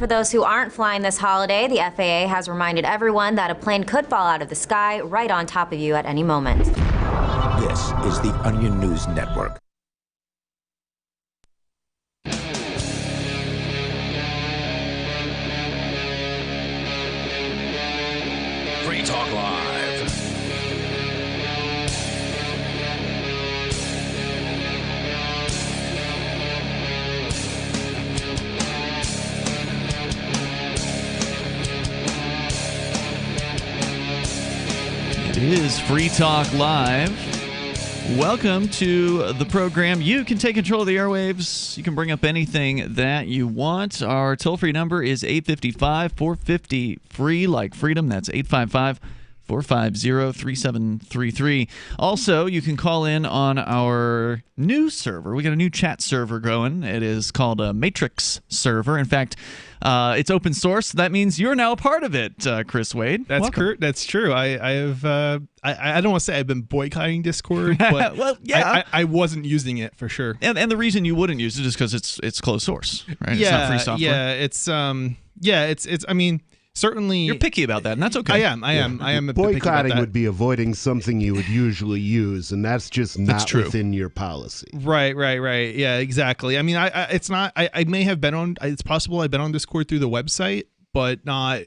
For those who aren't flying this holiday, the FAA has reminded everyone that a plane could fall out of the sky right on top of you at any moment. This is the Onion News Network. Free Talk Live. It is Free Talk Live. Welcome to the program. You can take control of the airwaves. You can bring up anything that you want. Our toll-free number is 855-450-FREE, like freedom. That's 855-450-3733. Also, you can call in on our new server. We got a new chat server going. It is called a Matrix server. In fact, it's open source. That means you're now a part of it, Chris Wade. That's true. I have. I don't want to say I've been boycotting Discord, but well, yeah, I wasn't using it for sure. And the reason you wouldn't use it is because it's closed source, right? Yeah, it's not free software. It's. I mean, certainly you're picky about that, and that's okay. I am a bit picky about boycotting that. would be avoiding something you would usually use, and that's just not within your policy. Right. Yeah, exactly. I mean, it's not. I may have been on. It's possible I've been on Discord through the website, but not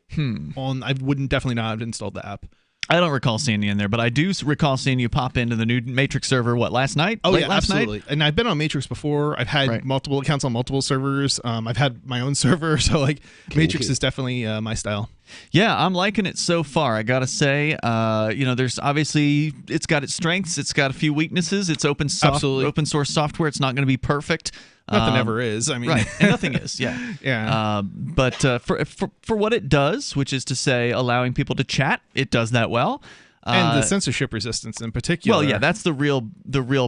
on. I wouldn't definitely not have installed the app. I don't recall seeing you in there, but I do recall seeing you pop into the new Matrix server, last night? Oh, yeah, last absolutely. night? And I've been on Matrix before. I've had multiple accounts on multiple servers. I've had my own server, so Matrix is definitely my style. Yeah, I'm liking it so far, I gotta say. There's obviously, it's got its strengths, it's got a few weaknesses. It's open source software. It's not going to be perfect. Nothing ever is. I mean, right, and nothing is. Yeah, yeah. But for what it does, which is to say, allowing people to chat, it does that well. And the censorship resistance in particular. Well, yeah, that's the real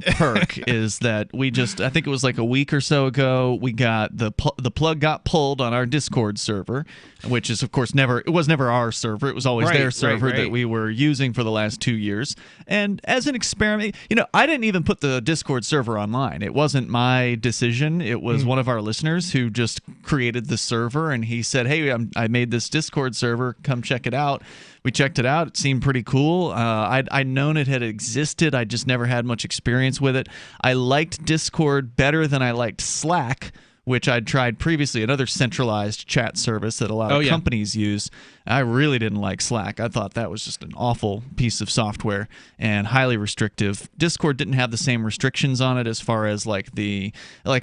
perk is that I think it was like a week or so ago, we got the plug got pulled on our Discord server, which is of course never our server. It was always their server that we were using for the last 2 years. And as an experiment, I didn't even put the Discord server online. It wasn't my decision. It was one of our listeners who just created the server, and he said, "Hey, I made this Discord server. Come check it out." We checked it out. It seemed pretty cool. I'd known it had existed. I just never had much experience with it. I liked Discord better than I liked Slack, which I'd tried previously, another centralized chat service that a lot of companies use. I really didn't like Slack. I thought that was just an awful piece of software and highly restrictive. Discord didn't have the same restrictions on it as far as like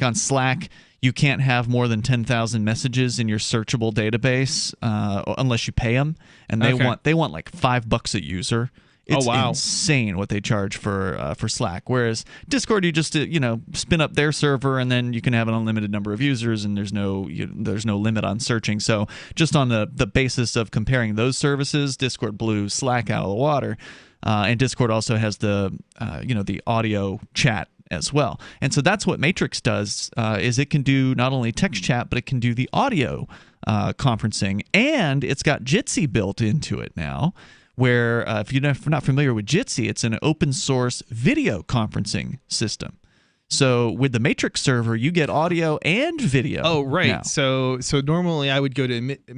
on Slack, you can't have more than 10,000 messages in your searchable database unless you pay them, and they want like $5 a user. It's insane what they charge for Slack. Whereas Discord, you just spin up their server, and then you can have an unlimited number of users, and there's no limit on searching. So just on the basis of comparing those services, Discord blew Slack out of the water. And Discord also has the audio chat as well. And so that's what Matrix does, is it can do not only text chat, but it can do the audio conferencing. And it's got Jitsi built into it now, where if you're not familiar with Jitsi, it's an open source video conferencing system. So with the Matrix server, you get audio and video. Oh, right. Now. So normally I would go to Meet.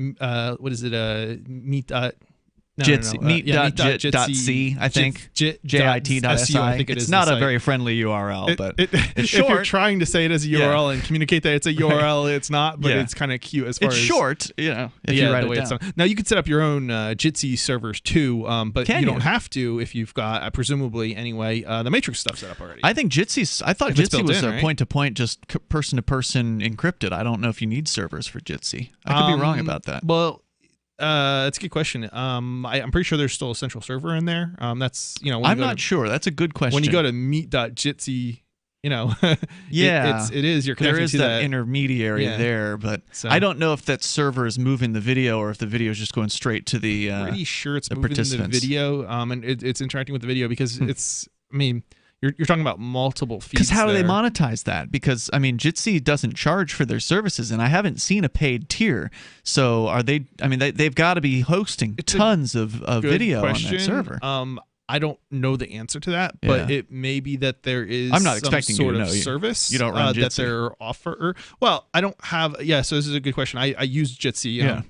Meet.jit.c, I think. JIT.si. I think it it's is not a very friendly URL, but it's short. If you're trying to say it as a URL and communicate that it's a URL, it's not, but it's kind of cute as far as... It's short, if you write it down. Now, you could set up your own Jitsi servers too, but you don't have to if you've got, presumably anyway, the Matrix stuff set up already. I think I thought Jitsi was a point-to-point, just person-to-person encrypted. I don't know if you need servers for Jitsi. I could be wrong about that. Well... that's a good question. I'm pretty sure there's still a central server in there. That's I'm not sure. That's a good question. When you go to meet.jitsi, it is you're connecting there is to that intermediary there, but I don't know if that server is moving the video or if the video is just going straight to the. Pretty sure it's moving the video, and it's interacting with the video because it's. I mean. You're talking about multiple feeds. Because how do they monetize that? Because Jitsi doesn't charge for their services, and I haven't seen a paid tier. So are they? They've got to be hosting tons of video on that server. I don't know the answer to that, but it may be that there is I'm not some expecting sort you to of know. service You don't run that Jitsi. they're offer. Well, I don't have. Yeah, so this is a good question. I use Jitsi.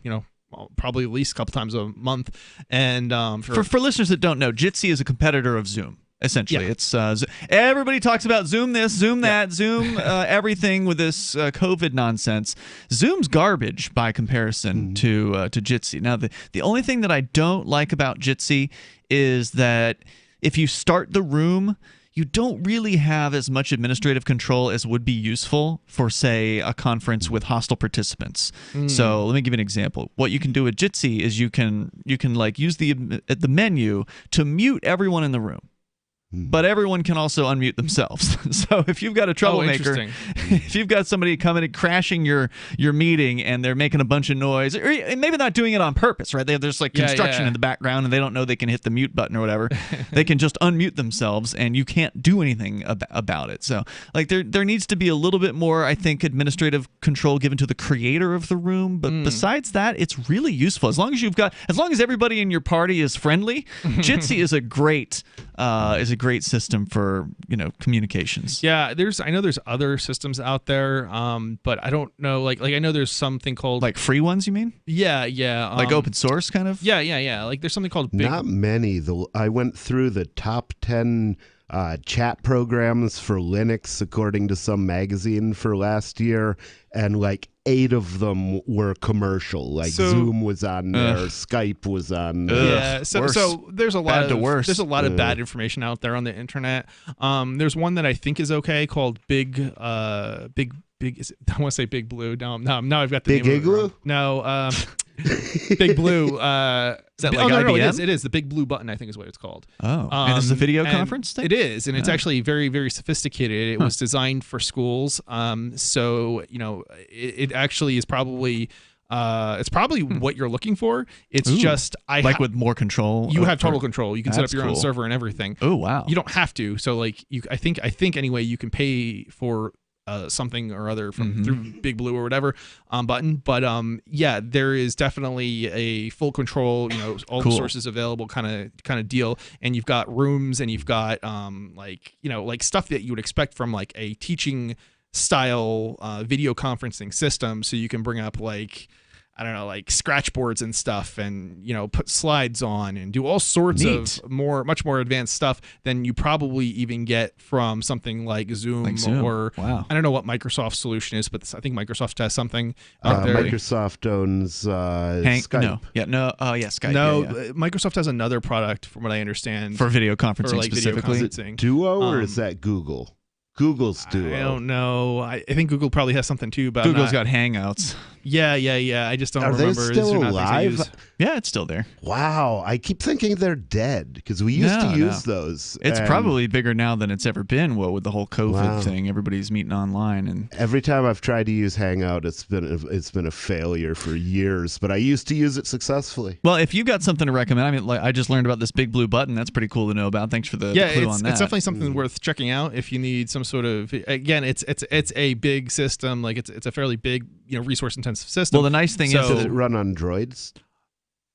Probably at least a couple times a month. And for listeners that don't know, Jitsi is a competitor of Zoom. Essentially, it's everybody talks about Zoom this, Zoom that, Zoom everything with this COVID nonsense. Zoom's garbage by comparison to Jitsi. Now, the only thing that I don't like about Jitsi is that if you start the room, you don't really have as much administrative control as would be useful for, say, a conference with hostile participants. So let me give you an example. What you can do with Jitsi is you can like use the menu to mute everyone in the room. But everyone can also unmute themselves. So if you've got a troublemaker, if you've got somebody coming and crashing your meeting and they're making a bunch of noise, or maybe not doing it on purpose, right? There's like construction in the background and they don't know they can hit the mute button or whatever. They can just unmute themselves and you can't do anything about it. So like there needs to be a little bit more, I think, administrative control given to the creator of the room. But besides that, it's really useful. As long as everybody in your party is friendly, Jitsi is a great system for communications. Yeah, I know there's other systems out there, but I don't know. Like I know there's something called like free ones. You mean? Yeah. Like open source kind of. Yeah. Like there's something called Not many. I went through the top 10 chat programs for Linux according to some magazine for last year, and like 8 of them were commercial. Like Zoom was on there, Skype was on there. Yeah, so there's a lot of bad information out there on the internet. There's one that I think is okay called Big. I want to say Big Blue. Now I've got the Big name Igloo. Of it. No, Big Blue. Is that like IBM? No, it is. The Big Blue Button, I think, is what it's called. Oh, and this is a video conference thing? It is, and it's actually very, very sophisticated. It was designed for schools. So it actually is probably. It's probably what you're looking for. It's just with more control. You have total control. You can set up your own server and everything. Oh wow! You don't have to. So like I think anyway, you can pay for something or other from through Big Blue or whatever button. But there is definitely a full control. All the sources available kind of deal. And you've got rooms and you've got like stuff that you would expect from like a teaching style video conferencing system. So you can bring up like scratch boards and stuff, and put slides on and do all sorts of much more advanced stuff than you probably even get from something like Zoom. Or I don't know what Microsoft's solution is, but I think Microsoft has something out there. Microsoft owns Skype. Skype. No, Microsoft has another product, from what I understand, for video conferencing specifically. Is it Duo or is that Google? Google's Duo. I don't know. I think Google probably has something too. But Google's got Hangouts. Yeah. I just don't remember. Are they still alive? Yeah, it's still there. Wow. I keep thinking they're dead because we used to use those. It's probably bigger now than it's ever been. Well, with the whole COVID thing, everybody's meeting online, and every time I've tried to use Hangout, it's been a failure for years. But I used to use it successfully. Well, if you got something to recommend, I mean, I just learned about this Big Blue Button. That's pretty cool to know about. Thanks for the clue on that. It's definitely something worth checking out if you need some sort of. Again, it's a big system. Like it's a fairly big resource intensive system. Well, the nice thing is, does it run on Droids?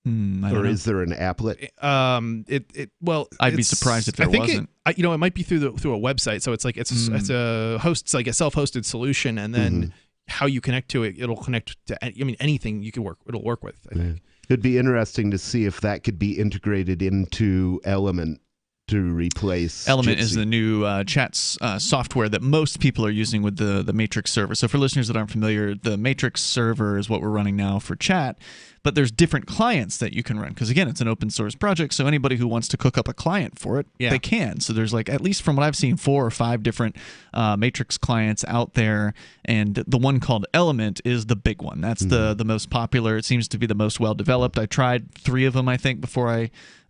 Or is there an applet? I'd be surprised if there wasn't. It might be through a website. So it's like it's a self-hosted solution, and then how you connect to it, it'll connect to anything it'll work with. I think. It'd be interesting to see if that could be integrated into Element to replace Element Jitsi. is the new chat software that most people are using with the Matrix server. So for listeners that aren't familiar, the Matrix server is what we're running now for chat. But there's different clients that you can run because, again, it's an open source project. So anybody who wants to cook up a client for it, they can. So there's at least from what I've seen, 4 or 5 different Matrix clients out there. And the one called Element is the big one. That's the most popular. It seems to be the most well developed. I tried 3 of them, I think, before I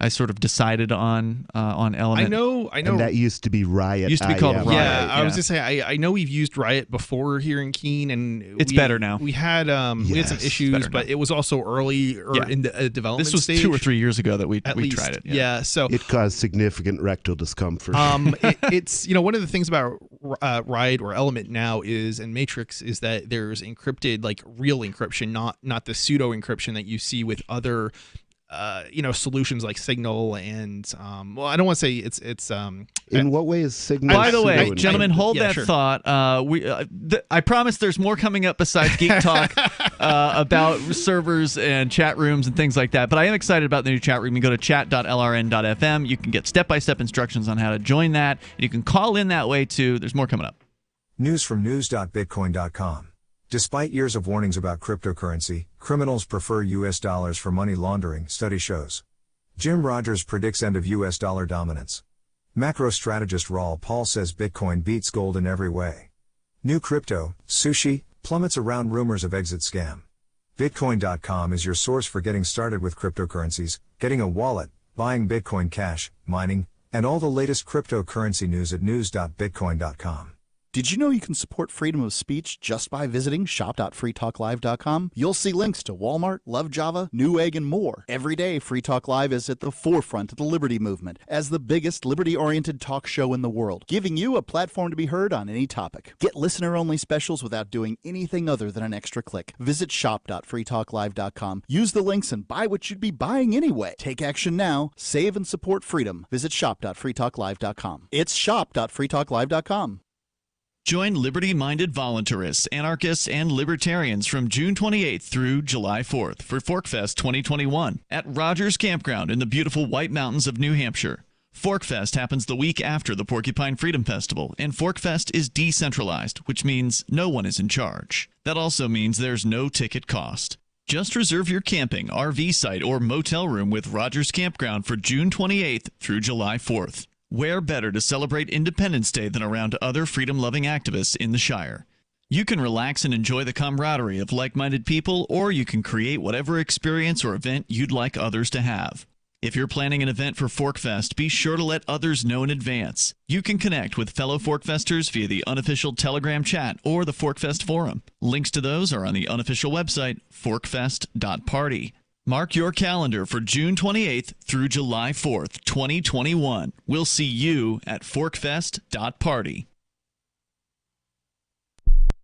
sort of decided on Element. I know. And that used to be Riot. Used to be called Riot. Yeah, I was just saying. I know we've used Riot before here in Keene, and it's better now. We had some issues, but it was also early in the development This was stage. 2 or 3 years ago that we least. tried it. Yeah, so it caused significant rectal discomfort. It's one of the things about Riot or Element now and Matrix is that there's encrypted, like real encryption, not the pseudo encryption that you see with other solutions like Signal and well, I don't want to say it's in what way is Signal? By the way, so gentlemen, hold that sure. thought. I promise there's more coming up besides Geek Talk about servers and chat rooms and things like that. But I am excited about the new chat room. You go to chat.lrn.fm. You can get step-by-step instructions on how to join that. And you can call in that way too. There's more coming up. News from news.bitcoin.com. Despite years of warnings about cryptocurrency, criminals prefer U.S. dollars for money laundering, study shows. Jim Rogers predicts end of U.S. dollar dominance. Macro strategist Raul Paul says Bitcoin beats gold in every way. New crypto, sushi, plummets around rumors of exit scam. Bitcoin.com is your source for getting started with cryptocurrencies, getting a wallet, buying Bitcoin Cash, mining, and all the latest cryptocurrency news at news.bitcoin.com. Did you know you can support freedom of speech just by visiting shop.freetalklive.com? You'll see links to Walmart, Love Java, Newegg, and more. Every day, Free Talk Live is at the forefront of the liberty movement as the biggest liberty-oriented talk show in the world, giving you a platform to be heard on any topic. Get listener-only specials without doing anything other than an extra click. Visit shop.freetalklive.com. Use the links and buy what you'd be buying anyway. Take action now. Save and support freedom. Visit shop.freetalklive.com. It's shop.freetalklive.com. Join liberty-minded voluntarists, anarchists, and libertarians from June 28th through July 4th for Forkfest 2021 at Rogers Campground in the beautiful White Mountains of New Hampshire. Forkfest happens the week after the Porcupine Freedom Festival, and Forkfest is decentralized, which means no one is in charge. That also means there's no ticket cost. Just reserve your camping, RV site, or motel room with Rogers Campground for June 28th through July 4th. Where better to celebrate Independence Day than around other freedom-loving activists in the Shire? You can relax and enjoy the camaraderie of like-minded people, or you can create whatever experience or event you'd like others to have. If you're planning an event for Forkfest, be sure to let others know in advance. You can connect with fellow Forkfesters via the unofficial Telegram chat or the Forkfest forum. Links to those are on the unofficial website, forkfest.party. Mark your calendar for June 28th through July 4th, 2021. We'll see you at forkfest.party.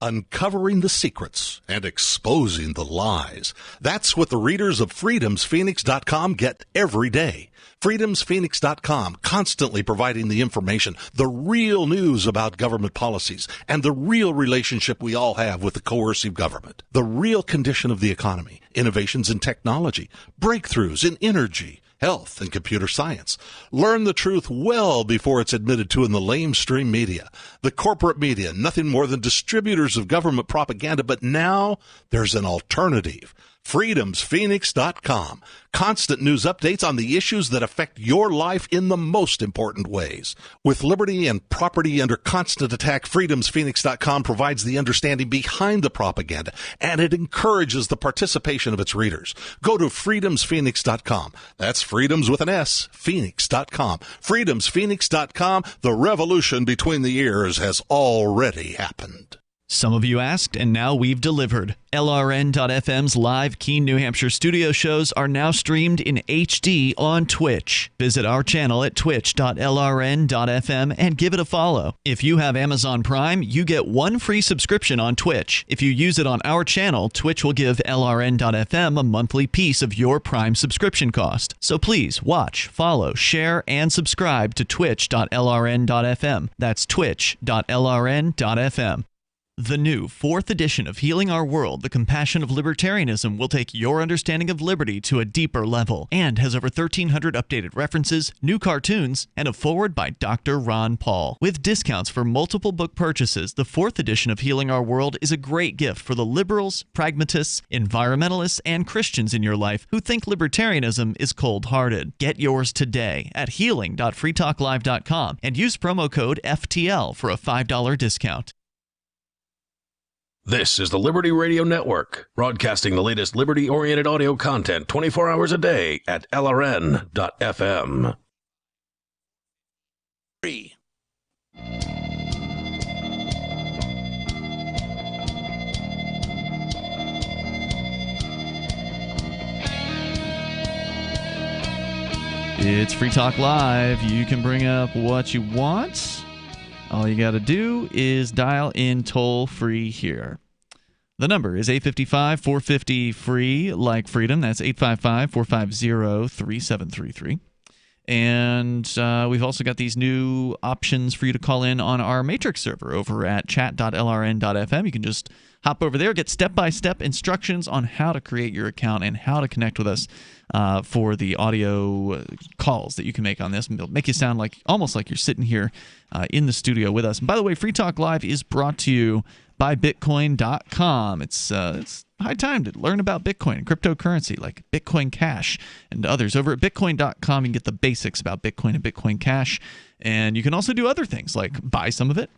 Uncovering the secrets and exposing the lies. That's what the readers of freedomsphoenix.com get every day. freedomsphoenix.com, constantly providing the information, the real news about government policies, and the real relationship we all have with the coercive government. The real condition of the economy, innovations in technology, breakthroughs in energy, health, and computer science. Learn the truth well before it's admitted to in the lamestream media. The corporate media, nothing more than distributors of government propaganda, but now there's an alternative. freedomsphoenix.com. Constant news updates on the issues that affect your life in the most important ways. With liberty and property under constant attack, freedomsphoenix.com provides the understanding behind the propaganda, and it encourages the participation of its readers. Go to freedomsphoenix.com. That's freedoms with an S, phoenix.com. freedomsphoenix.com. The revolution between the ears has already happened. Some of you asked, and now we've delivered. LRN.FM's live Keene, New Hampshire studio shows are now streamed in HD on Twitch. Visit our channel at twitch.lrn.fm and give it a follow. If you have Amazon Prime, you get one free subscription on Twitch. If you use it on our channel, Twitch will give LRN.FM a monthly piece of your Prime subscription cost. So please watch, follow, share, and subscribe to twitch.lrn.fm. That's twitch.lrn.fm. The new 4th edition of Healing Our World, The Compassion of Libertarianism, will take your understanding of liberty to a deeper level and has over 1,300 updated references, new cartoons, and a foreword by Dr. Ron Paul. With discounts for multiple book purchases, the 4th edition of Healing Our World is a great gift for the liberals, pragmatists, environmentalists, and Christians in your life who think libertarianism is cold-hearted. Get yours today at healing.freetalklive.com and use promo code FTL for a $5 discount. This is the Liberty Radio Network, broadcasting the latest liberty-oriented audio content 24 hours a day at LRN.FM. It's Free Talk Live. You can bring up what you want. All you got to do is dial in toll-free here. The number is 855-450-FREE, like freedom. That's 855-450-3733. And we've also got these new options for you to call in on our Matrix server over at chat.lrn.fm. You can just hop over there, get step-by-step instructions on how to create your account and how to connect with us for the audio calls that you can make on this. It'll make you sound like almost like you're sitting here in the studio with us. And by the way, Free Talk Live is brought to you by Bitcoin.com. It's high time to learn about Bitcoin and cryptocurrency like Bitcoin Cash and others. Over at Bitcoin.com, you can get the basics about Bitcoin and Bitcoin Cash. And you can also do other things like buy some of it.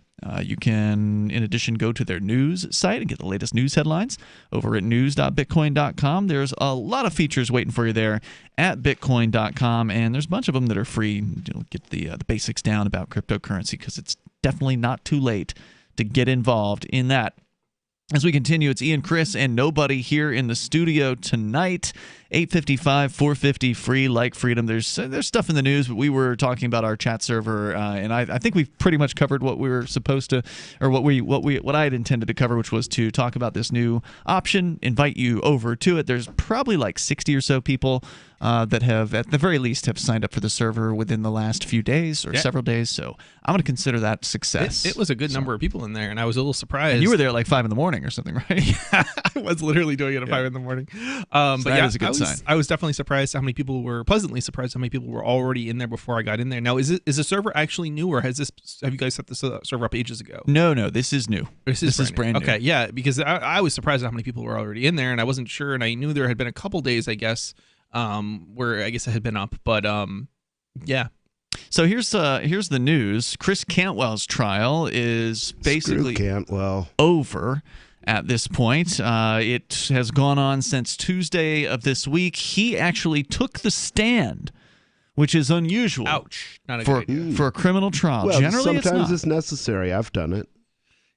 You can, in addition, go to their news site and get the latest news headlines over at news.bitcoin.com. There's a lot of features waiting for you there at bitcoin.com, and there's a bunch of them that are free. You'll get the basics down about cryptocurrency because it's definitely not too late to get involved in that. As we continue, it's Ian, Chris, and nobody here in the studio tonight. 855-450-FREE, like freedom. There's stuff in the news, but we were talking about our chat server, and I think we've pretty much covered what we were supposed to, or what I had intended to cover, which was to talk about this new option, invite you over to it. There's probably like 60 or so people that have, at the very least, have signed up for the server within the last few days or several days. So I'm going to consider that success. It was a good number of people in there, and I was a little surprised. And you were there at like 5 in the morning or something, right? Yeah, I was literally doing it at 5 in the morning. But that is a good sign. I was definitely surprised how many people were, pleasantly surprised how many people were already in there before I got in there. Now, is the server actually new, or have you guys set the server up ages ago? No, this is new. This is brand new. Okay, yeah, because I was surprised at how many people were already in there, and I wasn't sure, and I knew there had been a couple days, I guess, where I guess it had been up, but yeah. So here's the news. Chris Cantwell's trial is basically over at this point. It has gone on since Tuesday of this week. He actually took the stand, which is unusual. Ouch! Not a good idea. For a criminal trial. Well, generally, sometimes it's necessary. I've done it.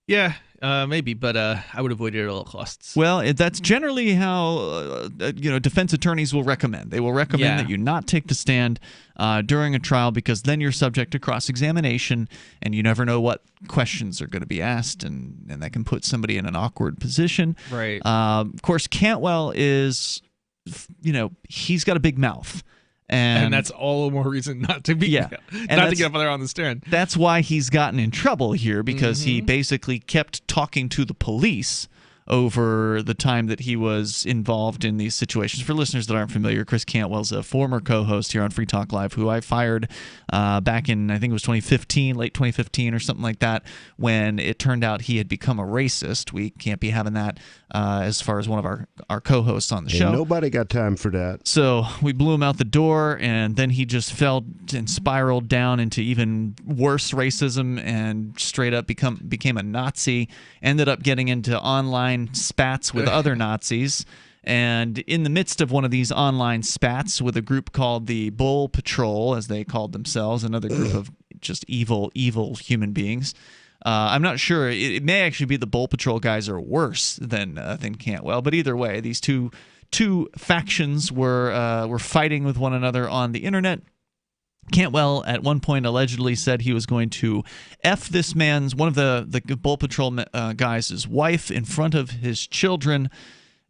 Yeah, maybe, but I would avoid it at all costs. Well, that's generally how defense attorneys will recommend. They will recommend that you not take the stand during a trial, because then you're subject to cross-examination, and you never know what questions are going to be asked, and that can put somebody in an awkward position. Right. Of course, Cantwell is, he's got a big mouth. And that's all the more reason not to be, not to get up there on the stand. That's why he's gotten in trouble here, because he basically kept talking to the police over the time that he was involved in these situations. For listeners that aren't familiar, Chris Cantwell's a former co-host here on Free Talk Live, who I fired back in, I think it was 2015, late 2015 or something like that, when it turned out he had become a racist. We can't be having that as far as one of our co-hosts on the show. Nobody got time for that. So we blew him out the door, and then he just fell and spiraled down into even worse racism and straight up became a Nazi, ended up getting into online spats with other Nazis, and in the midst of one of these online spats with a group called the Bull Patrol, as they called themselves, another group of just evil human beings. I'm not sure. It may actually be the Bull Patrol guys are worse than Cantwell, but either way, these two factions were fighting with one another on the internet. Cantwell at one point allegedly said he was going to F this man's, one of the Bull Patrol guys' wife in front of his children,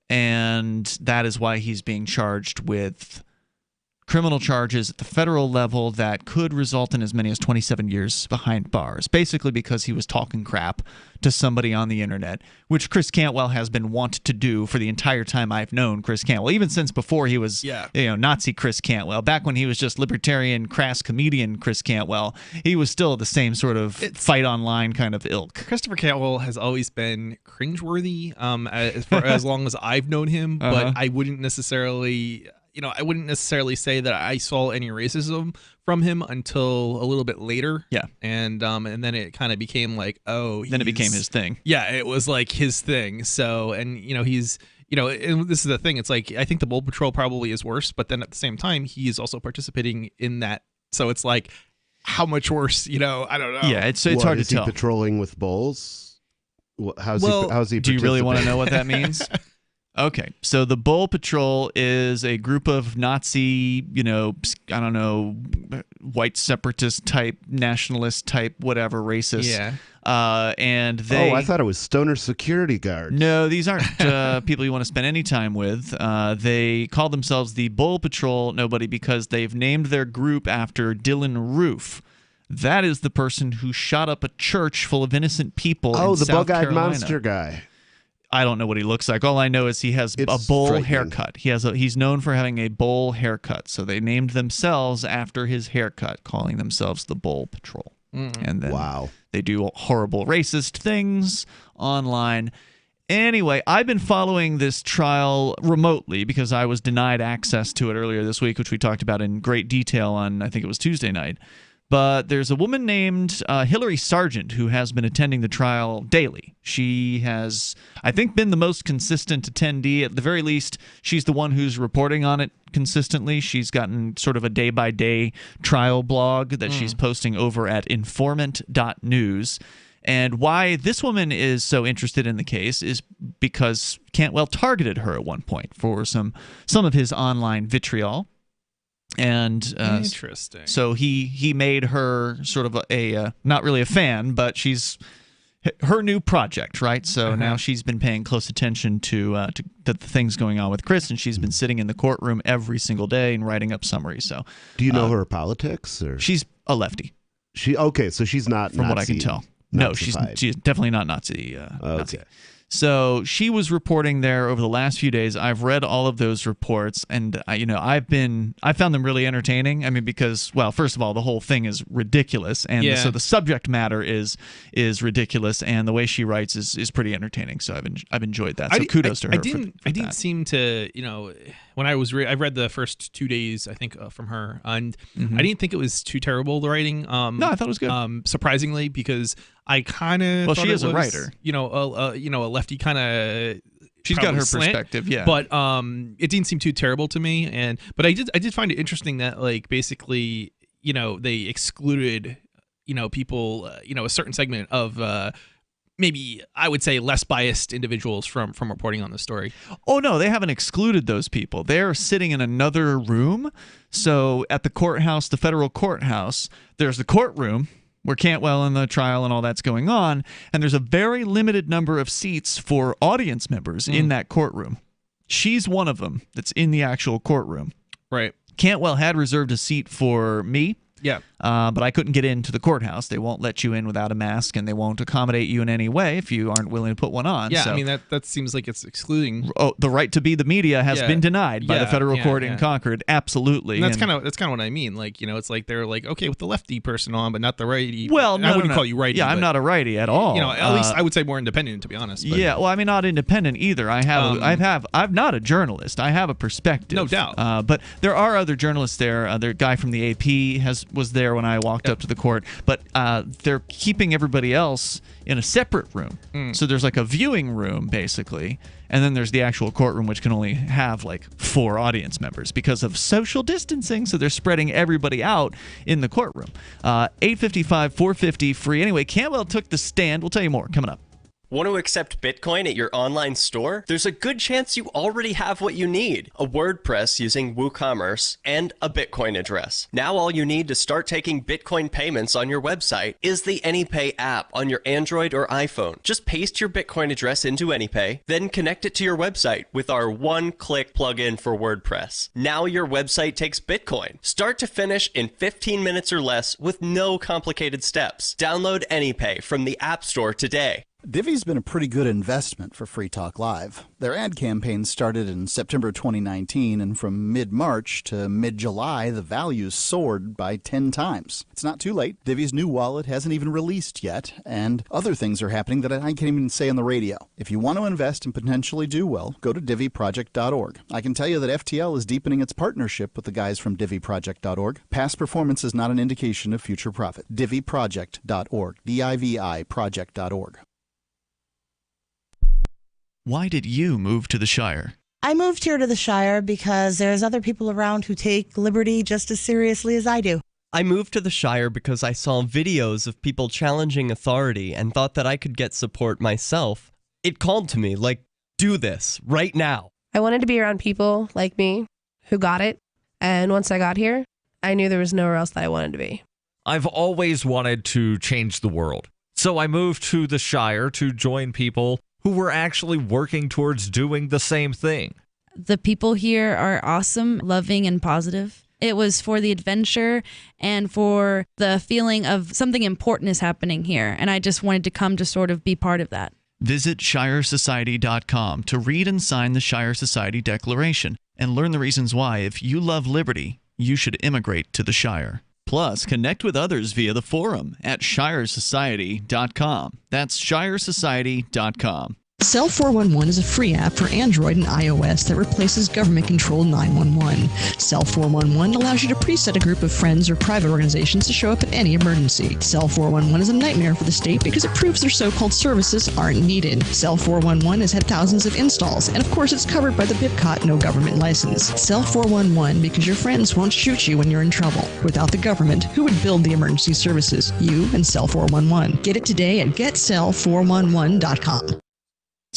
and that is why he's being charged with criminal charges at the federal level that could result in as many as 27 years behind bars, basically because he was talking crap to somebody on the internet, which Chris Cantwell has been wont to do for the entire time I've known Chris Cantwell, even since before he was Nazi Chris Cantwell. Back when he was just libertarian, crass comedian Chris Cantwell, he was still the same sort of fight online kind of ilk. Christopher Cantwell has always been cringeworthy as long as I've known him, but I wouldn't necessarily... I wouldn't necessarily say that I saw any racism from him until a little bit later. Yeah. And then it kind of became like, then it became his thing. Yeah, it was like his thing. So, and, he's, and this is the thing. It's like, I think the Bull Patrol probably is worse, but then at the same time, he is also participating in that. So it's like, how much worse, I don't know. Yeah, it's hard to tell. Is he patrolling with bulls? How's he do you really want to know what that means? Okay, so the Bull Patrol is a group of Nazi, white separatist type, nationalist type, whatever, racist And they. Oh, I thought it was stoner security guards. No, these aren't people you want to spend any time with. They call themselves the Bull Patrol Nobody because they've named their group after Dylan Roof. That is the person who shot up a church full of innocent people. Oh, in the South bug-eyed Carolina. monster guy. I don't know what he looks like. All I know is he has a bowl haircut. He's known for having a bowl haircut. So they named themselves after his haircut, calling themselves the Bull Patrol. And then they do horrible racist things online. Anyway, I've been following this trial remotely because I was denied access to it earlier this week, which we talked about in great detail on, I think it was Tuesday night. But there's a woman named Hillary Sargent who has been attending the trial daily. She has, I think, been the most consistent attendee. At the very least, she's the one who's reporting on it consistently. She's gotten sort of a day-by-day trial blog that she's posting over at informant.news. And why this woman is so interested in the case is because Cantwell targeted her at one point for some of his online vitriol. And interesting. So he made her sort of a not really a fan, but she's her new project, right? So now she's been paying close attention to the things going on with Chris, and she's been sitting in the courtroom every single day and writing up summaries. So do you know her politics? Or she's a lefty. So she's not from Nazi, what I can tell. No, she's definitely not Nazi. Nazi. So she was reporting there over the last few days. I've read all of those reports, and I found them really entertaining. I mean, because, well, first of all, the whole thing is ridiculous, and so the subject matter is ridiculous, and the way she writes is pretty entertaining. So I've enjoyed that. So kudos to her. I didn't seem to, when I read the first 2 days, I think, from her, and I didn't think it was too terrible, the writing. No, I thought it was good. Surprisingly, because I kind of she is a writer, a lefty kind of. She's got her slant, perspective, yeah. But it didn't seem too terrible to me, but I did find it interesting that basically they excluded people a certain segment of maybe I would say less biased individuals from reporting on the story. Oh no, they haven't excluded those people. They're sitting in another room. So at the courthouse, the federal courthouse, there's the courtroom where Cantwell and the trial and all that's going on, and there's a very limited number of seats for audience members in that courtroom. She's one of them that's in the actual courtroom. Right. Cantwell had reserved a seat for me. Yeah. But I couldn't get into the courthouse. They won't let you in without a mask, and they won't accommodate you in any way if you aren't willing to put one on. Yeah, so, I mean, that seems like it's excluding. Oh, the right to be the media has been denied by the federal court in Concord. Absolutely. And that's kind of what I mean. It's like they're like, okay, with the lefty person on, but not the righty. Well, no, I wouldn't call you righty. Yeah, I'm not a righty at all. At least I would say more independent, to be honest. But. Yeah, well, I mean, not independent either. I'm not a journalist. I have a perspective. No doubt. But there are other journalists there. The guy from the AP was there when I walked up to the court, but they're keeping everybody else in a separate room. So there's like a viewing room, basically, and then there's the actual courtroom, which can only have like 4 audience members because of social distancing, so they're spreading everybody out in the courtroom. 855-450 free. Anyway, Cantwell took the stand. We'll tell you more coming up. Want to accept Bitcoin at your online store? There's a good chance you already have what you need. A WordPress using WooCommerce and a Bitcoin address. Now all you need to start taking Bitcoin payments on your website is the AnyPay app on your Android or iPhone. Just paste your Bitcoin address into AnyPay, then connect it to your website with our one-click plugin for WordPress. Now your website takes Bitcoin, start to finish in 15 minutes or less with no complicated steps. Download AnyPay from the App Store today. Divvy's been a pretty good investment for Free Talk Live. Their ad campaign started in September 2019, and from mid-March to mid-July, the values soared by 10 times. It's not too late. Divvy's new wallet hasn't even released yet, and other things are happening that I can't even say on the radio. If you want to invest and potentially do well, go to divvyproject.org. I can tell you that FTL is deepening its partnership with the guys from divvyproject.org. Past performance is not an indication of future profit. divvyproject.org. DIVI project.org. Why did you move to the Shire? I moved here to the Shire because there's other people around who take liberty just as seriously as I do. I moved to the Shire because I saw videos of people challenging authority and thought that I could get support myself. It called to me, like, do this, right now. I wanted to be around people like me who got it, and once I got here, I knew there was nowhere else that I wanted to be. I've always wanted to change the world. So I moved to the Shire to join people who were actually working towards doing the same thing. The people here are awesome, loving, and positive. It was for the adventure and for the feeling of something important is happening here. And I just wanted to come to sort of be part of that. Visit ShireSociety.com to read and sign the Shire Society Declaration and learn the reasons why, if you love liberty, you should immigrate to the Shire. Plus, connect with others via the forum at ShireSociety.com. That's ShireSociety.com. Cell 411 is a free app for Android and iOS that replaces government-controlled 911. Cell 411 allows you to preset a group of friends or private organizations to show up at any emergency. Cell 411 is a nightmare for the state because it proves their so-called services aren't needed. Cell 411 has had thousands of installs, and of course it's covered by the BIPCOT no government license. Cell 411 because your friends won't shoot you when you're in trouble. Without the government, who would build the emergency services? You and Cell 411. Get it today at getcell411.com.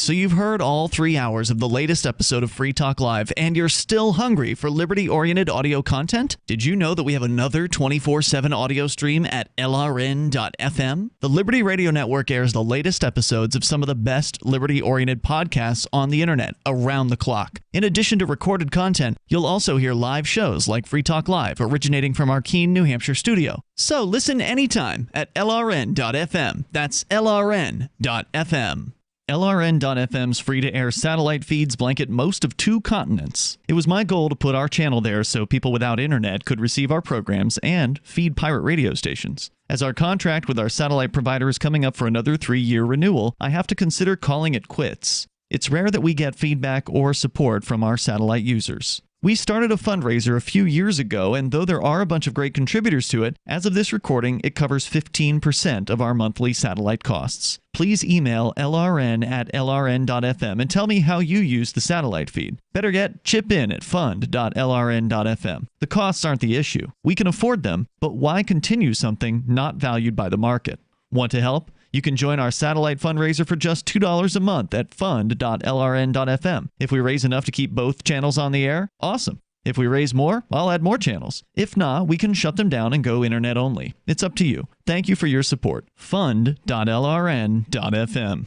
So you've heard all 3 hours of the latest episode of Free Talk Live, and you're still hungry for liberty-oriented audio content? Did you know that we have another 24/7 audio stream at LRN.FM? The Liberty Radio Network airs the latest episodes of some of the best liberty-oriented podcasts on the internet around the clock. In addition to recorded content, you'll also hear live shows like Free Talk Live, originating from our Keene, New Hampshire studio. So listen anytime at LRN.FM. That's LRN.FM. LRN.FM's free-to-air satellite feeds blanket most of 2 continents. It was my goal to put our channel there so people without internet could receive our programs and feed pirate radio stations. As our contract with our satellite provider is coming up for another 3-year renewal, I have to consider calling it quits. It's rare that we get feedback or support from our satellite users. We started a fundraiser a few years ago, and though there are a bunch of great contributors to it, as of this recording, it covers 15% of our monthly satellite costs. Please email lrn@lrn.fm and tell me how you use the satellite feed. Better yet, chip in at fund.lrn.fm. The costs aren't the issue. We can afford them, but why continue something not valued by the market? Want to help? You can join our satellite fundraiser for just $2 a month at fund.lrn.fm. If we raise enough to keep both channels on the air, awesome. If we raise more, I'll add more channels. If not, we can shut them down and go internet only. It's up to you. Thank you for your support. Fund.lrn.fm.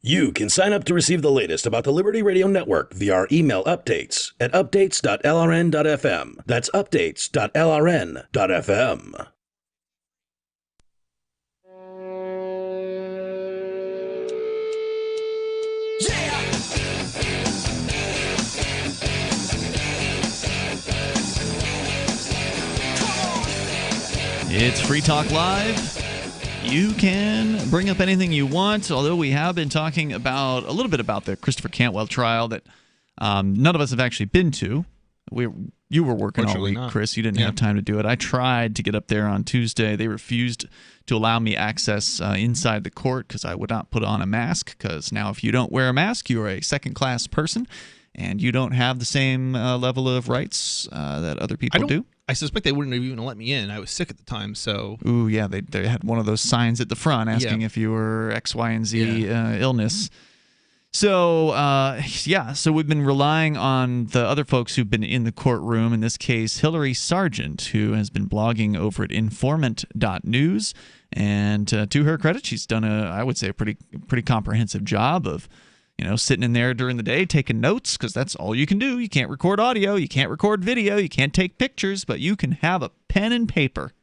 You can sign up to receive the latest about the Liberty Radio Network via our email updates at updates.lrn.fm. That's updates.lrn.fm. It's Free Talk Live. You can bring up anything you want, although we have been talking about a little bit about the Christopher Cantwell trial that none of us have actually been to. You were working all week, Chris. You didn't have time to do it. I tried to get up there on Tuesday. They refused to allow me access inside the court because I would not put on a mask, because now if you don't wear a mask, you are a second-class person, and you don't have the same level of rights that other people do. I suspect they wouldn't have even let me in. I was sick at the time, so... Ooh, yeah, they had one of those signs at the front asking if you were X, Y, and Z illness. So, so we've been relying on the other folks who've been in the courtroom. In this case, Hillary Sargent, who has been blogging over at informant.news. And to her credit, she's done I would say, a pretty comprehensive job of sitting in there during the day taking notes, because that's all you can do. You can't record audio, you can't record video, you can't take pictures, but you can have a pen and paper.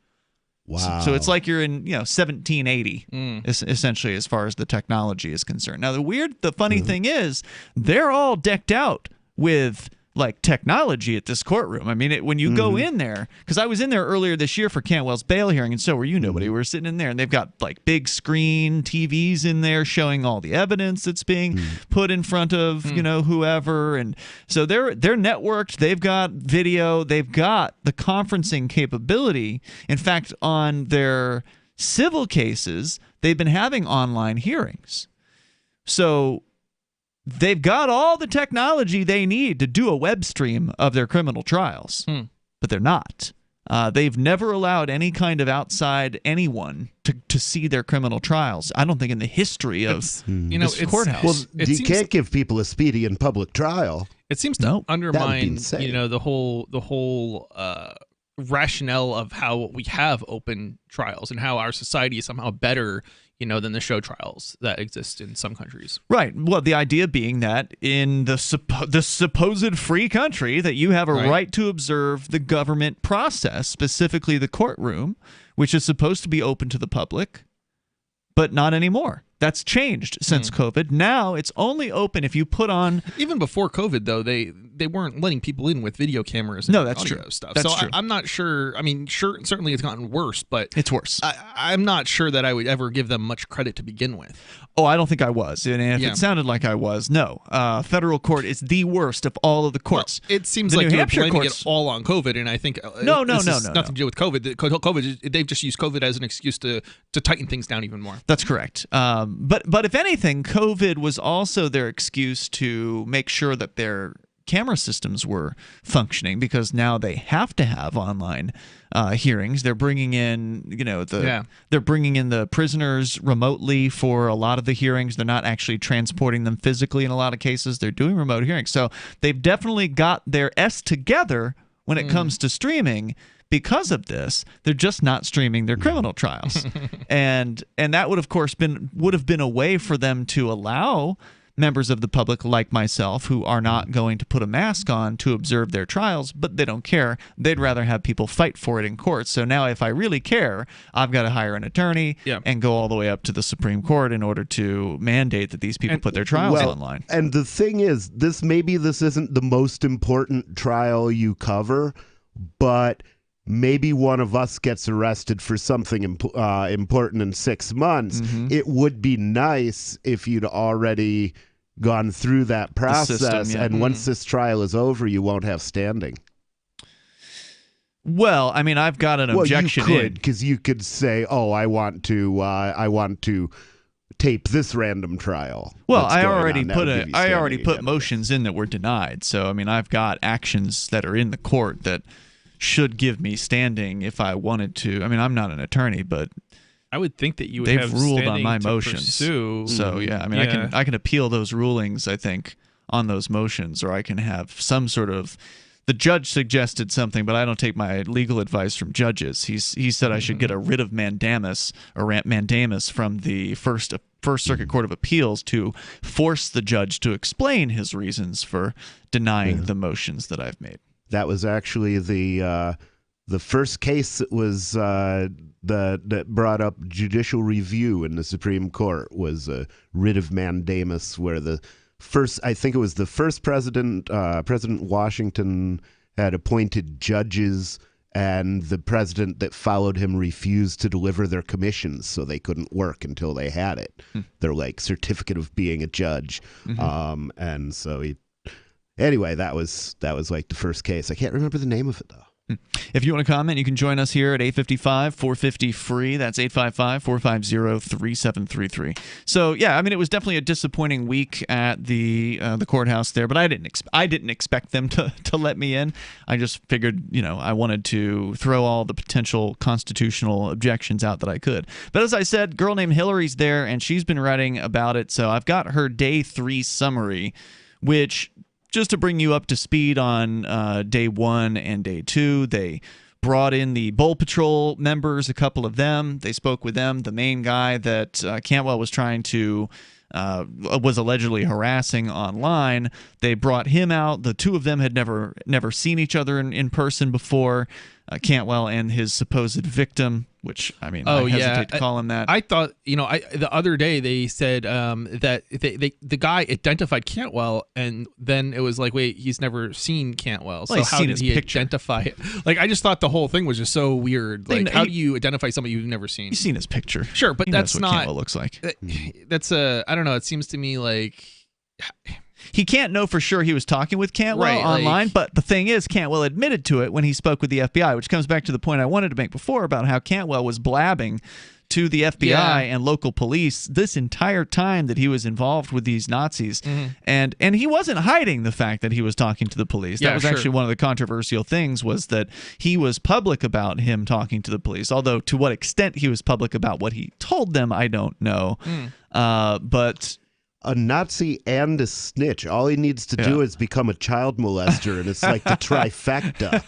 Wow. So it's like you're in 1780, essentially, as far as the technology is concerned. Now, the funny thing is, they're all decked out with technology at this courtroom. I mean, when you go in there, because I was in there earlier this year for Cantwell's bail hearing, and so were you, nobody. We were sitting in there, and they've got big screen TVs in there showing all the evidence that's being put in front of whoever, and so they're networked. They've got video. They've got the conferencing capability. In fact, on their civil cases, they've been having online hearings. So they've got all the technology they need to do a web stream of their criminal trials, but they're not. They've never allowed any kind of outside anyone to see their criminal trials. I don't think in the history of this courthouse. Well, you can't give people a speedy and public trial. It seems to undermine, the whole rationale of how we have open trials and how our society is somehow better, than the show trials that exist in some countries. Right. Well, the idea being that in the supposed free country that you have a right to observe the government process, specifically the courtroom, which is supposed to be open to the public, but not anymore. That's changed since COVID. Now it's only open if you put on... Even before COVID, though, they weren't letting people in with video cameras and that's audio true. stuff. That's so true. I'm not sure. I mean, certainly it's gotten worse, but... It's worse. I'm not sure that I would ever give them much credit to begin with. Oh, I don't think I was. And if it sounded like I was, no. Federal court is the worst of all of the courts. Well, it seems the like New you're Hampshire blaming courts, it all on COVID, and I think No, nothing to do with COVID. COVID, they've just used COVID as an excuse to tighten things down even more. That's correct. But if anything, COVID was also their excuse to make sure that their camera systems were functioning, because now they have to have online hearings. They're bringing in, they're bringing in the prisoners remotely for a lot of the hearings. They're not actually transporting them physically in a lot of cases. They're doing remote hearings. So they've definitely got their S together when it comes to streaming. Because of this, they're just not streaming their criminal trials, and that would have been a way for them to allow members of the public like myself, who are not going to put a mask on, to observe their trials, but they don't care. They'd rather have people fight for it in court. So now, if I really care, I've got to hire an attorney and go all the way up to the Supreme Court in order to mandate that these people put their trials online. And the thing is, this isn't the most important trial you cover, but maybe one of us gets arrested for something important in 6 months. It would be nice if you'd already gone through that process, and once this trial is over, you won't have standing. Well, I mean, I've got an objection. You could, because you could say, "Oh, I want to tape this random trial." Well, I already put motions in that were denied. So, I mean, I've got actions that are in the court that should give me standing if I wanted to. I mean, I'm not an attorney, but I would think that you would they've have ruled on my to motions. Pursue. So yeah, I mean, I can appeal those rulings, I think, on those motions, or I can have some sort of. The judge suggested something, but I don't take my legal advice from judges. He said I should get a writ of mandamus from the First Circuit Court of Appeals to force the judge to explain his reasons for denying the motions that I've made. That was actually the first case that was that brought up judicial review in the Supreme Court, was a writ of mandamus, where I think it was the first president, President Washington, had appointed judges, and the president that followed him refused to deliver their commissions, so they couldn't work until they had it. Their certificate of being a judge, and so he. Anyway, that was like the first case. I can't remember the name of it, though. If you want to comment, you can join us here at 855-450-FREE. That's 855-450-3733. So, yeah, I mean, it was definitely a disappointing week at the courthouse there, but I didn't expect them to let me in. I just figured, I wanted to throw all the potential constitutional objections out that I could. But as I said, a girl named Hillary's there, and she's been writing about it. So I've got her day 3 summary, which, just to bring you up to speed on day 1 and day 2, they brought in the Bull Patrol members, a couple of them. They spoke with them. The main guy that Cantwell was trying to was allegedly harassing online, they brought him out. The two of them had never seen each other in person before. Cantwell and his supposed victim, which, I mean, I hesitate to call him that. I thought, the other day they said that the guy identified Cantwell, and then it was like, wait, he's never seen Cantwell, so how did he identify it? I just thought the whole thing was just so weird. How do you identify somebody you've never seen? You've seen his picture. Sure, but that's what not Cantwell looks like. That's I don't know. It seems to me like he can't know for sure he was talking with Cantwell online, but the thing is, Cantwell admitted to it when he spoke with the FBI, which comes back to the point I wanted to make before about how Cantwell was blabbing to the FBI and local police this entire time that he was involved with these Nazis. And he wasn't hiding the fact that he was talking to the police. That was actually one of the controversial things, was that he was public about him talking to the police, although to what extent he was public about what he told them, I don't know. But a Nazi and a snitch. All he needs to do is become a child molester, and it's like the trifecta.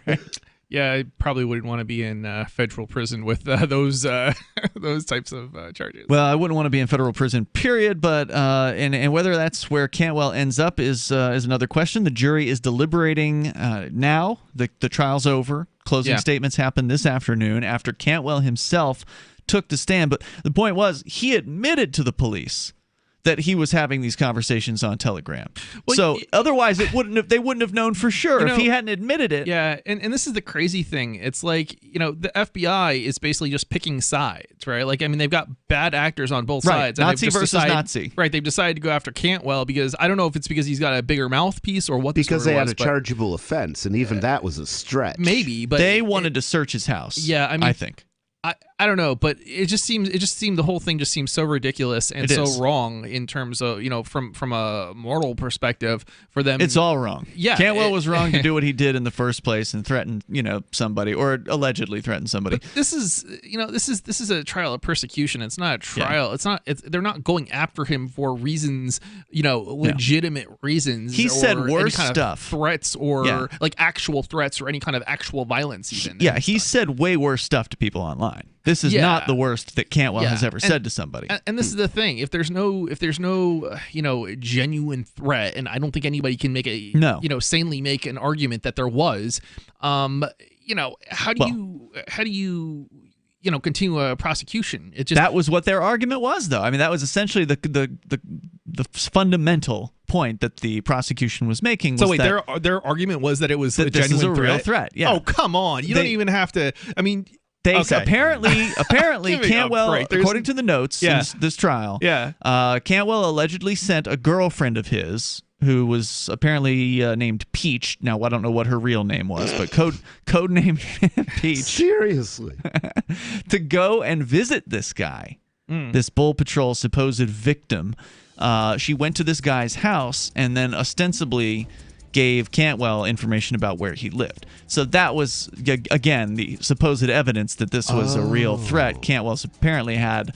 Right. Yeah, I probably wouldn't want to be in federal prison with those types of charges. Well, I wouldn't want to be in federal prison, period. But and whether that's where Cantwell ends up is another question. The jury is deliberating now. The trial's over. Closing statements happened this afternoon after Cantwell himself took the stand. But the point was, he admitted to the police that he was having these conversations on Telegram. Well, so otherwise they wouldn't have known for sure if he hadn't admitted it. Yeah, and this is the crazy thing. It's like, the FBI is basically just picking sides, right? Like, I mean, they've got bad actors on both sides. And Nazi versus Nazi. Right, they've decided to go after Cantwell because I don't know if it's because he's got a bigger mouthpiece or what. Because they had a chargeable offense, and even that was a stretch. Maybe, but they wanted to search his house. Yeah, I mean, I think. I don't know, but it just seemed the whole thing just seems so ridiculous and so wrong in terms of, from a moral perspective for them. It's all wrong. Yeah. Cantwell was wrong to do what he did in the first place and threaten, somebody, or allegedly threaten somebody. But this is a trial of persecution. It's not a trial. Yeah. They're not going after him for reasons, legitimate reasons. He said worse kind stuff. Of threats or like actual threats or any kind of actual violence even. Yeah, he said way worse stuff to people online. This is not the worst that Cantwell has ever said to somebody. And this is the thing: if there's no genuine threat, and I don't think anybody can make sanely make an argument that there was, how do you continue a prosecution? That was what their argument was, though. I mean, that was essentially the fundamental point that the prosecution was making. So wait, their argument was that it was a genuine this is a threat? Real threat. Yeah. Oh, come on! You don't even have to. I mean. Apparently Cantwell, according to the notes in this trial, Cantwell allegedly sent a girlfriend of his who was apparently named Peach. Now, I don't know what her real name was, but code name Peach. Seriously. To go and visit this guy, this Bull Patrol supposed victim. She went to this guy's house and then ostensibly gave Cantwell information about where he lived. So that was, again, the supposed evidence that this was a real threat. Cantwell apparently had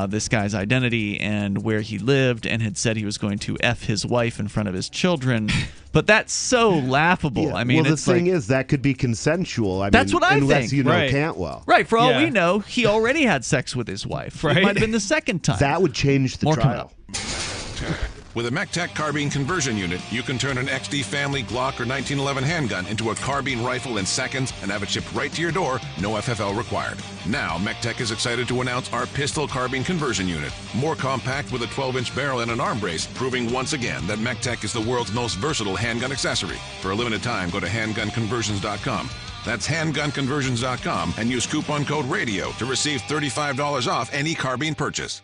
this guy's identity and where he lived and had said he was going to F his wife in front of his children. But that's so laughable. Yeah. I mean, the thing is, that could be consensual. That's what I think. Unless you know Cantwell. Right. For all we know, he already had sex with his wife. Right. It might have been the second time. That would change the trial. With a MECTEC carbine conversion unit, you can turn an XD family Glock or 1911 handgun into a carbine rifle in seconds and have it shipped right to your door, no FFL required. Now, MECTEC is excited to announce our pistol carbine conversion unit. More compact with a 12-inch barrel and an arm brace, proving once again that MECTEC is the world's most versatile handgun accessory. For a limited time, go to handgunconversions.com. That's handgunconversions.com and use coupon code RADIO to receive $35 off any carbine purchase.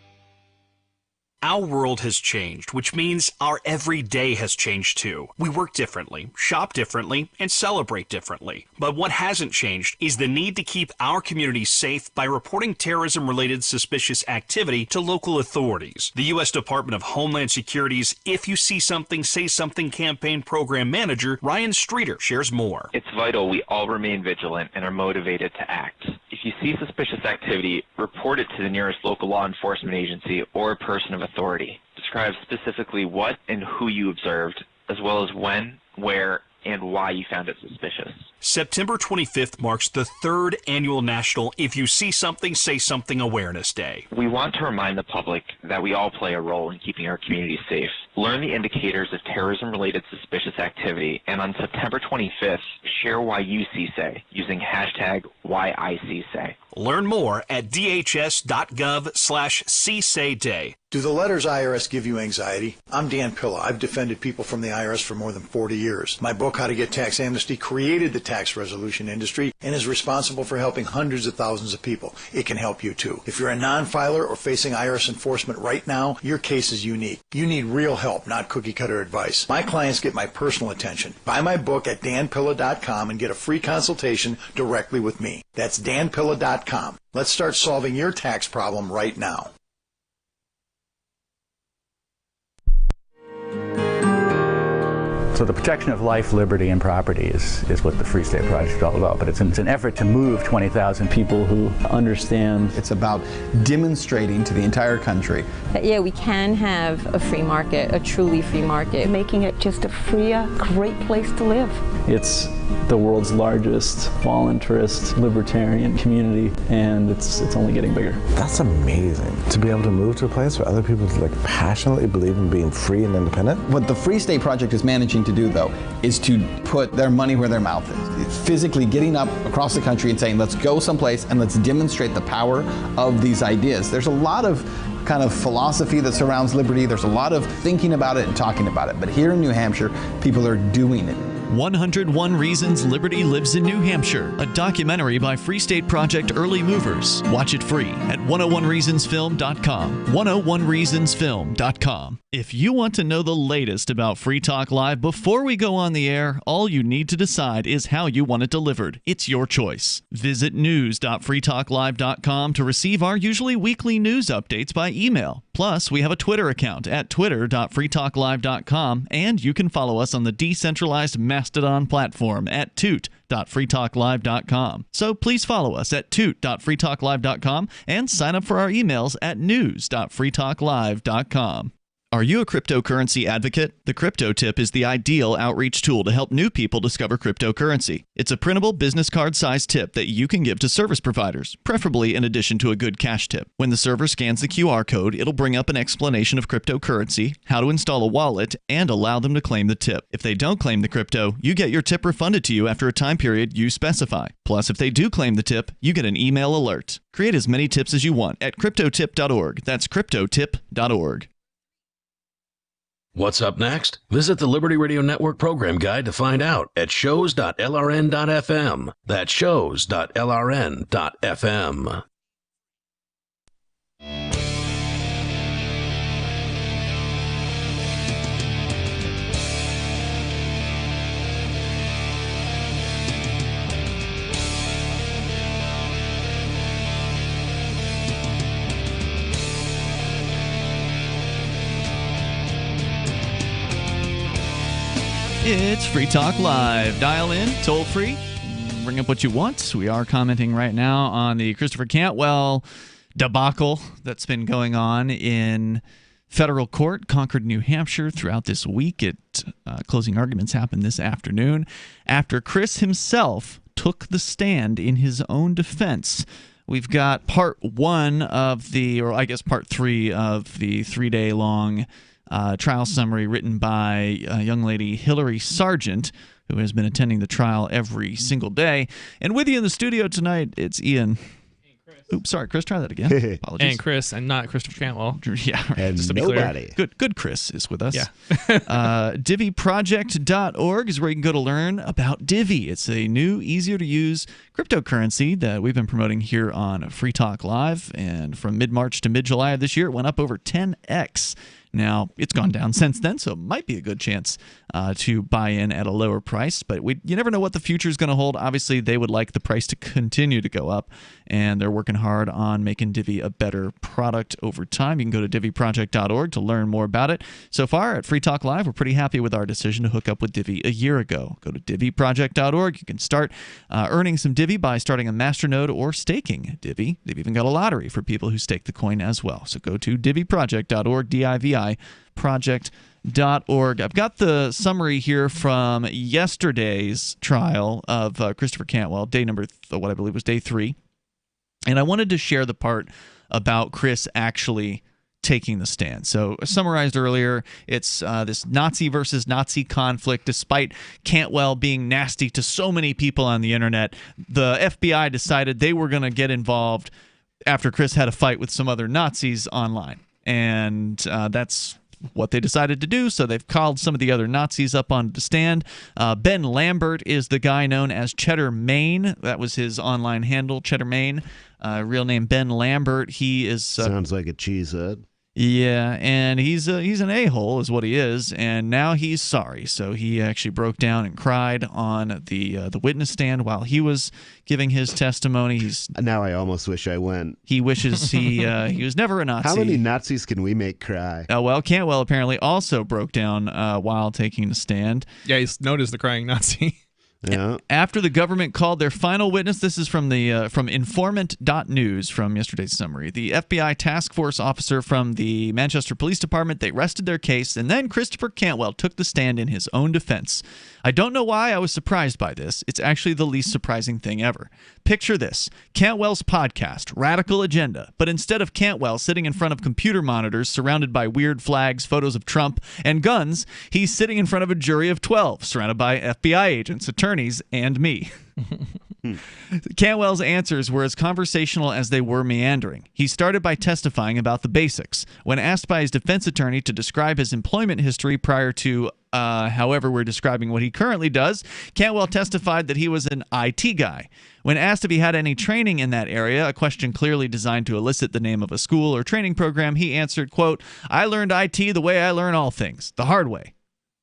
Our world has changed, which means our everyday has changed too. We work differently, shop differently, and celebrate differently. But what hasn't changed is the need to keep our communities safe by reporting terrorism-related suspicious activity to local authorities. The U.S. Department of Homeland Security's If You See Something, Say Something campaign program manager, Ryan Streeter, shares more. It's vital we all remain vigilant and are motivated to act. If you see suspicious activity, report it to the nearest local law enforcement agency or a person of authority. Describe specifically what and who you observed, as well as when, where, and why you found it suspicious. September 25th marks the third annual National If You See Something, Say Something Awareness Day. We want to remind the public that we all play a role in keeping our communities safe. Learn the indicators of terrorism-related suspicious activity, and on September 25th, share why you see say using hashtag #WhyISeeSay. Learn more at dhs.gov/CSayDay. Do the letters IRS give you anxiety? I'm Dan Pilla. I've defended people from the IRS for more than 40 years. My book, How to Get Tax Amnesty, created the tax resolution industry and is responsible for helping hundreds of thousands of people. It can help you too. If you're a non-filer or facing IRS enforcement right now, your case is unique. You need real help, not cookie-cutter advice. My clients get my personal attention. Buy my book at danpilla.com and get a free consultation directly with me. That's danpilla.com. Let's start solving your tax problem right now. So the protection of life, liberty, and property is what the Free State Project is all about. But it's an effort to move 20,000 people who understand. It's about demonstrating to the entire country that, yeah, we can have a free market, a truly free market. Making it just a freer, great place to live. It's the world's largest voluntarist libertarian community, and it's only getting bigger. That's amazing, to be able to move to a place where other people like passionately believe in being free and independent. What the Free State Project is managing to do, though, is to put their money where their mouth is. It's physically getting up across the country and saying, let's go someplace and let's demonstrate the power of these ideas. There's a lot of kind of philosophy that surrounds liberty. There's a lot of thinking about it and talking about it. But here in New Hampshire, people are doing it. 101 Reasons Liberty Lives in New Hampshire, a documentary by Free State Project Early Movers. Watch it free at 101reasonsfilm.com. 101reasonsfilm.com. If you want to know the latest about Free Talk Live before we go on the air, all you need to decide is how you want it delivered. It's your choice. Visit news.freetalklive.com to receive our usually weekly news updates by email. Plus, we have a Twitter account at twitter.freetalklive.com, and you can follow us on the decentralized Mastodon platform at toot.freetalklive.com. So please follow us at toot.freetalklive.com and sign up for our emails at news.freetalklive.com. Are you a cryptocurrency advocate? The Crypto Tip is the ideal outreach tool to help new people discover cryptocurrency. It's a printable business card-sized tip that you can give to service providers, preferably in addition to a good cash tip. When the server scans the QR code, it'll bring up an explanation of cryptocurrency, how to install a wallet, and allow them to claim the tip. If they don't claim the crypto, you get your tip refunded to you after a time period you specify. Plus, if they do claim the tip, you get an email alert. Create as many tips as you want at cryptotip.org. That's cryptotip.org. What's up next? Visit the Liberty Radio Network program guide to find out at shows.lrn.fm. That's shows.lrn.fm. It's Free Talk Live. Dial in, toll free, bring up what you want. We are commenting right now on the Christopher Cantwell debacle that's been going on in federal court, Concord, New Hampshire, throughout this week. Closing arguments happened this afternoon after Chris himself took the stand in his own defense. We've got part one of the, or I guess part three of the 3-day-long trial summary written by a young lady, Hillary Sargent, who has been attending the trial every single day. And with you in the studio tonight, it's Ian. Oops, sorry, Chris, try that again. Apologies. And Chris, and not Christopher Cantwell. Yeah, right. And Just to be nobody. Clear. Good Chris is with us. Yeah. DivvyProject.org is where you can go to learn about Divvy. It's a new, easier-to-use cryptocurrency that we've been promoting here on Free Talk Live. And from mid-March to mid-July of this year, it went up over 10x. Now, it's gone down since then, so it might be a good chance to buy in at a lower price. But you never know what the future is going to hold. Obviously, they would like the price to continue to go up, and they're working hard on making Divvy a better product over time. You can go to DivvyProject.org to learn more about it. So far, at Free Talk Live, we're pretty happy with our decision to hook up with Divvy a year ago. Go to DivvyProject.org. You can start earning some Divvy by starting a masternode or staking Divvy. They've even got a lottery for people who stake the coin as well. So go to DivvyProject.org, DIVI project.org. I've got the summary here from yesterday's trial of Christopher Cantwell, day number, what I believe was day 3. And I wanted to share the part about Chris actually taking the stand. So summarized earlier, it's this Nazi versus Nazi conflict. Despite Cantwell being nasty to so many people on the internet, the FBI decided they were going to get involved after Chris had a fight with some other Nazis online. And that's what they decided to do, so they've called some of the other Nazis up on the stand. Ben Lambert is the guy known as Cheddar Main. That was his online handle, Cheddar Main. Real name Ben Lambert. He is sounds like a cheesehead. Yeah, and he's an a-hole is what he is, and now he's sorry. So he actually broke down and cried on the witness stand while he was giving his testimony. Now I almost wish I went. He wishes he was never a Nazi. How many Nazis can we make cry? Well, Cantwell apparently also broke down while taking the stand. Yeah, he's known as the crying Nazi. Yeah. After the government called their final witness, this is from the from informant.news from yesterday's summary. The FBI task force officer from the Manchester Police Department, they rested their case, and then Christopher Cantwell took the stand in his own defense. I don't know why I was surprised by this. It's actually the least surprising thing ever. Picture this. Cantwell's podcast, Radical Agenda, but instead of Cantwell sitting in front of computer monitors surrounded by weird flags, photos of Trump, and guns, he's sitting in front of a jury of 12, surrounded by FBI agents, attorneys, and me. Cantwell's answers were as conversational as they were meandering. He started by testifying about the basics. When asked by his defense attorney to describe his employment history prior to, however we're describing what he currently does, Cantwell testified that he was an IT guy. When asked if he had any training in that area, a question clearly designed to elicit the name of a school or training program, he answered, quote, I learned IT the way I learn all things, the hard way,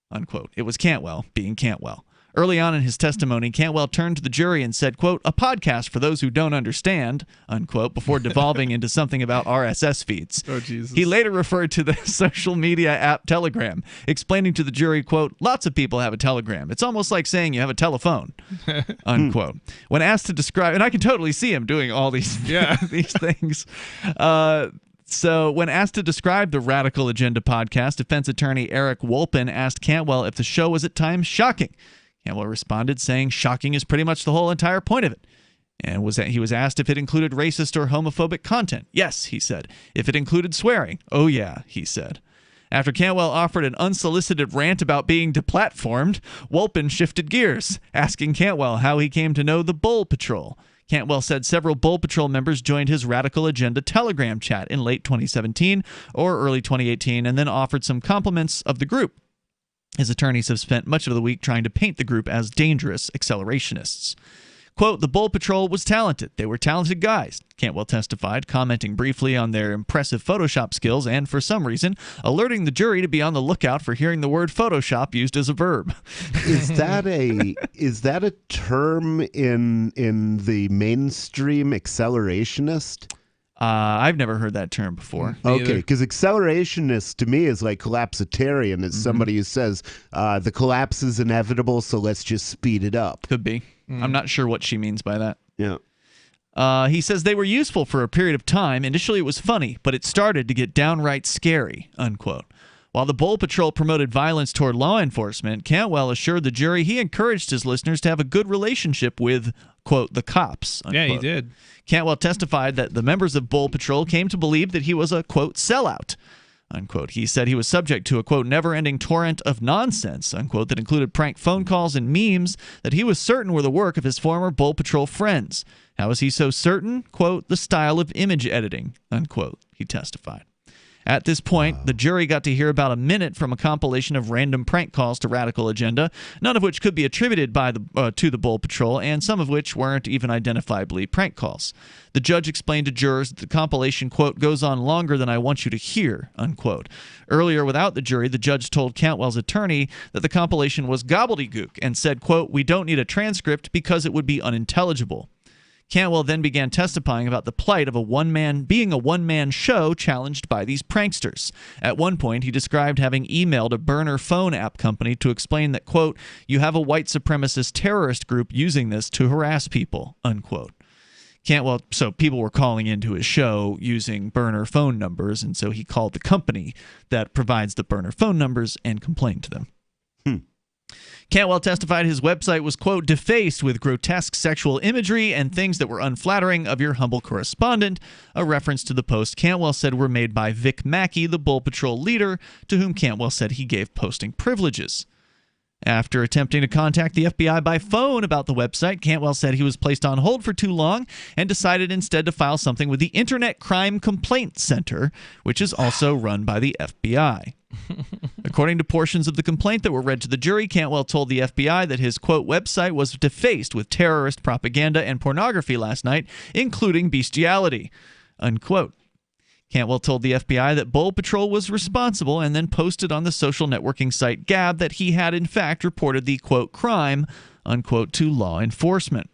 unquote. It was Cantwell being Cantwell. Early on in his testimony, Cantwell turned to the jury and said, quote, a podcast for those who don't understand, unquote, before devolving into something about RSS feeds. Oh, Jesus. He later referred to the social media app Telegram, explaining to the jury, quote, lots of people have a Telegram. It's almost like saying you have a telephone, unquote. When asked to describe, and I can totally see him doing all these, these things. So when asked to describe the Radical Agenda podcast, defense attorney Eric Wolpin asked Cantwell if the show was at times shocking. Cantwell responded, saying shocking is pretty much the whole entire point of it. And he was asked if it included racist or homophobic content. Yes, he said. If it included swearing. Oh, yeah, he said. After Cantwell offered an unsolicited rant about being deplatformed, Wolpin shifted gears, asking Cantwell how he came to know the Bull Patrol. Cantwell said several Bull Patrol members joined his Radical Agenda Telegram chat in late 2017 or early 2018 and then offered some compliments of the group. His attorneys have spent much of the week trying to paint the group as dangerous accelerationists. Quote, the Bull Patrol was talented. They were talented guys, Cantwell testified, commenting briefly on their impressive Photoshop skills and, for some reason, alerting the jury to be on the lookout for hearing the word Photoshop used as a verb. Is that a term in the mainstream accelerationist? I've never heard that term before. Okay, because accelerationist to me is like collapsitarian. It's somebody who says the collapse is inevitable, so let's just speed it up. Could be. I'm not sure what she means by that. Yeah. He says they were useful for a period of time. Initially, it was funny, but it started to get downright scary, unquote. While the Bull Patrol promoted violence toward law enforcement, Cantwell assured the jury he encouraged his listeners to have a good relationship with, quote, the cops, unquote. Yeah, he did. Cantwell testified that the members of Bull Patrol came to believe that he was a, quote, sellout, unquote. He said he was subject to a, quote, never-ending torrent of nonsense, unquote, that included prank phone calls and memes that he was certain were the work of his former Bull Patrol friends. How is he so certain? Quote, the style of image editing, unquote, he testified. At this point, the jury got to hear about a minute from a compilation of random prank calls to Radical Agenda, none of which could be attributed by to the Bull Patrol, and some of which weren't even identifiably prank calls. The judge explained to jurors that the compilation, quote, goes on longer than I want you to hear, unquote. Earlier, without the jury, the judge told Cantwell's attorney that the compilation was gobbledygook and said, quote, we don't need a transcript because it would be unintelligible. Cantwell then began testifying about the plight of being a one-man show challenged by these pranksters. At one point, he described having emailed a burner phone app company to explain that, quote, you have a white supremacist terrorist group using this to harass people, unquote. Cantwell, so people were calling into his show using burner phone numbers, and so he called the company that provides the burner phone numbers and complained to them. Cantwell testified his website was, quote, defaced with grotesque sexual imagery and things that were unflattering of your humble correspondent, a reference to the posts Cantwell said were made by Vic Mackey, the Bull Patrol leader, to whom Cantwell said he gave posting privileges. After attempting to contact the FBI by phone about the website, Cantwell said he was placed on hold for too long and decided instead to file something with the Internet Crime Complaint Center, which is also run by the FBI. According to portions of the complaint that were read to the jury, Cantwell told the FBI that his, quote, website was defaced with terrorist propaganda and pornography last night, including bestiality, unquote. Cantwell told the FBI that Bull Patrol was responsible and then posted on the social networking site Gab that he had in fact reported the, quote, crime, unquote, to law enforcement.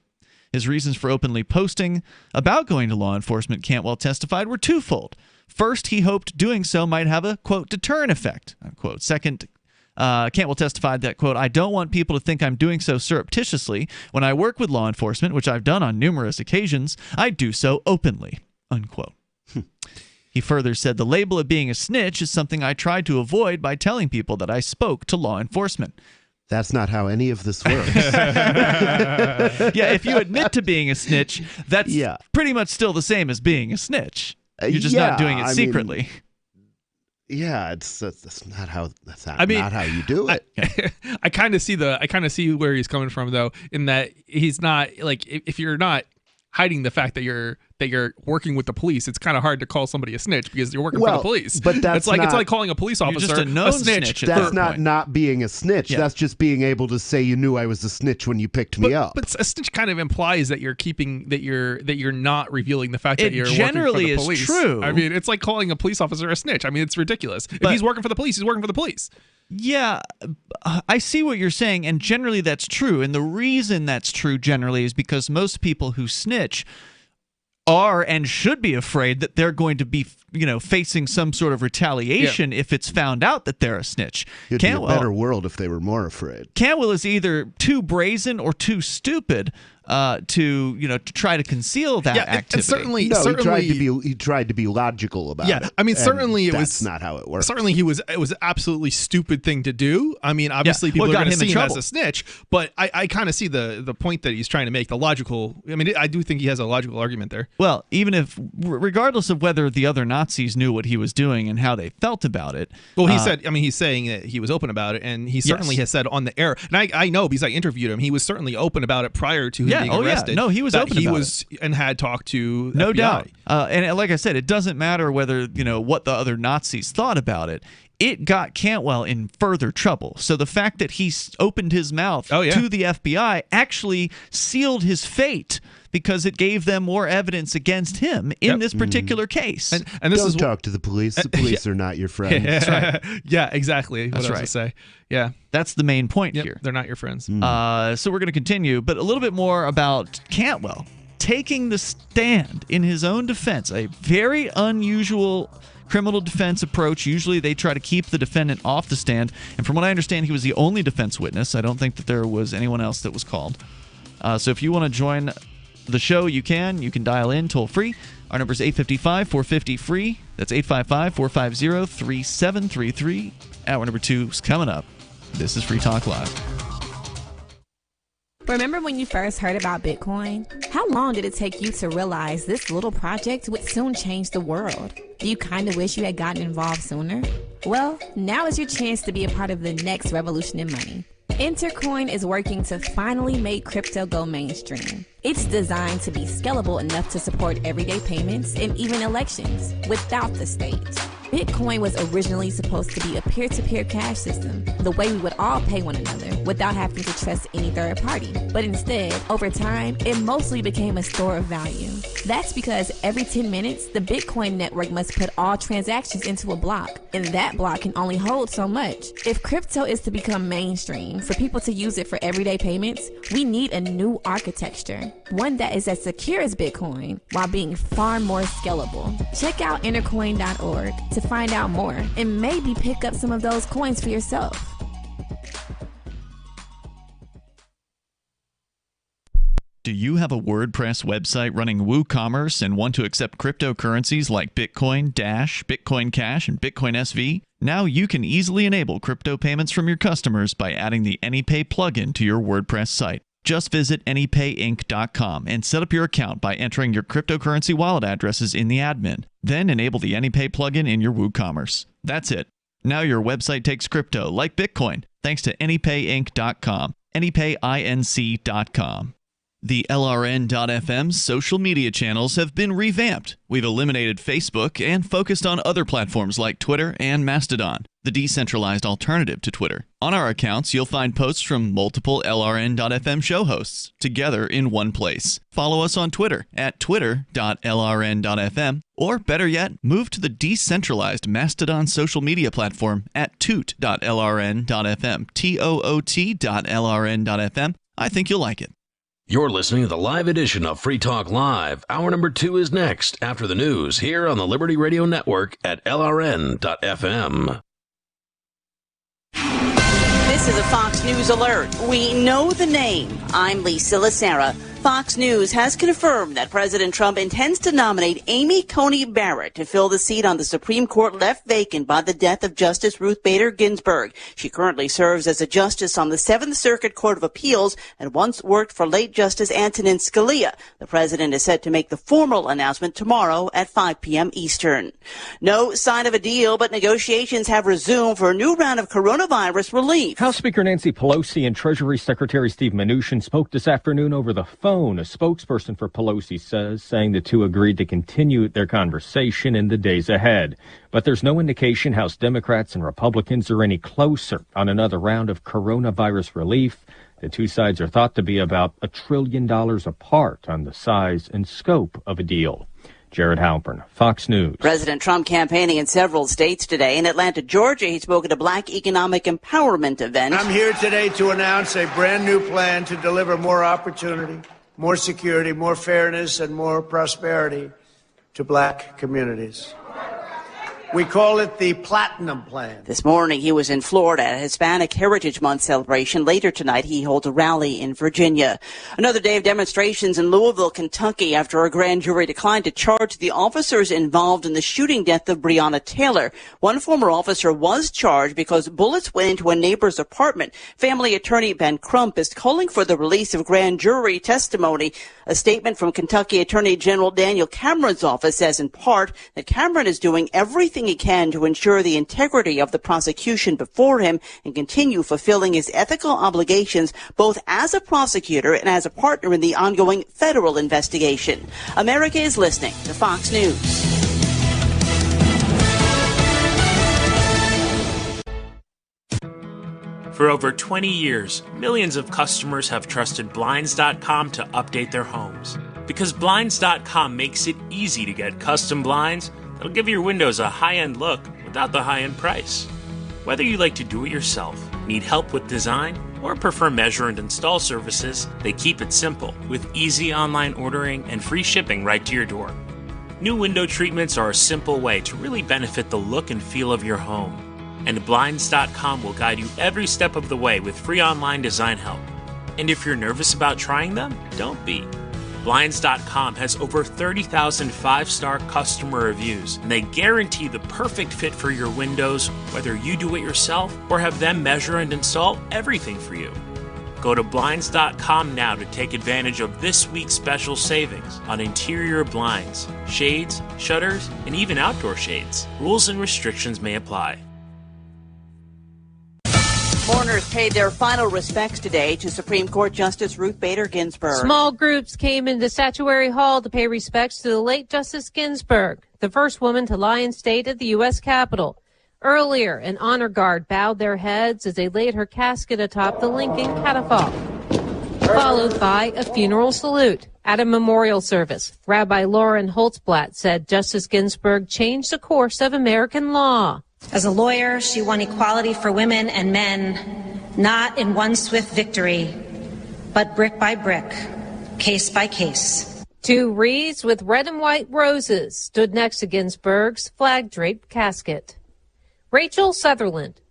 His reasons for openly posting about going to law enforcement, Cantwell testified, were twofold. First, he hoped doing so might have a, quote, deterrent effect, unquote. Second, Cantwell testified that, quote, "I don't want people to think I'm doing so surreptitiously. When I work with law enforcement, which I've done on numerous occasions, I do so openly," unquote. He further said the label of being a snitch is something I tried to avoid by telling people that I spoke to law enforcement. That's not how any of this works. Yeah, if you admit to being a snitch, that's pretty much still the same as being a snitch. You're just not doing it secretly. That's not how not how you do it. I kind of see where he's coming from, though, in that he's not like, if you're not hiding the fact that you're working with the police, it's kind of hard to call somebody a snitch because you're working for the police. But that's it's like calling a police officer just a known snitch. That's not being a snitch. That's just being able to say you knew I was a snitch when you picked me up. But a snitch kind of implies that you're not revealing the fact that you're working for the police. Is true. I mean, it's like calling a police officer a snitch. I mean, it's ridiculous. If he's working for the police, he's working for the police. Yeah, I see what you're saying, and generally that's true. And the reason that's true generally is because most people who snitch are and should be afraid that they're going to be, facing some sort of retaliation if it's found out that they're a snitch. It'd be a better world if they were more afraid. Cantwell is either too brazen or too stupid to try to conceal that activity. He tried to be logical about it. Yeah, I mean, certainly that's not how it works. Certainly, it was an absolutely stupid thing to do. I mean, obviously, people are going to see him as a snitch, but I kind of see the point that he's trying to make. The logical. I mean, I do think he has a logical argument there. Well, even if, regardless of whether the other Nazis knew what he was doing and how they felt about it. Well, he said. I mean, he's saying that he was open about it, and he certainly has said on the air. And I know because I interviewed him. He was certainly open about it prior to him being arrested. No, he was open about it. And had talked to no FBI. doubt. And like I said, it doesn't matter whether what the other Nazis thought about it. It got Cantwell in further trouble. So the fact that he opened his mouth to the FBI actually sealed his fate, because it gave them more evidence against him in this particular case. And this Don't talk to the police. The police are not your friends. That's right. Yeah, exactly. That's what I was right. gonna say. Yeah, that's the main point here. They're not your friends. So we're going to continue, but a little bit more about Cantwell taking the stand in his own defense. A very unusual criminal defense approach. Usually they try to keep the defendant off the stand, and from what I understand, he was the only defense witness. I don't think that there was anyone else that was called. So if you want to join the show, you can dial in toll free. Our number is 855-450-FREE. That's 855-450-3733. Hour number 2 is coming up. This is Free Talk Live. Remember when you first heard about Bitcoin? How long did it take you to realize this little project would soon change the world? Do you kind of wish you had gotten involved sooner? Well, now is your chance to be a part of the next revolution in money. Intercoin is working to finally make crypto go mainstream. It's designed to be scalable enough to support everyday payments and even elections without the state. Bitcoin was originally supposed to be a peer-to-peer cash system, the way we would all pay one another without having to trust any third party. But instead, over time, it mostly became a store of value. That's because every 10 minutes, the Bitcoin network must put all transactions into a block, and that block can only hold so much. If crypto is to become mainstream, for people to use it for everyday payments, we need a new architecture, one that is as secure as Bitcoin while being far more scalable. Check out intercoin.org to find out more and maybe pick up some of those coins for yourself. Do you have a WordPress website running WooCommerce and want to accept cryptocurrencies like Bitcoin, Dash, Bitcoin Cash, and Bitcoin SV? Now you can easily enable crypto payments from your customers by adding the AnyPay plugin to your WordPress site. Just visit AnyPayInc.com and set up your account by entering your cryptocurrency wallet addresses in the admin. Then enable the AnyPay plugin in your WooCommerce. That's it. Now your website takes crypto like Bitcoin thanks to AnyPayInc.com. AnyPayInc.com. The LRN.FM social media channels have been revamped. We've eliminated Facebook and focused on other platforms like Twitter and Mastodon, the decentralized alternative to Twitter. On our accounts, you'll find posts from multiple LRN.FM show hosts together in one place. Follow us on Twitter at twitter.lrn.fm, or better yet, move to the decentralized Mastodon social media platform at toot.lrn.fm, toot.lrn.fm. I think you'll like it. You're listening to the live edition of Free Talk Live. Hour number 2 is next after the news here on the Liberty Radio Network at LRN.FM. This is a Fox News alert. We know the name. I'm Lisa Lacera. Fox News has confirmed that President Trump intends to nominate Amy Coney Barrett to fill the seat on the Supreme Court left vacant by the death of Justice Ruth Bader Ginsburg. She currently serves as a justice on the Seventh Circuit Court of Appeals and once worked for late Justice Antonin Scalia. The president is set to make the formal announcement tomorrow at 5 p.m. Eastern. No sign of a deal, but negotiations have resumed for a new round of coronavirus relief. House Speaker Nancy Pelosi and Treasury Secretary Steve Mnuchin spoke this afternoon over the phone. A spokesperson for Pelosi says, saying the two agreed to continue their conversation in the days ahead. But there's no indication House Democrats and Republicans are any closer on another round of coronavirus relief. The two sides are thought to be about $1 trillion apart on the size and scope of a deal. Jared Halpern, Fox News. President Trump campaigning in several states today. In Atlanta, Georgia, he spoke at a Black Economic Empowerment event. I'm here today to announce a brand new plan to deliver more opportunity, more security, more fairness, and more prosperity to Black communities. We call it the Platinum Plan. This morning, he was in Florida at a Hispanic Heritage Month celebration. Later tonight, he holds a rally in Virginia. Another day of demonstrations in Louisville, Kentucky, after a grand jury declined to charge the officers involved in the shooting death of Breonna Taylor. One former officer was charged because bullets went into a neighbor's apartment. Family attorney Ben Crump is calling for the release of grand jury testimony. A statement from Kentucky Attorney General Daniel Cameron's office says in part that Cameron is doing everything he can to ensure the integrity of the prosecution before him and continue fulfilling his ethical obligations both as a prosecutor and as a partner in the ongoing federal investigation. America is listening to Fox News. For over 20 years, millions of customers have trusted Blinds.com to update their homes. Because Blinds.com makes it easy to get custom blinds that'll give your windows a high-end look without the high-end price. Whether you like to do it yourself, need help with design, or prefer measure and install services, they keep it simple with easy online ordering and free shipping right to your door. New window treatments are a simple way to really benefit the look and feel of your home. And Blinds.com will guide you every step of the way with free online design help. And if you're nervous about trying them, don't be. Blinds.com has over 30,000 five-star customer reviews, and they guarantee the perfect fit for your windows, whether you do it yourself or have them measure and install everything for you. Go to Blinds.com now to take advantage of this week's special savings on interior blinds, shades, shutters, and even outdoor shades. Rules and restrictions may apply. Mourners paid their final respects today to Supreme Court Justice Ruth Bader Ginsburg. Small groups came into Statuary Hall to pay respects to the late Justice Ginsburg, the first woman to lie in state at the U.S. Capitol. Earlier, an honor guard bowed their heads as they laid her casket atop the Lincoln catafalque, followed by a funeral salute. At a memorial service, Rabbi Lauren Holtzblatt said Justice Ginsburg changed the course of American law. As a lawyer, she won equality for women and men, not in one swift victory, but brick by brick, case by case. Two wreaths with red and white roses stood next to Ginsburg's flag-draped casket. Rachel Sutherland,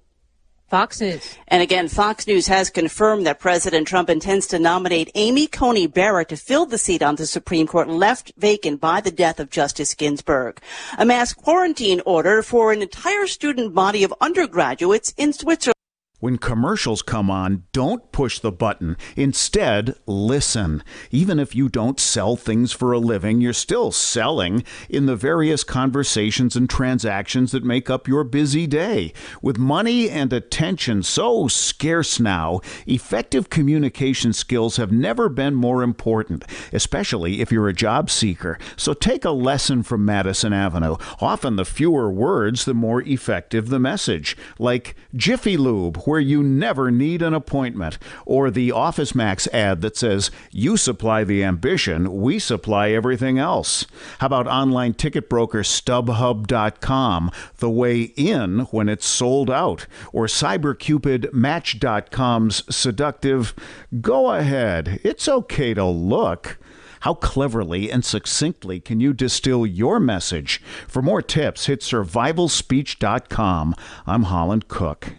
Fox News. And again, Fox News has confirmed that President Trump intends to nominate Amy Coney Barrett to fill the seat on the Supreme Court left vacant by the death of Justice Ginsburg. A mass quarantine order for an entire student body of undergraduates in Switzerland. When commercials come on, don't push the button. Instead, listen. Even if you don't sell things for a living, you're still selling in the various conversations and transactions that make up your busy day. With money and attention so scarce now, effective communication skills have never been more important, especially if you're a job seeker. So take a lesson from Madison Avenue. Often the fewer words, the more effective the message. Like Jiffy Lube, where you never need an appointment, or the Office Max ad that says, you supply the ambition, we supply everything else. How about online ticket broker StubHub.com, the way in when it's sold out, or CyberCupid Match.com's seductive, go ahead, it's okay to look. How cleverly and succinctly can you distill your message? For more tips, hit survivalspeech.com. I'm Holland Cook.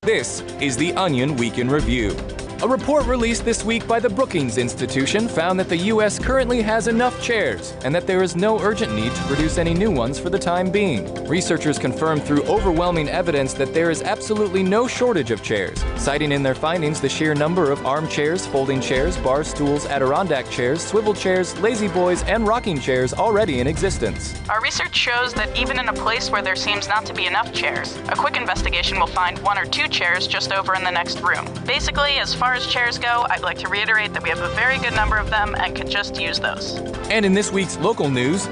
This is the Onion Week in Review. A report released this week by the Brookings Institution found that the U.S. currently has enough chairs and that there is no urgent need to produce any new ones for the time being. Researchers confirmed through overwhelming evidence that there is absolutely no shortage of chairs, citing in their findings the sheer number of armchairs, folding chairs, bar stools, Adirondack chairs, swivel chairs, lazy boys, and rocking chairs already in existence. Our research shows that even in a place where there seems not to be enough chairs, a quick investigation will find 1 or 2 chairs just over in the next room. Basically, as far as chairs go, I'd like to reiterate that we have a very good number of them and could just use those. And in this week's local news,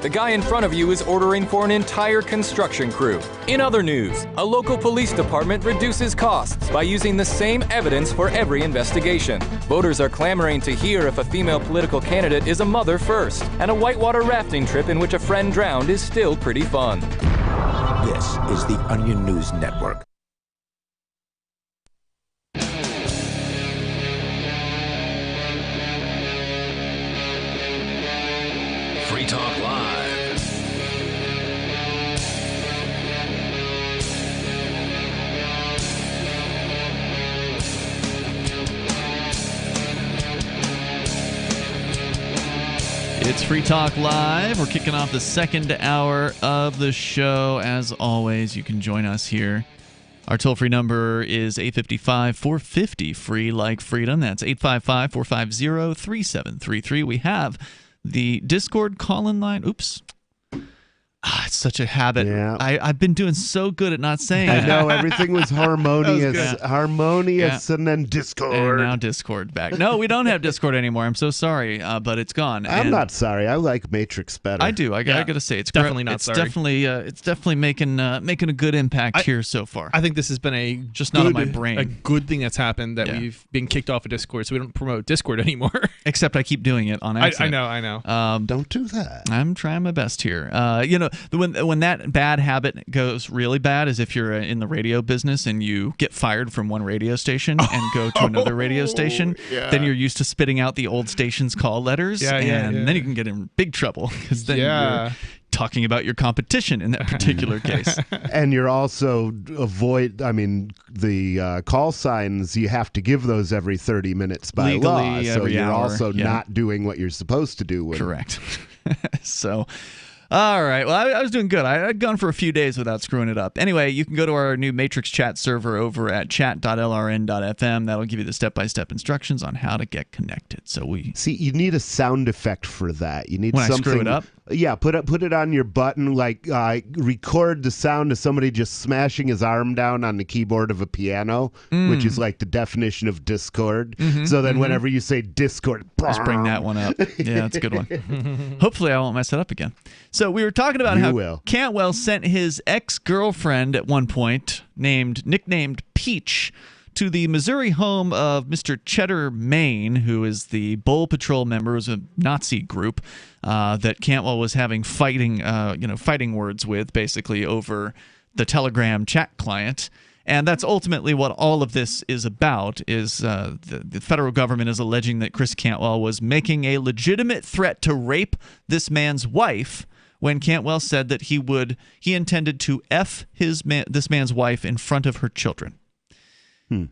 the guy in front of you is ordering for an entire construction crew. In other news, a local police department reduces costs by using the same evidence for every investigation. Voters are clamoring to hear if a female political candidate is a mother first, and a whitewater rafting trip in which a friend drowned is still pretty fun. This is the Onion News Network. Free Talk Live. It's Free Talk Live. We're kicking off the second hour of the show. As always, you can join us here. Our toll-free number is 855-450, free like freedom. That's 855-450-3733. We have the Discord call-in line. Oops. It's such a habit. Yeah. I've been doing so good at not saying I it. know, everything was harmonious, and then Discord. And now Discord back. No, we don't have Discord anymore. I'm so sorry, but it's gone. I'm not sorry. I like Matrix better. I do. I got to say, it's definitely not it's sorry. It's definitely making a good impact here so far. I think this has been just not in my brain. A good thing that's happened that we've been kicked off of Discord, so we don't promote Discord anymore. Except I keep doing it on accident. I know. Don't do that. I'm trying my best here. When that bad habit goes really bad is if you're in the radio business and you get fired from one radio station and go to another radio station, then you're used to spitting out the old station's call letters, and then you can get in big trouble because then you're talking about your competition in that particular case. And you're also the call signs, you have to give those every 30 minutes by legally, law. So every you're hour, also not doing what you're supposed to do. Correct. So... All right. Well, I was doing good. I'd gone for a few days without screwing it up. Anyway, you can go to our new Matrix chat server over at chat.lrn.fm. That'll give you the step-by-step instructions on how to get connected. So you need a sound effect for that. You need when something. I screw it up? Yeah, put it on your button, like record the sound of somebody just smashing his arm down on the keyboard of a piano, which is like the definition of Discord. So then whenever you say Discord, just bring that one up. Yeah, that's a good one. Hopefully I won't mess it up again. So we were talking about how Cantwell sent his ex-girlfriend at one point, nicknamed Peach, to the Missouri home of Mr. Cheddar Maine, who is the Bull Patrol member, was a Nazi group that Cantwell was having fighting words with, basically over the Telegram chat client. And that's ultimately what all of this is about, is the federal government is alleging that Chris Cantwell was making a legitimate threat to rape this man's wife when Cantwell said that he intended to F this man's wife in front of her children.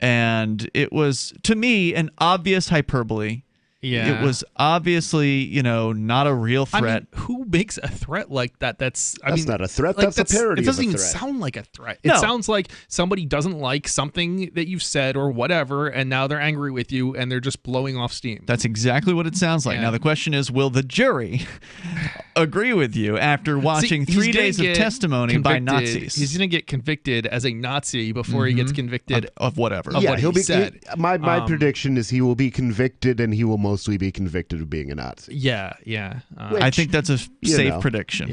And it was, to me, an obvious hyperbole. Yeah. It was obviously, not a real threat. I mean, who makes a threat like that? That's not a threat. That's a parody. It doesn't of a even threat. sound like a threat. It sounds like somebody doesn't like something that you've said or whatever, and now they're angry with you, and they're just blowing off steam. That's exactly what it sounds like. Now, the question is, will the jury agree with you after watching 3 days of testimony by Nazis? He's going to get convicted as a Nazi before he gets convicted of whatever. Of what he said. My prediction is he will be convicted, and he will mostly be convicted of being a Nazi. Yeah. I think that's a safe prediction.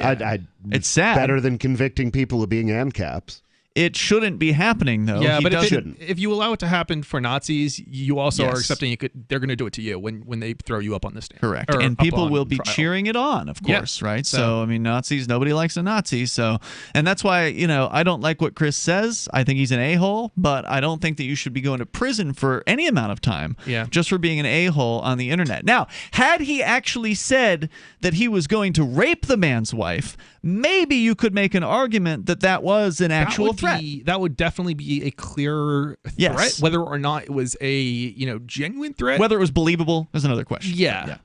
It's sad. Better than convicting people of being ANCAPs. It shouldn't be happening, though. Yeah, but if you allow it to happen for Nazis, you also are accepting they're going to do it to you when they throw you up on the stand. Correct. And people will be cheering it on, of course, right? So, I mean, Nazis, nobody likes a Nazi. So, and that's why, I don't like what Chris says. I think he's an a-hole, but I don't think that you should be going to prison for any amount of time just for being an a-hole on the internet. Now, had he actually said that he was going to rape the man's wife, maybe you could make an argument that was an actual threat. threat. That would definitely be a clear threat. Whether or not it was a genuine threat, whether it was believable is another question. Yeah.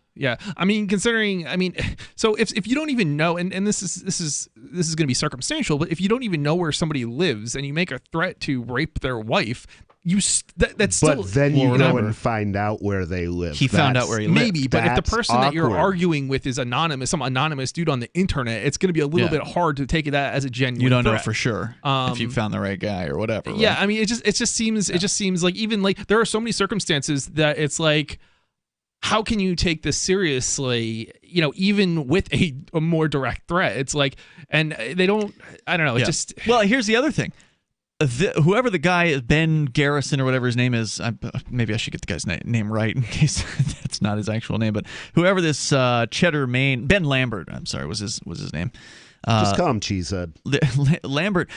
I mean, so if you don't even know, and this is going to be circumstantial, but if you don't even know where somebody lives and you make a threat to rape their wife, that's still. But then you go and find out where they live. He found out where he lived. Maybe, but if the person that you're awkward. arguing with is anonymous, some anonymous dude on the internet, it's going to be a little bit hard to take that as a genuine. You don't know threat. for sure if you found the right guy or whatever. Yeah, right? I mean, it just seems like even like there are so many circumstances that it's like, how can you take this seriously? Even with a more direct threat, it's like, and they don't. I don't know. It just. Well, here's the other thing. Whoever the guy is, Ben Garrison or whatever his name is, maybe I should get the guy's name right in case that's not his actual name. But whoever this Cheddar Maine, Ben Lambert, I'm sorry, was his name. Just call him Cheesehead. Lambert.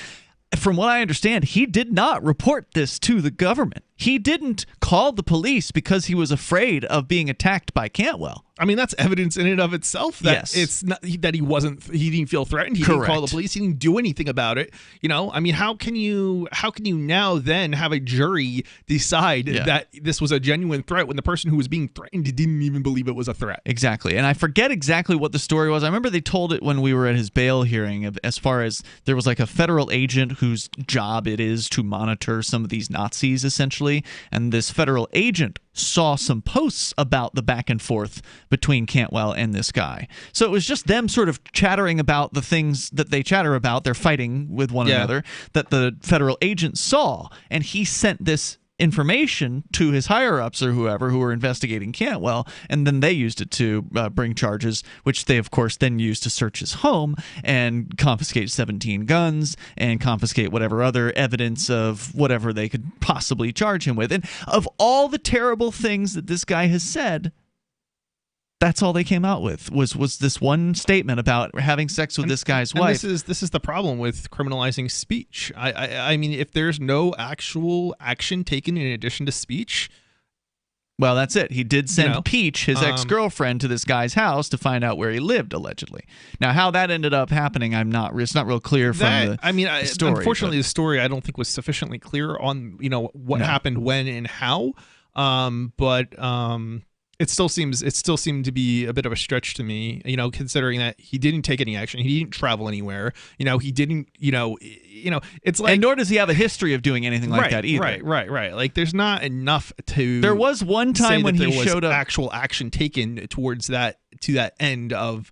From what I understand, he did not report this to the government. He didn't call the police because he was afraid of being attacked by Cantwell. I mean, that's evidence in and of itself that it's not that he didn't feel threatened. He didn't call the police. He didn't do anything about it. I mean, how can you now then have a jury decide that this was a genuine threat when the person who was being threatened didn't even believe it was a threat? Exactly. And I forget exactly what the story was. I remember they told it when we were at his bail hearing, as far as there was like a federal agent whose job it is to monitor some of these Nazis, essentially. And this federal agent saw some posts about the back and forth between Cantwell and this guy. So it was just them sort of chattering about the things that they chatter about. They're fighting with one another that the federal agent saw. And he sent this information to his higher-ups or whoever who were investigating Cantwell, and then they used it to bring charges, which they, of course, then used to search his home and confiscate 17 guns and confiscate whatever other evidence of whatever they could possibly charge him with. And of all the terrible things that this guy has said, that's all they came out with was this one statement about having sex with this guy's wife. This is the problem with criminalizing speech. I mean, if there's no actual action taken in addition to speech. Well, that's it. He did send Peach, his ex-girlfriend, to this guy's house to find out where he lived, allegedly. Now, how that ended up happening, it's not real clear from the story. Unfortunately, the story I don't think was sufficiently clear on what happened when and how. It still seemed to be a bit of a stretch to me, considering that he didn't take any action, he didn't travel anywhere, he didn't, it's like, and nor does he have a history of doing anything like that either. Right. Like, there's not enough to. There was one time when he showed up, actual action taken towards that end of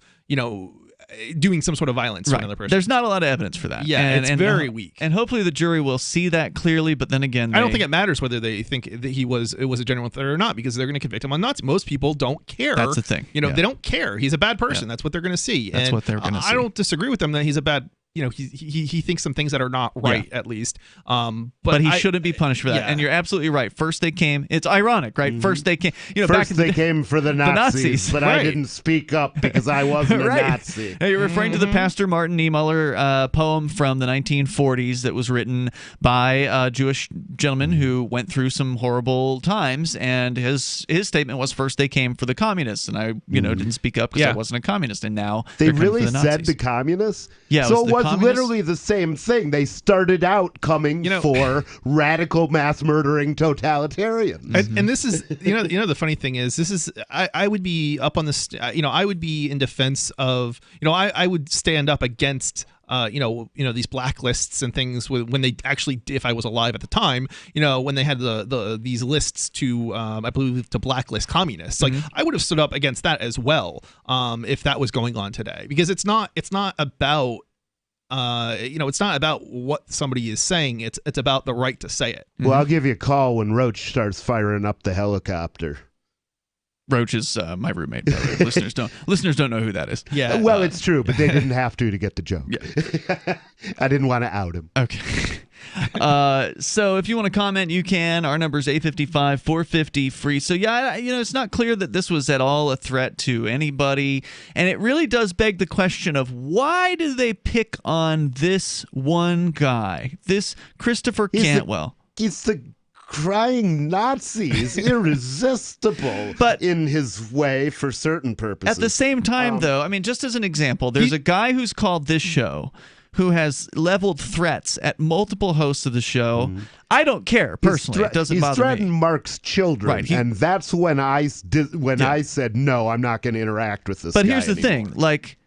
doing some sort of violence to another person. There's not a lot of evidence for that. Yeah, it's very weak. And hopefully the jury will see that clearly, but then again, I don't think it matters whether they think that it was a genuine threat or not, because they're going to convict him on Nazi. Most people don't care. That's the thing. They don't care. He's a bad person. That's what they're going to see. That's what they're going to see. I don't disagree with them that he's a bad. He thinks some things that are not right, at least. But he shouldn't be punished for that. And you're absolutely right. First they came. It's ironic, right? Mm-hmm. First they came. First they came for the Nazis, but I didn't speak up because I wasn't a Nazi. Now, you're referring to the Pastor Martin Niemöller poem from the 1940s that was written by a Jewish gentleman who went through some horrible times, and his statement was, first they came for the communists, and I didn't speak up because I wasn't a communist, and now they really for the said the communists. Yeah, so it was literally the same thing. They started out coming for radical mass murdering totalitarians. And this is the funny thing is I would be up on this I would be in defense of I would stand up against these blacklists and things when they actually, if I was alive at the time, when they had these lists to I believe to blacklist communists, like I would have stood up against that as well if that was going on today, because it's not about it's not about what somebody is saying. It's about the right to say it. Well, I'll give you a call when Roach starts firing up the helicopter. Roach is my roommate. Listeners don't know who that is. Yeah. Well, it's true, but they didn't have to get the joke. Yeah. I didn't want to out him. Okay. So if you want to comment, you can. Our number is 855-450-FREE. So yeah, it's not clear that this was at all a threat to anybody, and it really does beg the question of why do they pick on this one guy, this Christopher Cantwell? He's the crying Nazi. Is irresistible, but in his way for certain purposes. At the same time, though, I mean, just as an example, there's a guy who's called this show who has leveled threats at multiple hosts of the show. I don't care personally. It doesn't bother me. He's threatened Mark's children, Right, and that's when I said no, I'm not going to interact with this. But guy here's the anymore. thing, like,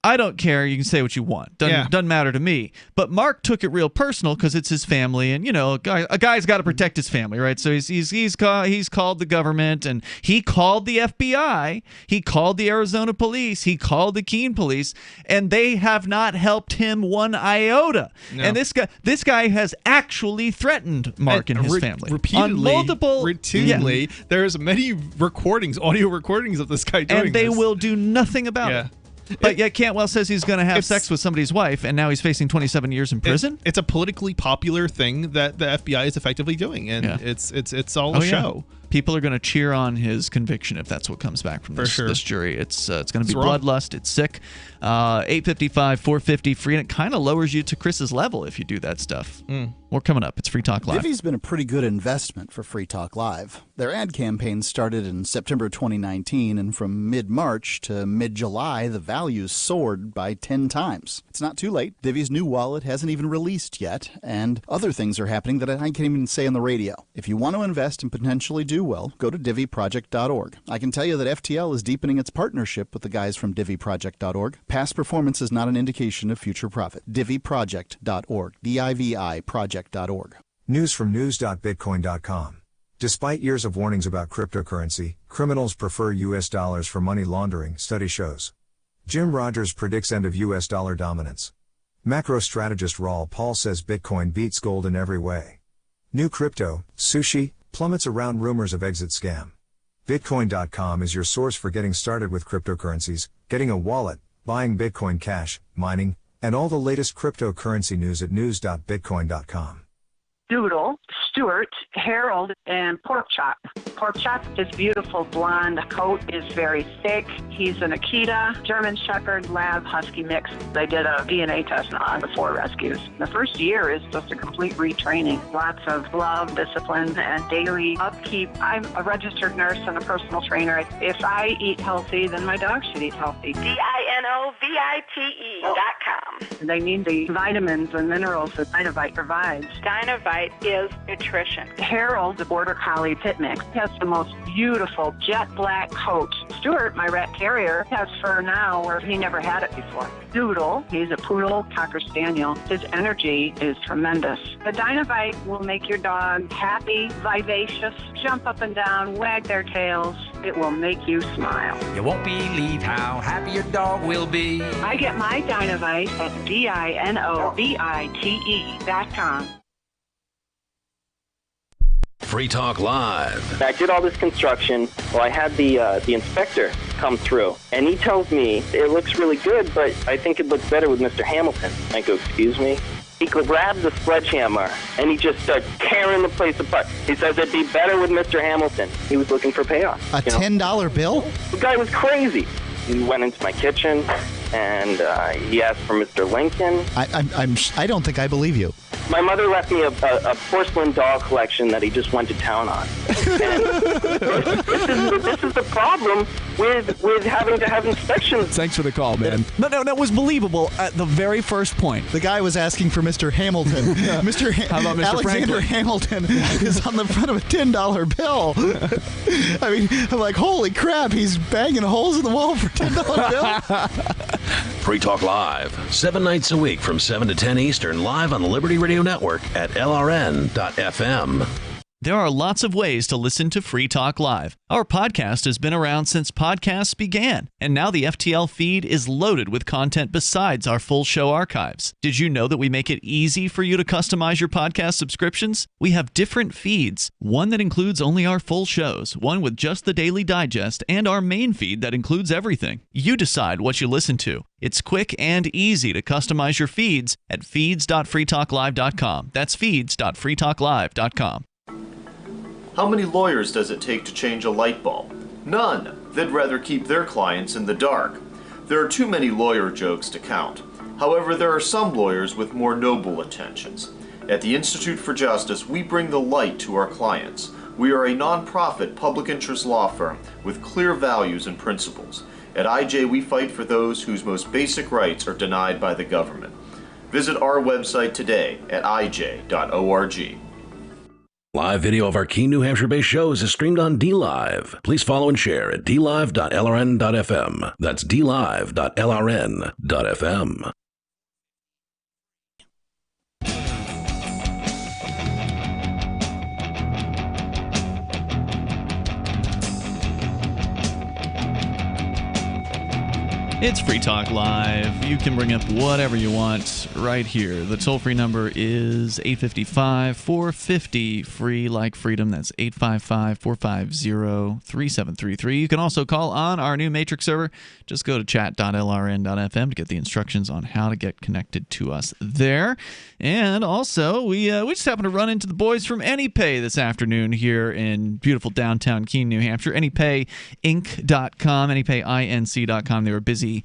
I don't care. You can say what you want. Doesn't matter to me. But Mark took it real personal because it's his family, and a guy's got to protect his family, right? So he's called the government, and he called the FBI, he called the Arizona police, he called the Keene police, and they have not helped him one iota. No. And this guy has actually threatened Mark and his family repeatedly. on multiple. Repeatedly, there's many audio recordings of this guy doing and they this. will do nothing about it. But yet Cantwell says he's going to have sex with somebody's wife, and now he's facing 27 years in prison. It's a politically popular thing that the FBI is effectively doing, and it's all a show. People are going to cheer on his conviction if that's what comes back from this jury. It's going to be bloodlust. It's sick. 855, 450 free, and it kind of lowers you to Chris's level if you do that stuff. More coming up. It's Free Talk Live. Divvy's been a pretty good investment for Free Talk Live. Their ad campaign started in September 2019, and from mid-March to mid-July, the values soared by 10 times. It's not too late. Divvy's new wallet hasn't even released yet, and other things are happening that I can't even say on the radio. If you want to invest and potentially do well, go to divvyproject.org. I can tell you that FTL is deepening its partnership with the guys from divvyproject.org. Past performance is not an indication of future profit. divvyproject.org. D-I-V-I project.org. News from news.bitcoin.com. Despite years of warnings about cryptocurrency, criminals prefer U.S. dollars for money laundering, study shows. Jim Rogers predicts end of U.S. dollar dominance. Macro strategist Raul Paul says Bitcoin beats gold in every way. New crypto, sushi, plummets around rumors of exit scam. Bitcoin.com is your source for getting started with cryptocurrencies, getting a wallet, buying Bitcoin Cash, mining, and all the latest cryptocurrency news at news.bitcoin.com. Doodle, Stuart, Harold, and Pork Chop. Pork Chop is beautiful blonde. Coat is very thick. He's an Akita, German Shepherd, Lab, Husky mix. They did a DNA test on the 4 rescues. The first year is just a complete retraining. Lots of love, discipline, and daily upkeep. I'm a registered nurse and a personal trainer. If I eat healthy, then my dog should eat healthy. DINOVITE.com. They need the vitamins and minerals that Dynavite provides. Dynavite is nutrition. Harold, the Border Collie Pit Mix, has the most beautiful jet black coat. Stuart, my rat terrier, has fur now where he never had it before. Doodle, he's a poodle cocker spaniel. His energy is tremendous. The Dynavite will make your dog happy, vivacious, jump up and down, wag their tails. It will make you smile. You won't believe how happy your dog will be. I get my Dynavite at DINOVITE.com. Free Talk Live. I did all this construction. Well, I had the inspector come through, and he tells me it looks really good, but I think it looks better with Mr. Hamilton. I go, excuse me? He grabs a sledgehammer, and he just starts tearing the place apart. He says it'd be better with Mr. Hamilton. He was looking for payoff. A $10 bill? The guy was crazy. He went into my kitchen, and he asked for Mr. Lincoln. I don't think I believe you. My mother left me a porcelain doll collection that he just went to town on. And this is the problem with having to have inspections. Thanks for the call, man. No, that was believable at the very first point. The guy was asking for Mr. Hamilton. How about Mr. Alexander Franklin? Hamilton is on the front of a $10 bill. I mean, I'm like, holy crap, he's banging holes in the wall for a $10 bill? Free Talk Live, 7 nights a week from 7 to 10 Eastern, live on the Liberty Radio Network at LRN.FM. There are lots of ways to listen to Free Talk Live. Our podcast has been around since podcasts began, and now the FTL feed is loaded with content besides our full show archives. Did you know that we make it easy for you to customize your podcast subscriptions? We have different feeds, one that includes only our full shows, one with just the Daily Digest, and our main feed that includes everything. You decide what you listen to. It's quick and easy to customize your feeds at feeds.freetalklive.com. That's feeds.freetalklive.com. How many lawyers does it take to change a light bulb? None. They'd rather keep their clients in the dark. There are too many lawyer jokes to count. However, there are some lawyers with more noble intentions. At the Institute for Justice, we bring the light to our clients. We are a non-profit public interest law firm with clear values and principles. At IJ, we fight for those whose most basic rights are denied by the government. Visit our website today at ij.org. Live video of our key New Hampshire-based shows is streamed on DLive. Please follow and share at dlive.lrn.fm. That's dlive.lrn.fm. It's Free Talk Live. You can bring up whatever you want right here. The toll-free number is 855-450, free like freedom. That's 855-450-3733. You can also call on our new Matrix server. Just go to chat.lrn.fm to get the instructions on how to get connected to us there. And also, we just happened to run into the boys from AnyPay this afternoon here in beautiful downtown Keene, New Hampshire. AnyPayInc.com, AnyPayInc.com. They were busy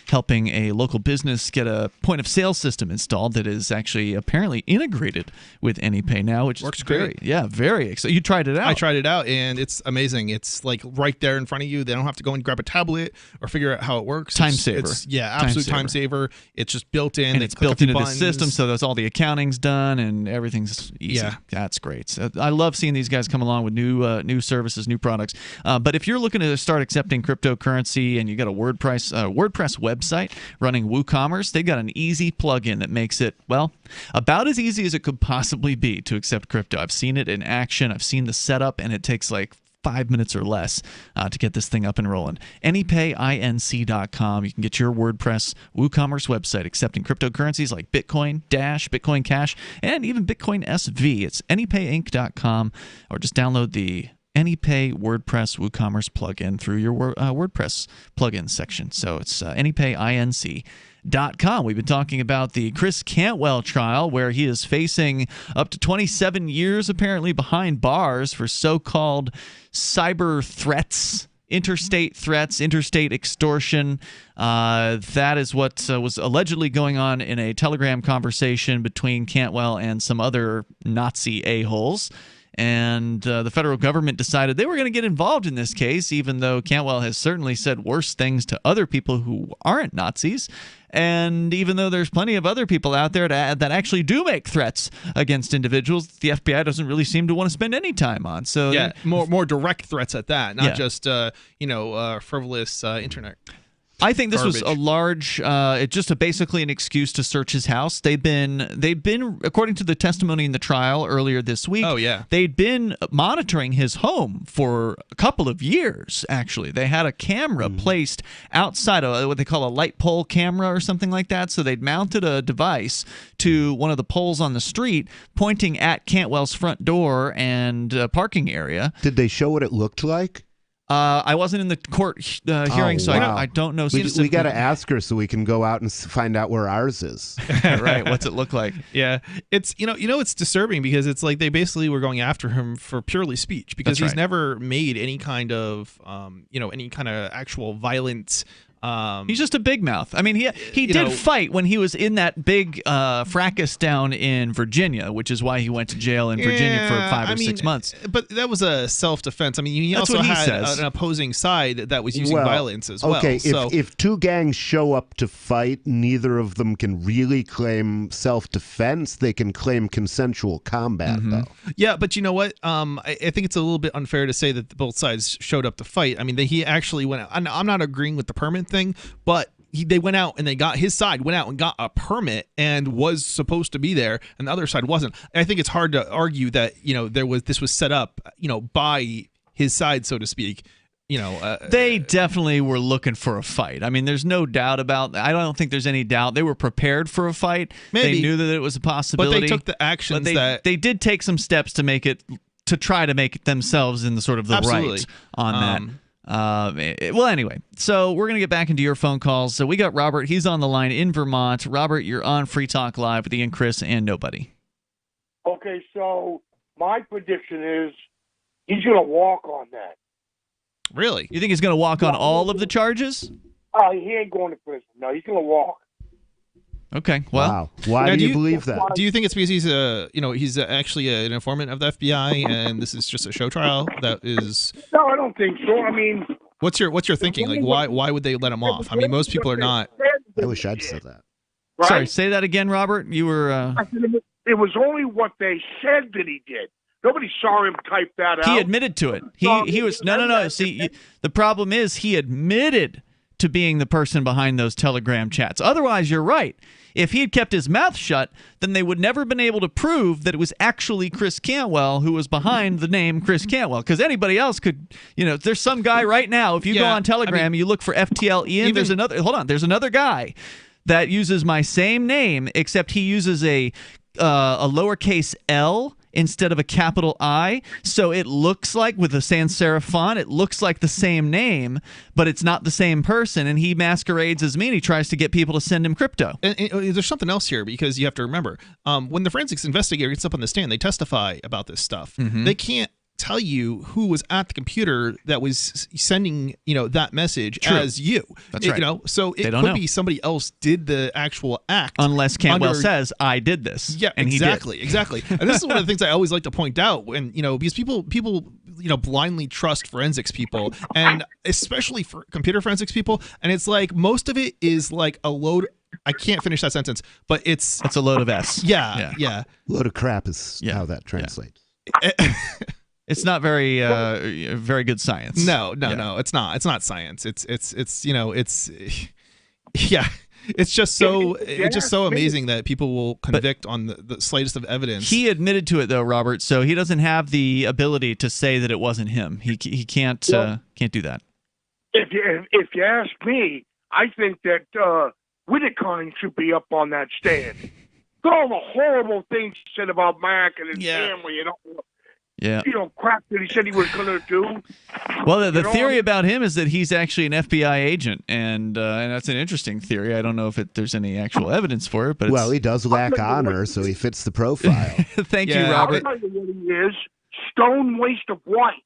helping a local business get a point-of-sale system installed that is actually apparently integrated with AnyPay now, which works is great. Very exciting. You tried it out. I tried it out, and it's amazing. It's like right there in front of you. They don't have to go and grab a tablet or figure out how it works. Time saver. Absolute time saver. It's just built in. And it's built into the system, so that's all the accounting's done and everything's easy. Yeah. That's great. So I love seeing these guys come along with new services, new products. But if you're looking to start accepting cryptocurrency and you got a WordPress website running WooCommerce, they've got an easy plugin that makes it, well, about as easy as it could possibly be to accept crypto. I've seen it in action. I've seen the setup, and it takes like 5 minutes or less to get this thing up and rolling. AnyPayInc.com. You can get your WordPress WooCommerce website accepting cryptocurrencies like Bitcoin, Dash, Bitcoin Cash, and even Bitcoin SV. It's AnyPayInc.com, or just download the AnyPay WordPress WooCommerce plugin through your WordPress plugin section. So it's AnyPayInc.com. We've been talking about the Chris Cantwell trial, where he is facing up to 27 years apparently behind bars for so-called cyber threats. Interstate threats, interstate extortion. That is what was allegedly going on in a Telegram conversation between Cantwell and some other Nazi a-holes. And the federal government decided they were going to get involved in this case, even though Cantwell has certainly said worse things to other people who aren't Nazis. And even though there's plenty of other people out there that actually do make threats against individuals, the FBI doesn't really seem to want to spend any time on. So yeah, more direct threats at that, not just frivolous internet. I think this was garbage. a large, just basically an excuse to search his house. They've been, according to the testimony in the trial earlier this week. Oh yeah, they'd been monitoring his home for a couple of years. Actually, they had a camera placed outside of what they call a light pole camera or something like that. So they'd mounted a device to one of the poles on the street, pointing at Cantwell's front door and parking area. Did they show what it looked like? I wasn't in the court hearing, so wow. I don't know. We got to ask her so we can go out and find out where ours is. Right? What's it look like? Yeah, it's it's disturbing because it's like they basically were going after him for purely speech because he's never made any kind of actual violent. He's just a big mouth. I mean, he did fight when he was in that big fracas down in Virginia, which is why he went to jail in Virginia for 5 or 6 months. But that was a self-defense. I mean, he That's also what he had says. an opposing side that was using violence as well. Okay, so, if two gangs show up to fight, neither of them can really claim self-defense. They can claim consensual combat, though. Yeah, but you know what? I think it's a little bit unfair to say that both sides showed up to fight. I mean, he actually went out. I'm not agreeing with the permit thing, but they went out and his side went out and got a permit and was supposed to be there, and the other side wasn't. And I think it's hard to argue that this was set up by his side, so to speak. They definitely were looking for a fight. I mean, there's no doubt about that. I don't think there's any doubt. They were prepared for a fight. Maybe. They knew that it was a possibility. But they took the actions they did take some steps to try to make it themselves in the sort of the right on that. Well, anyway, so we're going to get back into your phone calls. So we got Robert. He's on the line in Vermont. Robert, you're on Free Talk Live with Ian, Chris, and Nobody. Okay, so my prediction is he's going to walk on that. Really? You think he's going to walk on all of the charges? Oh, he ain't going to prison. No, he's going to walk. Okay. Well, wow. Why do you believe that? Do you think it's because he's actually an informant of the FBI and this is just a show trial that is? No, I don't think so. I mean, what's your thinking? Like, why would they let him off? I mean, most people are not. I wish I'd said that. right? Sorry, say that again, Robert. You were. I said it was only what they said that he did. Nobody saw him type that out. He admitted to it. He was no. See, the problem is he admitted to being the person behind those Telegram chats. Otherwise, you're right. If he had kept his mouth shut, then they would never have been able to prove that it was actually Chris Cantwell who was behind the name Chris Cantwell. Because anybody else could, there's some guy right now. If you go on Telegram, you look for FTL Ian. There's another guy that uses my same name, except he uses a lowercase L instead of a capital I. So it looks like, with a sans serif font, it looks like the same name, but it's not the same person. And he masquerades as me, and he tries to get people to send him crypto. And there's something else here, because you have to remember, when the forensics investigator gets up on the stand, they testify about this stuff. Mm-hmm. They can't tell you who was at the computer that was sending that message as you. That's right. So it could be somebody else did the actual act, unless Cantwell says I did this. Yeah, and exactly. And this is one of the things I always like to point out, when because people blindly trust forensics people, and especially for computer forensics people, and it's like most of it is like a load. I can't finish that sentence, but it's a load of S. Yeah. Load of crap is how that translates. It's not very very good science. No, it's not. It's not science. It's It's just so amazing that people will convict on the slightest of evidence. He admitted to it though, Robert, so he doesn't have the ability to say that it wasn't him. He can't do that. If you ask me, I think that Whittekine should be up on that stand. All the horrible things he said about Mac and his family and all. Yeah. Crap that he said he was going to do. Well, the theory about him is that he's actually an FBI agent, and that's an interesting theory. I don't know if there's any actual evidence for it, but he does lack honor, so he fits the profile. Thank you, Robert. I'll tell you what he is: stone waste of white.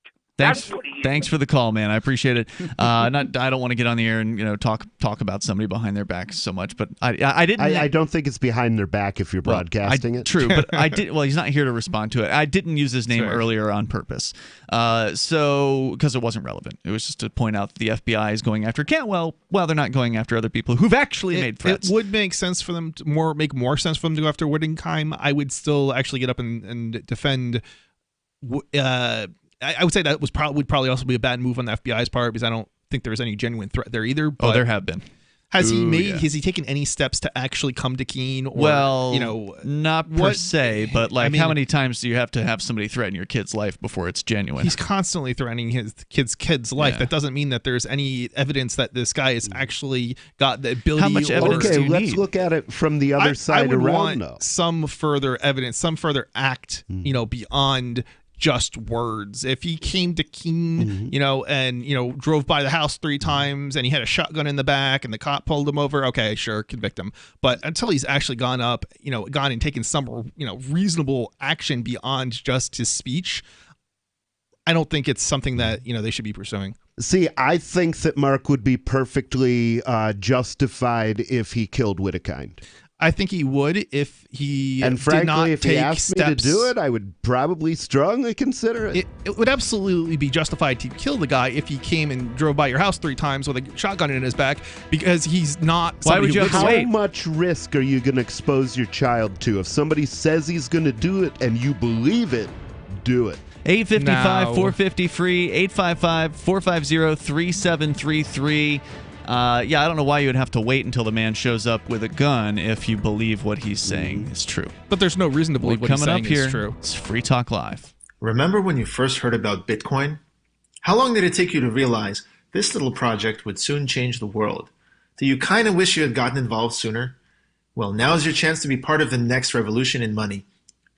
Thanks for the call, man. I appreciate it. I don't want to get on the air and talk about somebody behind their back so much, but I didn't. I don't think it's behind their back if you're broadcasting it. True, but I did. Well, he's not here to respond to it. I didn't use his name earlier on purpose, because it wasn't relevant. It was just to point out that the FBI is going after Cantwell while they're not going after other people who've actually made threats. It would make sense for them to make more sense for them to go after Whittekine. I would still actually get up and defend. I would say that would probably also be a bad move on the FBI's part, because I don't think there's any genuine threat there either. But there have been. Has he taken any steps to actually come to Keene? Not per se, but how many times do you have to have somebody threaten your kid's life before it's genuine? He's constantly threatening his kid's life. That doesn't mean that there's any evidence that this guy has actually got the ability. How much evidence do you need? Let's look at it from the other side I would around, want some further evidence, some further act, beyond just words. If he came to Keene, and drove by the house 3 times, and he had a shotgun in the back, and the cop pulled him over, okay, sure, convict him. But until he's actually gone and taken some reasonable action beyond just his speech, I don't think it's something that they should be pursuing. See, I think that Mark would be perfectly justified if he killed Whittekine. I think he would if he and frankly, did not if take he asked steps. me to do it, I would probably strongly consider it. It would absolutely be justified to kill the guy if he came and drove by your house 3 times with a shotgun in his back, because he's not. Why would you? How much risk are you going to expose your child to? If somebody says he's going to do it and you believe it, do it. 855-450-FREE, 855-450-3733. I don't know why you would have to wait until the man shows up with a gun if you believe what he's saying is true. But there's no reason to believe what he's saying is true. It's Free Talk Live. Remember when you first heard about Bitcoin? How long did it take you to realize this little project would soon change the world? Do you kind of wish you had gotten involved sooner? Well, now is your chance to be part of the next revolution in money.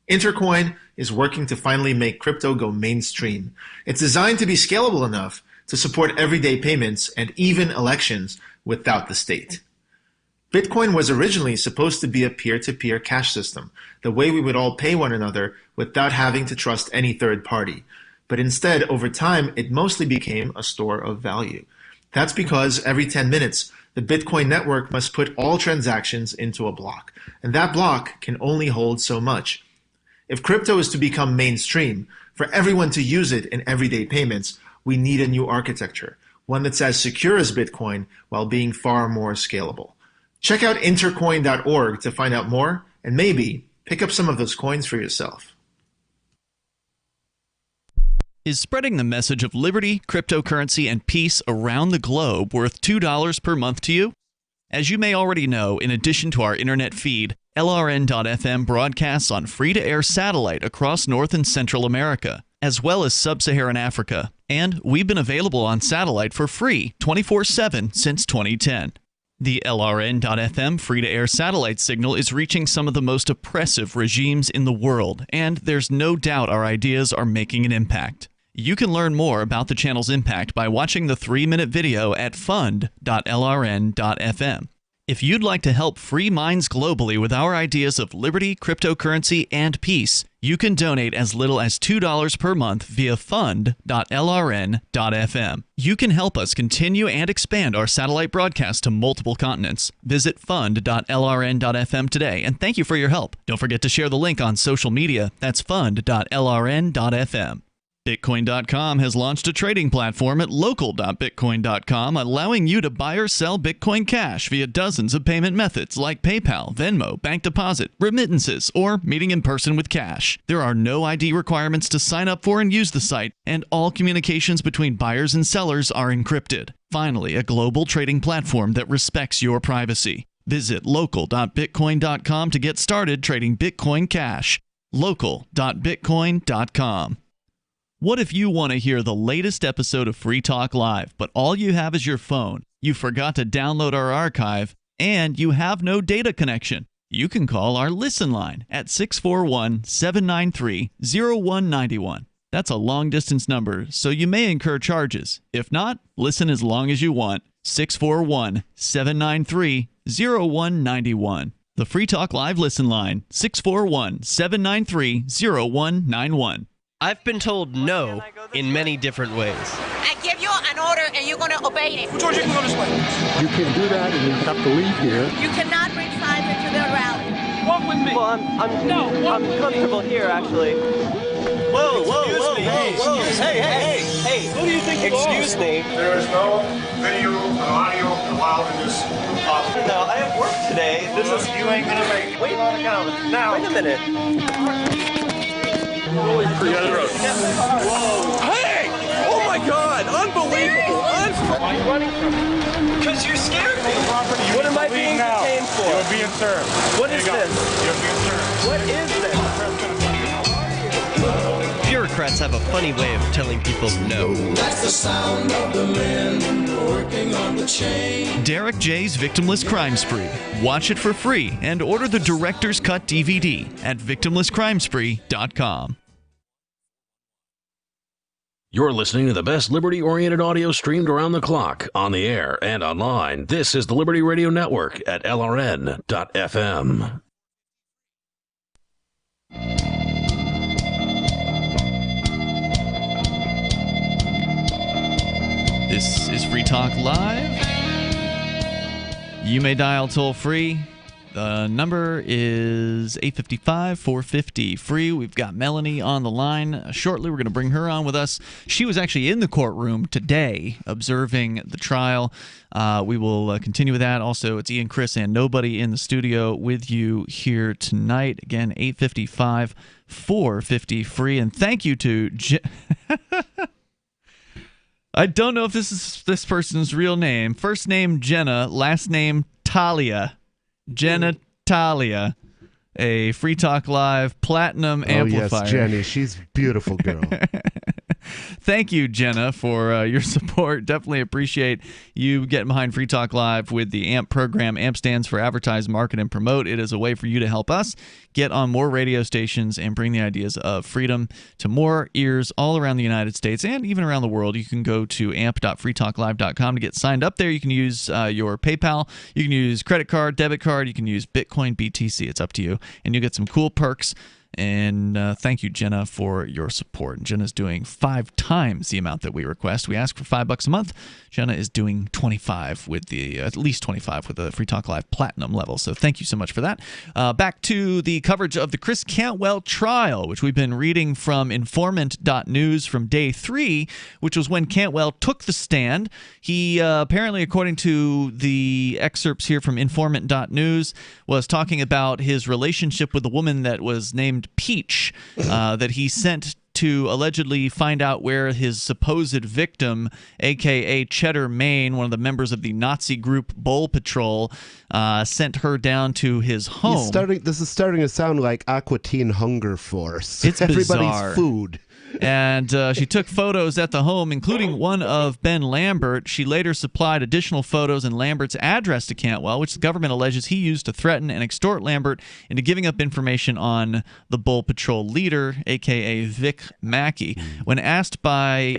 Intercoin is working to finally make crypto go mainstream. It's designed to be scalable enough to support everyday payments and even elections without the state. Bitcoin was originally supposed to be a peer-to-peer cash system, the way we would all pay one another without having to trust any third party. But instead, over time, it mostly became a store of value. That's because every 10 minutes, the Bitcoin network must put all transactions into a block, and that block can only hold so much. If crypto is to become mainstream, for everyone to use it in everyday payments, we need a new architecture, one that's as secure as Bitcoin while being far more scalable. Check out intercoin.org to find out more and maybe pick up some of those coins for yourself. Is spreading the message of liberty, cryptocurrency, and peace around the globe worth $2 per month to you? As you may already know, in addition to our internet feed, LRN.FM broadcasts on free-to-air satellite across North and Central America, as well as Sub-Saharan Africa. And we've been available on satellite for free 24/7 since 2010. The LRN.FM free-to-air satellite signal is reaching some of the most oppressive regimes in the world, and there's no doubt our ideas are making an impact. You can learn more about the channel's impact by watching the 3-minute video at fund.lrn.fm. If you'd like to help free minds globally with our ideas of liberty, cryptocurrency, and peace, you can donate as little as $2 per month via fund.lrn.fm. You can help us continue and expand our satellite broadcast to multiple continents. Visit fund.lrn.fm today, and thank you for your help. Don't forget to share the link on social media. That's fund.lrn.fm. Bitcoin.com has launched a trading platform at local.bitcoin.com, allowing you to buy or sell Bitcoin Cash via dozens of payment methods like PayPal, Venmo, bank deposit, remittances, or meeting in person with cash. There are no ID requirements to sign up for and use the site, and all communications between buyers and sellers are encrypted. Finally, a global trading platform that respects your privacy. Visit local.bitcoin.com to get started trading Bitcoin Cash. local.bitcoin.com. What if you want to hear the latest episode of Free Talk Live, but all you have is your phone, you forgot to download our archive, and you have no data connection? You can call our Listen line at 641-793-0191. That's a long-distance number, so you may incur charges. If not, listen as long as you want. 641-793-0191. The Free Talk Live Listen line, 641-793-0191. I've been told no in many different ways. I give you an order and you're going to obey it. George, you can go this way. You can do that and you have to leave here. You cannot bring signs into the rally. Walk with me. Well, I'm comfortable here, actually. Whoa. Hey. Who do you think you are? Excuse me. There is no video or audio allowed in this office. No, I have work today. You ain't going to make it. Wait on account. Now. Wait a minute. Whoa. Hey! Oh my God! Unbelievable! Why are you running from me? Because you scared me. What am I being detained for? You're being served. What is this? You're being served. What is this? Bureaucrats have a funny way of telling people no. That's the sound of the men working on the chain. Derek J's Victimless Crime Spree. Watch it for free and order the Director's Cut DVD at victimlesscrimespree.com. You're listening to the best liberty-oriented audio streamed around the clock, on the air, and online. This is the Liberty Radio Network at LRN.FM. This is Free Talk Live. You may dial toll-free. The number is 855-450-FREE. We've got Melanie on the line. Shortly, we're going to bring her on with us. She was actually in the courtroom today observing the trial. We will continue with that. Also, it's Ian, Chris, and nobody in the studio with you here tonight. Again, 855-450-FREE. And thank you to... I don't know if this is this person's real name. First name, Jenna. Last name, Talia. Jenna Talia, a Free Talk Live Platinum Amplifier. Yes, Jenny. She's a beautiful girl. Thank you, Jenna, for your support. Definitely appreciate you getting behind Free Talk Live with the AMP program. AMP stands for Advertise, Market, and Promote. It is a way for you to help us get on more radio stations and bring the ideas of freedom to more ears all around the United States and even around the world. You can go to amp.freetalklive.com to get signed up there. You can use your PayPal. You can use credit card, debit card. You can use Bitcoin, BTC. It's up to you. And you'll get some cool perks And thank you, Jenna, for your support. Jenna's doing 5 times the amount that we request. We ask for $5 a month. Jenna is doing 25 with the at least 25 with the Free Talk Live Platinum level. So thank you so much for that. Back to the coverage of the Chris Cantwell trial, which we've been reading from informant.news from day 3, which was when Cantwell took the stand. He apparently, according to the excerpts here from informant.news, was talking about his relationship with a woman that was named Peach, that he sent to allegedly find out where his supposed victim, a.k.a. Cheddar Maine, one of the members of the Nazi group Bull Patrol, sent her down to his home. This is starting to sound like Aqua Teen Hunger Force. It's everybody's bizarre. Food. And she took photos at the home, including one of Ben Lambert. She later supplied additional photos and Lambert's address to Cantwell, which the government alleges he used to threaten and extort Lambert into giving up information on the Bull Patrol leader, a.k.a. Vic Mackey. When asked by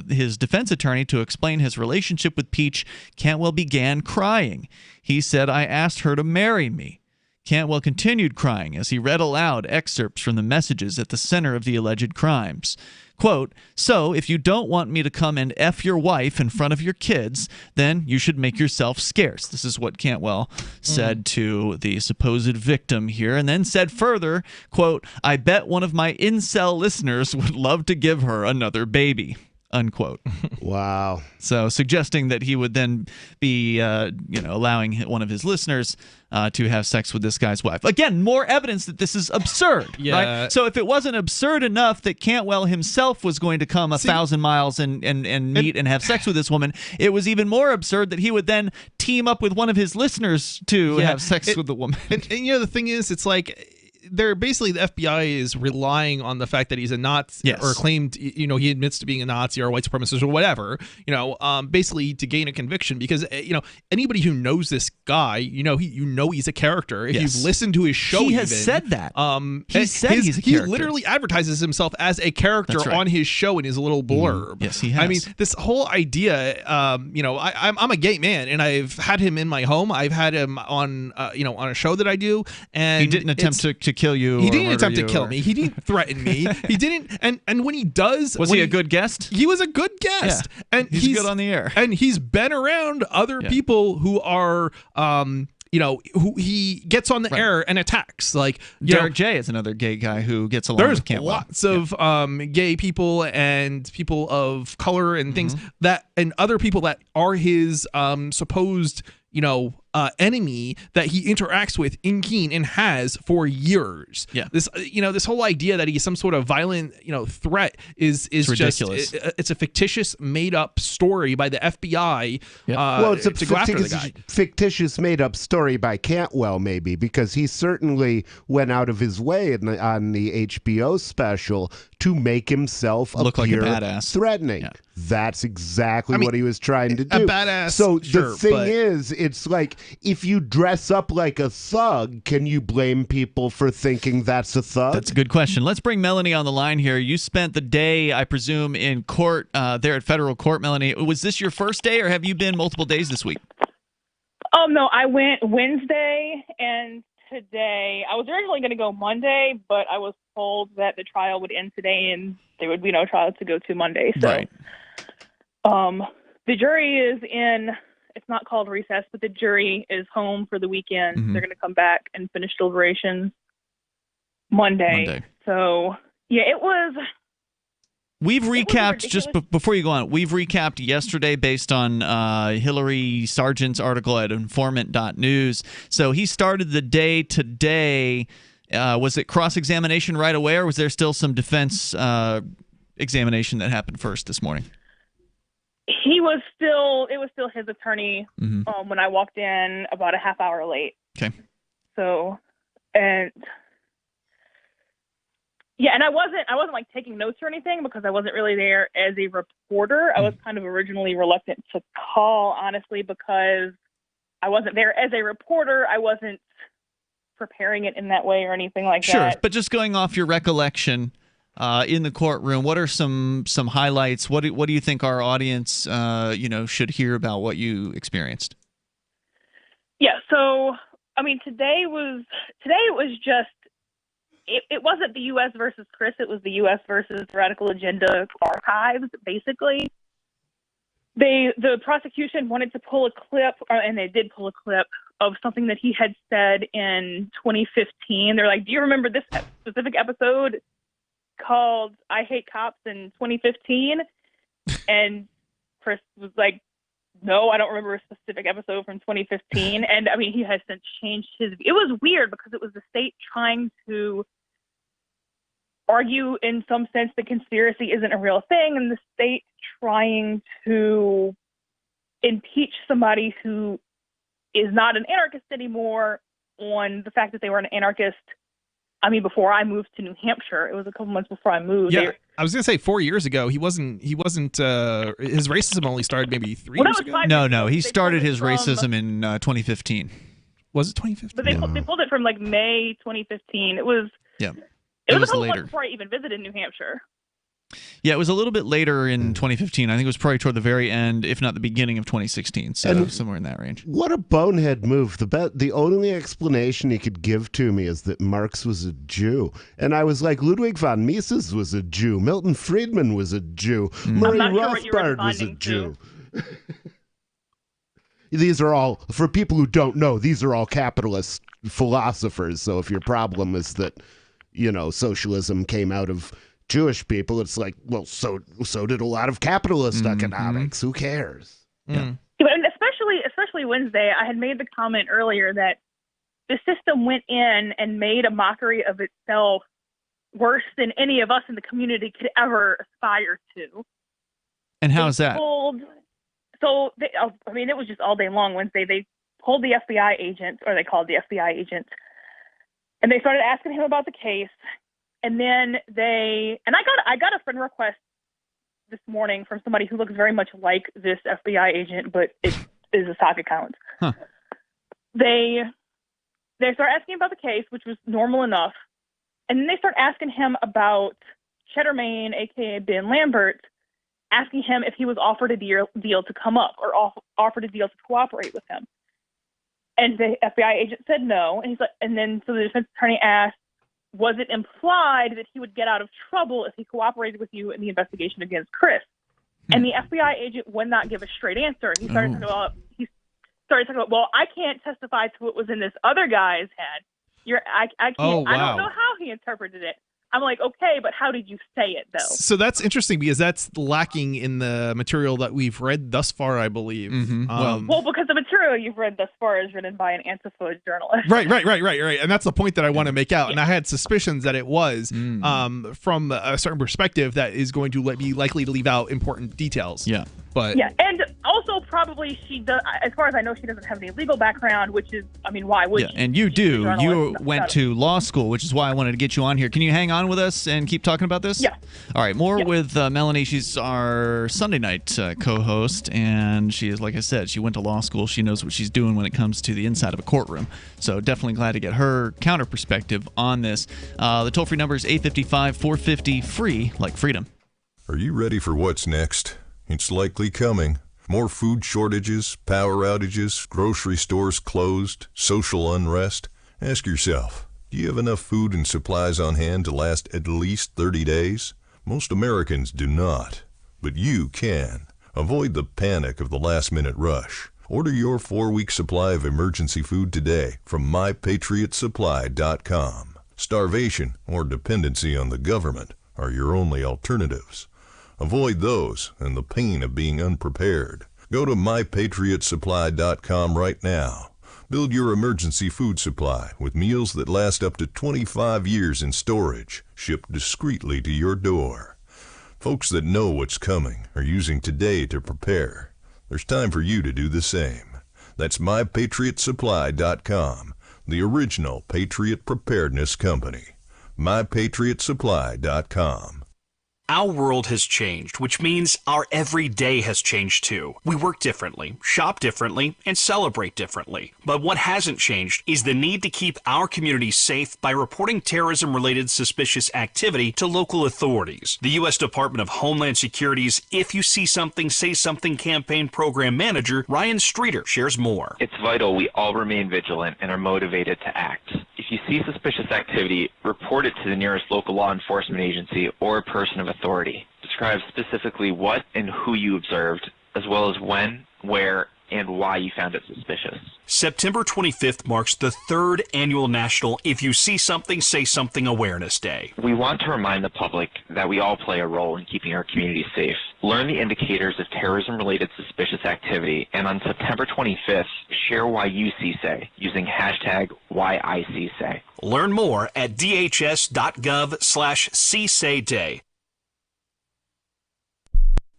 his defense attorney to explain his relationship with Peach, Cantwell began crying. He said, "I asked her to marry me." Cantwell continued crying as he read aloud excerpts from the messages at the center of the alleged crimes. Quote, "So, if you don't want me to come and F your wife in front of your kids, then you should make yourself scarce." This is what Cantwell said to the supposed victim here, and then said further, quote, "I bet one of my incel listeners would love to give her another baby." Unquote. Wow. So suggesting that he would then be, allowing one of his listeners to have sex with this guy's wife. Again, more evidence that this is absurd. Yeah. Right? So if it wasn't absurd enough that Cantwell himself was going to come 1,000 miles and meet and have sex with this woman, it was even more absurd that he would then team up with one of his listeners to have sex with the woman. And the thing is, it's like, they're basically, the FBI is relying on the fact that he's a Nazi, or claimed, he admits to being a Nazi or a white supremacist or whatever, basically to gain a conviction, because anybody who knows this guy, he's a character. If you've listened to his show, he has said that. He said he's a character. He literally advertises himself as a character on his show in his little blurb. Yes, he has. I mean, this whole idea, I'm a gay man, and I've had him in my home. I've had him on, on a show that I do, and he didn't attempt to kill you. He didn't attempt to you, kill me. He didn't threaten me. He didn't. And when he does, was he a good guest? He was a good guest. Yeah. And he's good on the air. And he's been around other people who are, who he gets on the air and attacks. Like Derek J is another gay guy who gets along with Cantwell. There's lots of gay people and people of color and things and other people that are his supposed enemy that he interacts with in Keene and has for years. Yeah. This whole idea that he's some sort of violent, threat is ridiculous. Just it's a fictitious made up story by the FBI. Well, it's a fictitious made up story by Cantwell, maybe, because he certainly went out of his way on the HBO special to make himself look like a appear badass, threatening. Yeah. That's exactly what he was trying to do. A badass. So the thing is, it's like, if you dress up like a thug, can you blame people for thinking that's a thug? That's a good question. Let's bring Melanie on the line here. You spent the day, I presume, in court there at federal court, Melanie. Was this your first day, or have you been multiple days this week? Oh, no, I went Wednesday and today. I was originally going to go Monday, but I was told that the trial would end today and there would be no trial to go to Monday. So, right. The jury is in, it's not called recess, but the jury is home for the weekend. Mm-hmm. They're going to come back and finish deliberations Monday. So, yeah, it was... We've recapped, just before you go on, we've recapped yesterday based on Hillary Sargent's article at informant.news. So he started the day today. Was it cross-examination right away, or was there still some defense examination that happened first this morning? It was still his attorney when I walked in about a half hour late. Okay. So, and I wasn't like taking notes or anything because I wasn't really there as a reporter. I was kind of originally reluctant to call, honestly, because I wasn't there as a reporter. I wasn't preparing it in that way or anything like that. Sure, but just going off your recollection in the courtroom, what are some highlights? What do you think our audience should hear about what you experienced? Yeah, so I mean, today it was just it wasn't the U.S. versus Chris. It was the U.S. versus Radical Agenda archives, basically. The prosecution wanted to pull a clip, and they did pull a clip of something that he had said in 2015. They're like, do you remember this specific episode called I Hate Cops in 2015? And Chris was like, no, I don't remember a specific episode from 2015. And I mean, he has since changed his view. It was weird because it was the state trying to argue in some sense that conspiracy isn't a real thing, and the state trying to impeach somebody who is not an anarchist anymore on the fact that they were an anarchist. I mean, before I moved to New Hampshire, it was a couple months before I moved. Yeah, I was gonna say 4 years ago. He wasn't. His racism only started maybe 3 years ago. No. He started his racism in 2015. Was it 2015? But they pulled it from like May 2015. It was. Yeah. It was a couple later. months before I even visited New Hampshire. Yeah, it was a little bit later in 2015. I think it was probably toward the very end, if not the beginning of 2016. So And somewhere in that range. What a bonehead move. The only explanation he could give to me is that Marx was a Jew. And I was like, Ludwig von Mises was a Jew. Milton Friedman was a Jew. Murray Rothbard was a Jew. These are all, for people who don't know, these are all capitalist philosophers. So if your problem is that, socialism came out of Jewish people, it's like, well, so did a lot of capitalist economics. Who cares? Yeah. And especially Wednesday, I had made the comment earlier that the system went in and made a mockery of itself worse than any of us in the community could ever aspire to. And how is that? It was just all day long Wednesday. They pulled the FBI agent, or they called the FBI agent, and they started asking him about the case. And then I got a friend request this morning from somebody who looks very much like this FBI agent, but it is a sock account. Huh. They start asking about the case, which was normal enough, and then they start asking him about Cheddar Main, aka Ben Lambert, asking him if he was offered a deal to come up or offered a deal to cooperate with him. And the FBI agent said no, and so the defense attorney asked, was it implied that he would get out of trouble if he cooperated with you in the investigation against Chris? And the FBI agent would not give a straight answer. He started talking about, well, I can't testify to what was in this other guy's head. I can't. Oh, wow. I don't know how he interpreted it. I'm like, okay, but how did you say it, though? So that's interesting because that's lacking in the material that we've read thus far, I believe. Well, because the material you've read thus far is written by an Antifa journalist. Right. And that's the point that I want to make out. Yeah. And I had suspicions that it was from a certain perspective that is going to be likely to leave out important details. Yeah. But yeah, and also probably she does, as far as I know, she doesn't have any legal background, which is, I mean, why would she? And you do. You went to law school, which is why I wanted to get you on here. Can you hang on with us and keep talking about this? Yeah. All right, more with Melanie. She's our Sunday night co-host, and she is, like I said, she went to law school. She knows what she's doing when it comes to the inside of a courtroom. So definitely glad to get her counter perspective on this. The toll-free number is 855-450-FREE, like freedom. Are you ready for what's next? It's likely coming. More food shortages, power outages, grocery stores closed, social unrest. Ask yourself, do you have enough food and supplies on hand to last at least 30 days? Most Americans do not, but you can. Avoid the panic of the last-minute rush. Order your 4-week supply of emergency food today from mypatriotsupply.com. Starvation or dependency on the government are your only alternatives. Avoid those and the pain of being unprepared. Go to mypatriotsupply.com right now. Build your emergency food supply with meals that last up to 25 years in storage, shipped discreetly to your door. Folks that know what's coming are using today to prepare. There's time for you to do the same. That's mypatriotsupply.com, the original Patriot Preparedness Company. mypatriotsupply.com. Our world has changed, which means our everyday has changed too. We work differently, shop differently, and celebrate differently. But what hasn't changed is the need to keep our community safe by reporting terrorism-related suspicious activity to local authorities. The U.S. Department of Homeland Security's If You See Something, Say Something campaign program manager, Ryan Streeter, shares more. It's vital we all remain vigilant and are motivated to act. If you see suspicious activity, report it to the nearest local law enforcement agency or a person of authority. Describe specifically what and who you observed, as well as when, where, and why you found it suspicious. September 25th marks the 3rd annual National If You See Something, Say Something Awareness Day. We want to remind the public that we all play a role in keeping our community safe. Learn the indicators of terrorism-related suspicious activity, and on September 25th, share why you see say using hashtag #WhyISeeSay. Learn more at dhs.gov/CSayDay.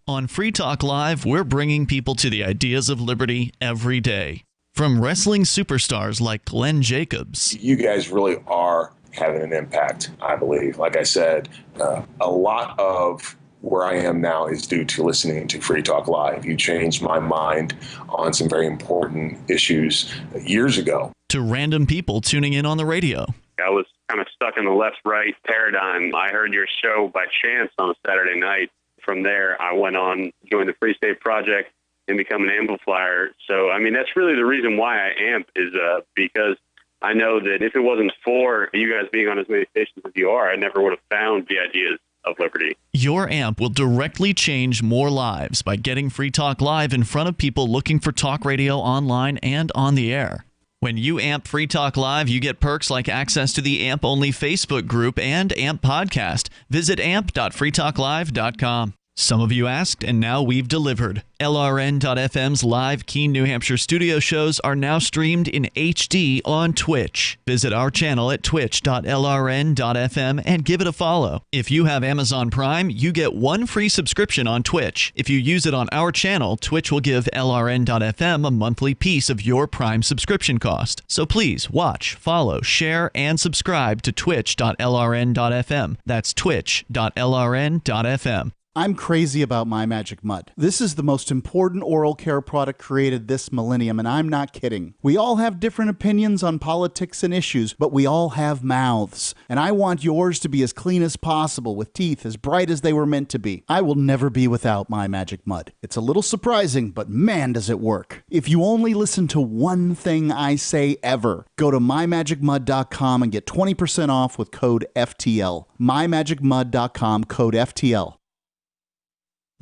On Free Talk Live, we're bringing people to the ideas of liberty every day. From wrestling superstars like Glenn Jacobs. You guys really are having an impact, I believe. Like I said, a lot of where I am now is due to listening to Free Talk Live. You changed my mind on some very important issues years ago. To random people tuning in on the radio. I was kind of stuck in the left-right paradigm. I heard your show by chance on a Saturday night. From there, I went on, joined the Free State Project, and become an amplifier. So, I mean, that's really the reason why I amp is because I know that if it wasn't for you guys being on as many stations as you are, I never would have found the ideas of liberty. Your amp will directly change more lives by getting Free Talk Live in front of people looking for talk radio online and on the air. When you amp Free Talk Live, you get perks like access to the AMP-only Facebook group and AMP podcast. Visit amp.freetalklive.com. Some of you asked, and now we've delivered. LRN.FM's live Keene, New Hampshire studio shows are now streamed in HD on Twitch. Visit our channel at twitch.lrn.fm and give it a follow. If you have Amazon Prime, you get one free subscription on Twitch. If you use it on our channel, Twitch will give LRN.FM a monthly piece of your Prime subscription cost. So please watch, follow, share, and subscribe to twitch.lrn.fm. That's twitch.lrn.fm. I'm crazy about My Magic Mud. This is the most important oral care product created this millennium, and I'm not kidding. We all have different opinions on politics and issues, but we all have mouths. And I want yours to be as clean as possible, with teeth as bright as they were meant to be. I will never be without My Magic Mud. It's a little surprising, but man, does it work. If you only listen to one thing I say ever, go to mymagicmud.com and get 20% off with code FTL. mymagicmud.com, code FTL.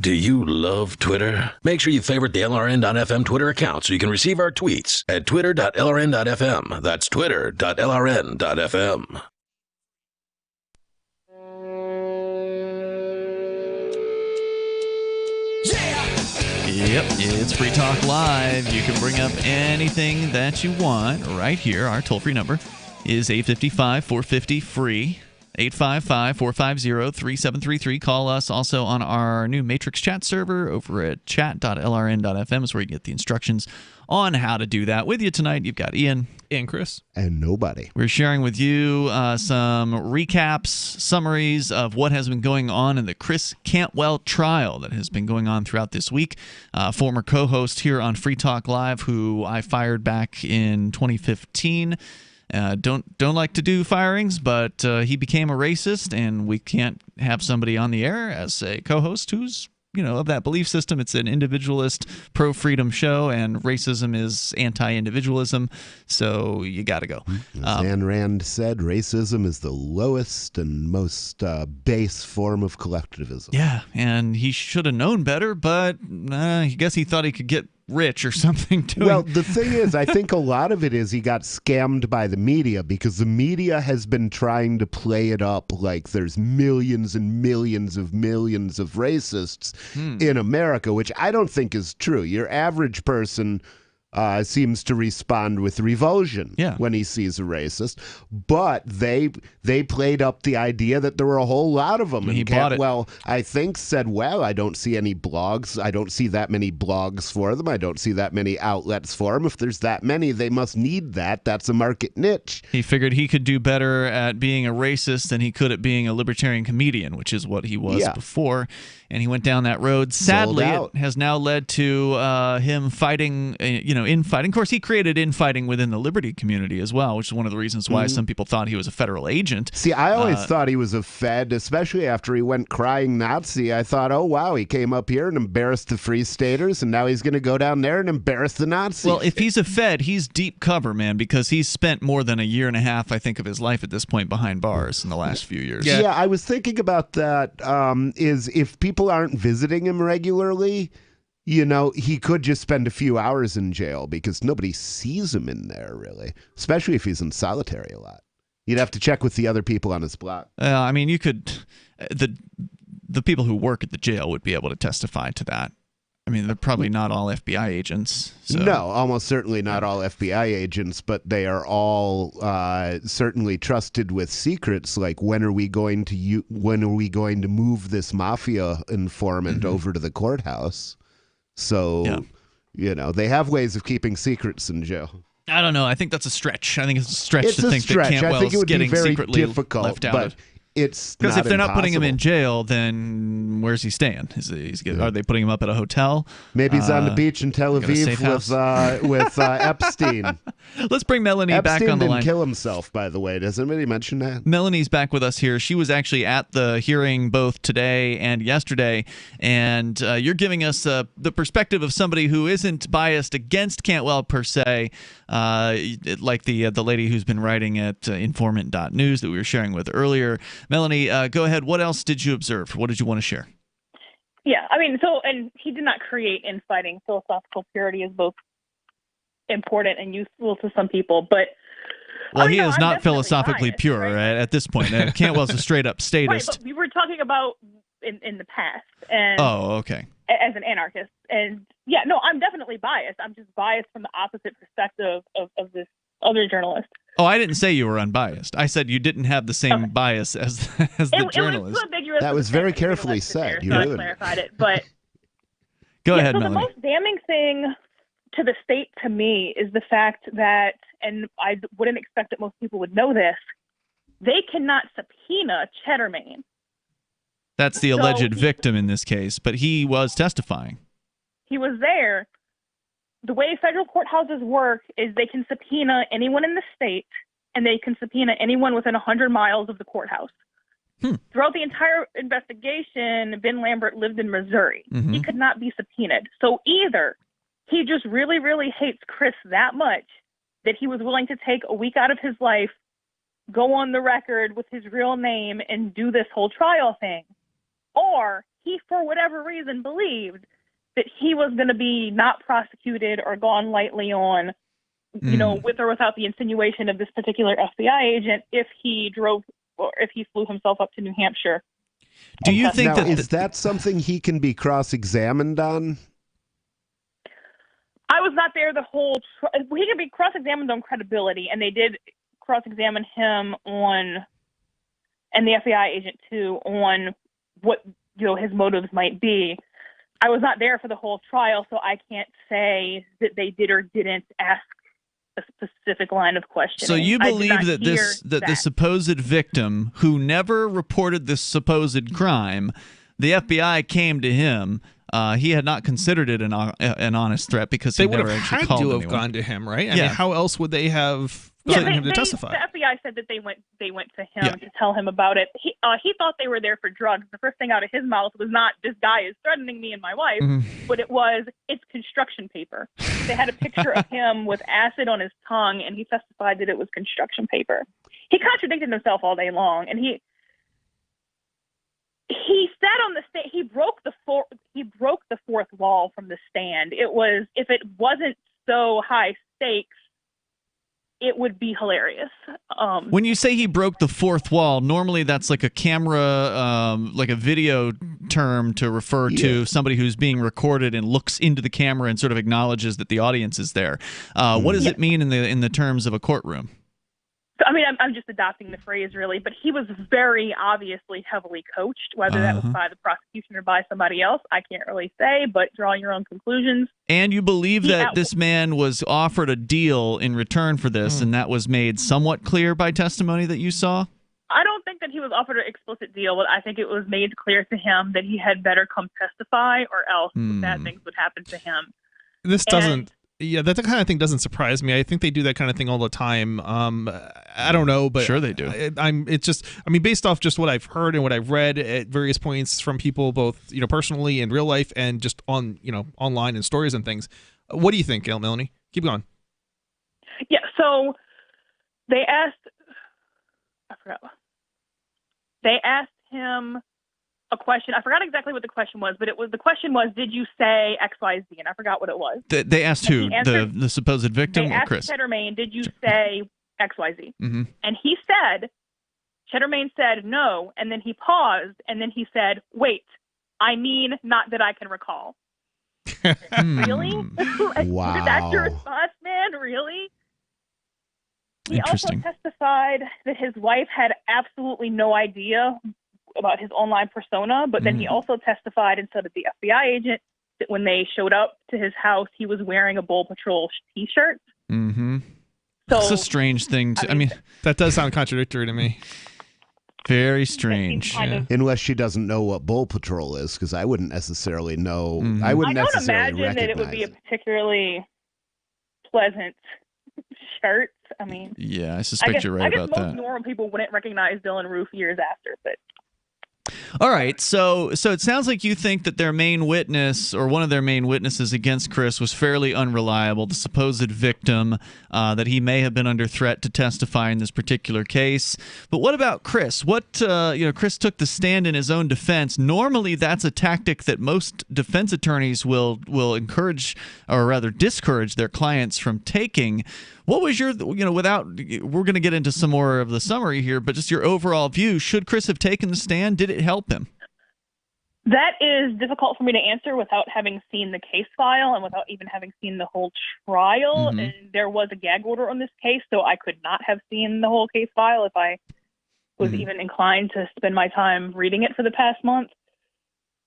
Do you love Twitter? Make sure you favorite the LRN.FM Twitter account so you can receive our tweets at twitter.lrn.fm. That's twitter.lrn.fm. Yep, it's Free Talk Live. You can bring up anything that you want right here. Our toll-free number is 855-450-FREE. 855-450-3733. Call us also on our new Matrix chat server over at chat.lrn.fm is where you get the instructions on how to do that. With you tonight, you've got Ian. And Chris. And nobody. We're sharing with you some recaps, summaries of what has been going on in the Chris Cantwell trial that has been going on throughout this week. Former co-host here on Free Talk Live, who I fired back in 2015. Don't like to do firings, but he became a racist, and we can't have somebody on the air as a co-host who's, of that belief system. It's an individualist, pro-freedom show, and racism is anti-individualism, so you got to go. As Ayn Rand said, racism is the lowest and most base form of collectivism. Yeah, and he should have known better, but I guess he thought he could get rich or something. Well, the thing is, I think a lot of it is he got scammed by the media, because the media has been trying to play it up like there's millions and millions of racists in America, which I don't think is true. Your average person seems to respond with revulsion when he sees a racist, but they played up the idea that there were a whole lot of them. And Cantwell, I think, said, well, I don't see any blogs. I don't see that many blogs for them. I don't see that many outlets for them. If there's that many, they must need that. That's a market niche. He figured he could do better at being a racist than he could at being a libertarian comedian, which is what he was before. And he went down that road. Sadly, it has now led to him fighting, infighting. Of course, he created infighting within the liberty community as well, which is one of the reasons why some people thought he was a federal agent. See, I always thought he was a Fed, especially after he went crying Nazi. I thought, oh, wow, he came up here and embarrassed the Free Staters, and now he's going to go down there and embarrass the Nazis. Well, if he's a Fed, he's deep cover, man, because he's spent more than a year and a half, I think, of his life at this point behind bars in the last few years. Yeah, I was thinking about that, is if people aren't visiting him regularly, he could just spend a few hours in jail because nobody sees him in there, really, especially if he's in solitary a lot. You'd have to check with the other people on his block. I mean, you could the people who work at the jail would be able to testify to that. I mean, they're probably not all FBI agents. So. No, almost certainly not all FBI agents, but they are all certainly trusted with secrets. Like, when are we going to move this mafia informant over to the courthouse? So, they have ways of keeping secrets in jail. I don't know. I think that's a stretch. I think it's a stretch to think stretch. that Cantwell's I think it would getting be very secretly difficult, left out. But it's because if they're not putting him in impossible. jail, then where's he staying? Are they putting him up at a hotel? Maybe he's on the beach in Tel got a safe Aviv with Epstein. Let's bring Melanie back on the line. Epstein didn't kill himself, by the way. Does anybody mention that? Melanie's back with us here. She was actually at the hearing both today and yesterday, and you're giving us the perspective of somebody who isn't biased against Cantwell per se, like the lady who's been writing at informant.news that we were sharing with earlier. Melanie, go ahead. What else did you observe? What did you want to share? Yeah, I mean, and he did not create infighting. Philosophical purity is both important and useful to some people, but well, he is not philosophically biased, pure right? At this point. Cantwell's a straight up statist. Right, but we were talking about in the past, and okay, as an anarchist, and yeah, no, I'm definitely biased. I'm just biased from the opposite perspective of this other journalist. Oh, I didn't say you were unbiased. I said you didn't have the same bias as the journalist. That was very carefully said. So I clarified it, but go ahead, so Melanie. The most damning thing to the state to me is the fact that, and I wouldn't expect that most people would know this, they cannot subpoena Cheddarmain. That's the alleged victim in this case, but he was testifying. He was there. The way federal courthouses work is they can subpoena anyone in the state, and they can subpoena anyone within 100 miles of the courthouse. Throughout the entire investigation, Ben Lambert lived in Missouri. He could not be subpoenaed. So either he just really, really hates Chris that much that he was willing to take a week out of his life, go on the record with his real name, and do this whole trial thing, or he, for whatever reason, believed that he was going to be not prosecuted or gone lightly on, with or without the insinuation of this particular FBI agent if he drove or if he flew himself up to New Hampshire. Do you think now, is that something he can be cross-examined on? I was not there the whole he could be cross-examined on credibility, and they did cross-examine him on, and the FBI agent too, on what his motives might be. I was not there for the whole trial, so I can't say that they did or didn't ask a specific line of questioning. So you believe that the supposed victim, who never reported this supposed crime, the FBI came to him. He had not considered it an honest threat because he never actually called anyone. They would have had to have gone to him, right? I mean, how else would they have gotten him to testify? The FBI said that they went to him to tell him about it. He thought they were there for drugs. The first thing out of his mouth was not, "This guy is threatening me and my wife," but it was, "It's construction paper." They had a picture of him with acid on his tongue, and he testified that it was construction paper. He contradicted himself all day long, and he sat on the stand. He broke the fourth wall from the stand. It was, if it wasn't so high stakes, it would be hilarious. When you say he broke the fourth wall, normally that's like a camera, like a video term to refer to somebody who's being recorded and looks into the camera and sort of acknowledges that the audience is there. What does it mean in the terms of a courtroom? So, I mean, I'm just adopting the phrase, really, but he was very obviously heavily coached, whether that was by the prosecution or by somebody else. I can't really say, but draw your own conclusions. And you believe that this man was offered a deal in return for this, and that was made somewhat clear by testimony that you saw? I don't think that he was offered an explicit deal, but I think it was made clear to him that he had better come testify or else bad things would happen to him. This doesn't Yeah, that kind of thing doesn't surprise me. I think they do that kind of thing all the time. I don't know, but sure they do. Based off just what I've heard and what I've read at various points from people, both personally in real life and just on online and stories and things. What do you think, Melanie? Keep going. Yeah. So they asked. I forgot. They asked him a question. I forgot exactly what the question was, but the question was, did you say XYZ? And I forgot what it was. They asked who? The supposed victim they or asked Chris? Cheddarmain, did you say XYZ? Mm-hmm. And he said, Cheddarmain said no, and then he paused, and then he said, wait, I mean, not that I can recall. Really? Wow. That's your response, man? Really? He also testified that his wife had absolutely no idea about his online persona, but then he also testified, and so did the FBI agent, that when they showed up to his house, he was wearing a Bull Patrol T-shirt. Mm-hmm. So, it's a strange thing. I mean, that does sound contradictory to me. Very strange. Unless she doesn't know what Bull Patrol is, because I wouldn't necessarily know. Mm-hmm. I wouldn't I don't necessarily imagine that it would be a particularly pleasant shirt. I mean, yeah, I suspect you're right about that. I guess most normal people wouldn't recognize Dylan Roof years after, but. All right, so it sounds like you think that their main witness, or one of their main witnesses against Chris, was fairly unreliable, the supposed victim, that he may have been under threat to testify in this particular case. But what about Chris? Chris took the stand in his own defense. Normally, that's a tactic that most defense attorneys will encourage, or rather discourage, their clients from taking. What was your, we're going to get into some more of the summary here, but just your overall view. Should Chris have taken the stand? Did it help him? That is difficult for me to answer without having seen the case file and without even having seen the whole trial. Mm-hmm. And there was a gag order on this case, so I could not have seen the whole case file if I was even inclined to spend my time reading it for the past month.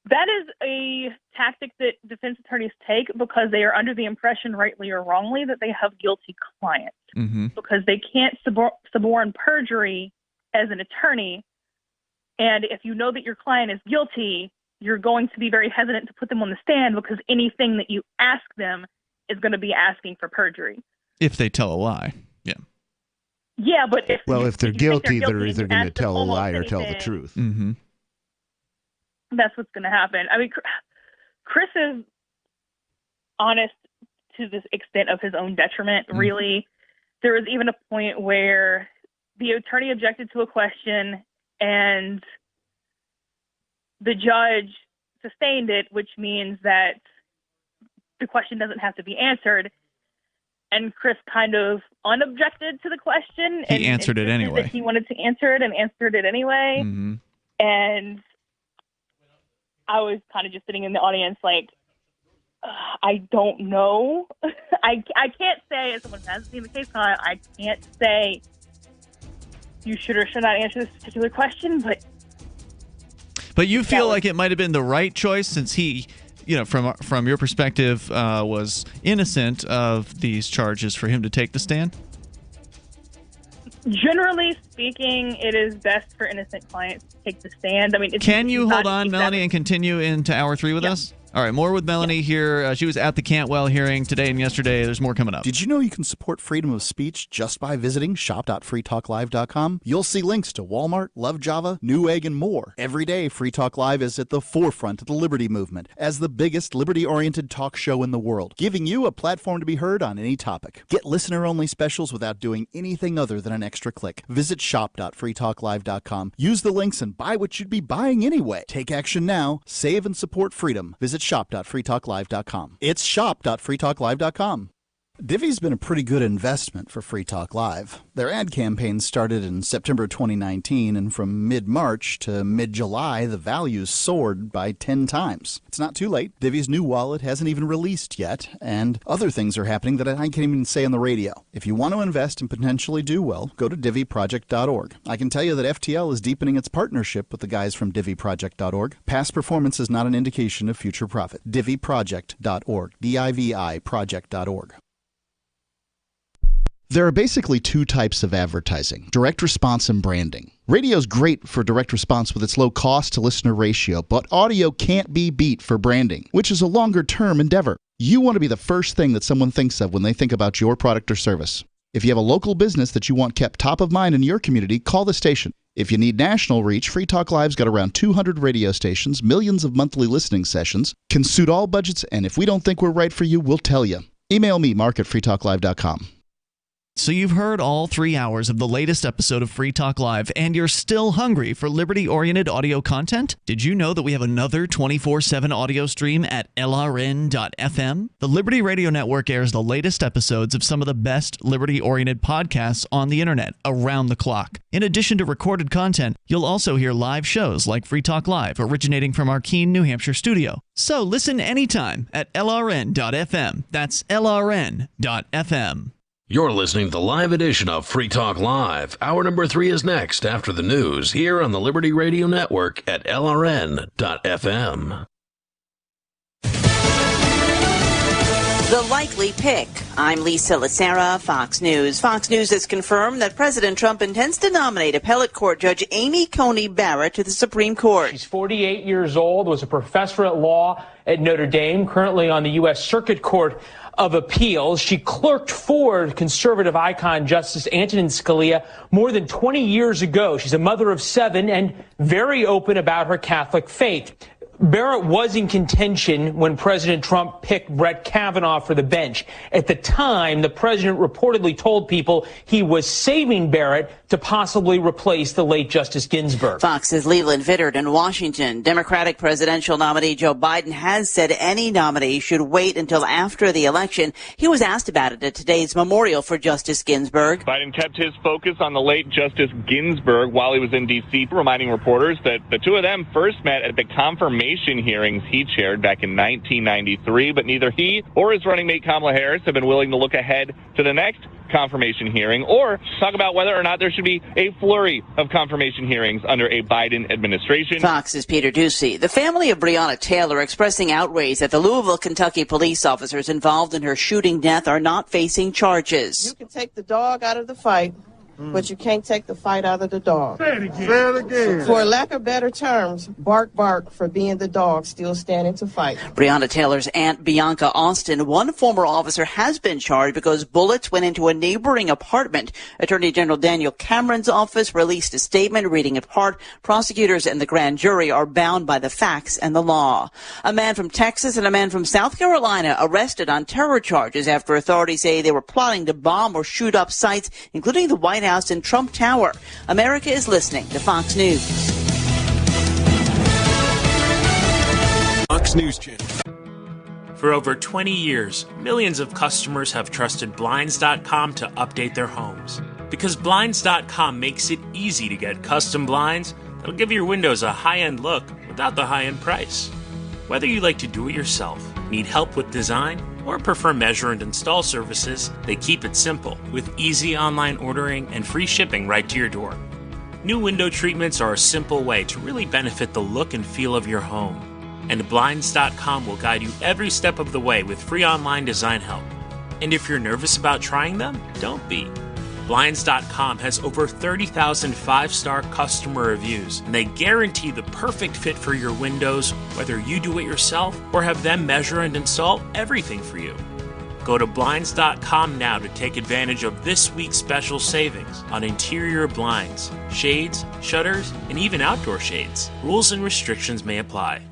That is a tactic that defense attorneys take because they are under the impression, rightly or wrongly, that they have guilty clients. Mm-hmm. Because they can't suborn perjury as an attorney. And if you know that your client is guilty, you're going to be very hesitant to put them on the stand because anything that you ask them is going to be asking for perjury. If they tell a lie, yeah. Yeah, but if they're guilty, they're either going to ask tell a them lie or almost tell the anything, truth. Mm-hmm. That's what's going to happen. I mean, Chris is honest to this extent of his own detriment, really. There was even a point where the attorney objected to a question and the judge sustained it, which means that the question doesn't have to be answered. And Chris kind of unobjected to the question. He answered it anyway. He wanted to answer it and answered it anyway. Mm-hmm. And I was kind of just sitting in the audience like, I don't know. I can't say, as someone who hasn't seen the case file, I can't say you should or should not answer this particular question, But you feel like it might have been the right choice since he, from your perspective, was innocent of these charges for him to take the stand? Generally speaking, it is best for innocent clients to take the stand. I mean, can you hold on, Melanie, and continue into hour 3 with us? All right, more with Melanie here. She was at the Cantwell hearing today and yesterday. There's more coming up. Did you know you can support freedom of speech just by visiting shop.freetalklive.com? You'll see links to Walmart, Love Java, Newegg, and more. Every day, Free Talk Live is at the forefront of the liberty movement as the biggest liberty-oriented talk show in the world, giving you a platform to be heard on any topic. Get listener-only specials without doing anything other than an extra click. Visit shop.freetalklive.com. Use the links and buy what you'd be buying anyway. Take action now. Save and support freedom. Visit shop.freetalklive.com. It's shop.freetalklive.com. Divvy's been a pretty good investment for Free Talk Live. Their ad campaign started in September 2019, and from mid-March to mid-July, the values soared by 10 times. It's not too late. Divvy's new wallet hasn't even released yet, and other things are happening that I can't even say on the radio. If you want to invest and potentially do well, go to divvyproject.org. I can tell you that FTL is deepening its partnership with the guys from divvyproject.org. Past performance is not an indication of future profit. divvyproject.org. DIVI project.org. There are basically two types of advertising, direct response and branding. Radio's great for direct response with its low cost to listener ratio, but audio can't be beat for branding, which is a longer term endeavor. You want to be the first thing that someone thinks of when they think about your product or service. If you have a local business that you want kept top of mind in your community, call the station. If you need national reach, Free Talk Live's got around 200 radio stations, millions of monthly listening sessions, can suit all budgets, and if we don't think we're right for you, we'll tell you. Email me, mark@freetalklive.com. So you've heard all 3 hours of the latest episode of Free Talk Live, and you're still hungry for liberty-oriented audio content? Did you know that we have another 24/7 audio stream at LRN.FM? The Liberty Radio Network airs the latest episodes of some of the best liberty-oriented podcasts on the internet around the clock. In addition to recorded content, you'll also hear live shows like Free Talk Live, originating from our Keene, New Hampshire studio. So listen anytime at LRN.FM. That's LRN.FM. You're listening to the live edition of Free Talk Live. Hour number 3 is next after the news here on the Liberty Radio Network at LRN.FM. The likely pick. I'm Lisa Lacera, Fox News. Fox News has confirmed that President Trump intends to nominate appellate court Judge Amy Coney Barrett to the Supreme Court. She's 48 years old, was a professor at law at Notre Dame, currently on the U.S. Circuit Court of Appeals. She clerked for conservative icon Justice Antonin Scalia more than 20 years ago. She's a mother of 7 and very open about her Catholic faith. Barrett was in contention when President Trump picked Brett Kavanaugh for the bench. At the time, the president reportedly told people he was saving Barrett to possibly replace the late Justice Ginsburg. Fox's Leland Vittert in Washington. Democratic presidential nominee Joe Biden has said any nominee should wait until after the election. He was asked about it at today's memorial for Justice Ginsburg. Biden kept his focus on the late Justice Ginsburg while he was in D.C., reminding reporters that the two of them first met at the confirmation hearings he chaired back in 1993, but neither he or his running mate Kamala Harris have been willing to look ahead to the next confirmation hearing or talk about whether or not there should be a flurry of confirmation hearings under a Biden administration. Fox's Peter Ducey. The family of Breonna Taylor expressing outrage that the Louisville, Kentucky police officers involved in her shooting death are not facing charges. You can take the dog out of the fight, but you can't take the fight out of the dog. Say it again. Say it again. For lack of better terms, bark bark for being the dog still standing to fight. Breonna Taylor's aunt Bianca Austin, one former officer, has been charged because bullets went into a neighboring apartment. Attorney General Daniel Cameron's office released a statement reading in part, prosecutors and the grand jury are bound by the facts and the law. A man from Texas and a man from South Carolina arrested on terror charges after authorities say they were plotting to bomb or shoot up sites, including the White House and Trump Tower. America is listening to Fox News. Fox News Channel. For over 20 years, millions of customers have trusted Blinds.com to update their homes. Because Blinds.com makes it easy to get custom blinds that'll give your windows a high-end look without the high-end price. Whether you like to do it yourself, need help with design, or prefer measure and install services, they keep it simple with easy online ordering and free shipping right to your door. New window treatments are a simple way to really benefit the look and feel of your home. And Blinds.com will guide you every step of the way with free online design help. And if you're nervous about trying them, don't be. Blinds.com has over 30,000 5-star customer reviews, and they guarantee the perfect fit for your windows, whether you do it yourself or have them measure and install everything for you. Go to Blinds.com now to take advantage of this week's special savings on interior blinds, shades, shutters, and even outdoor shades. Rules and restrictions may apply.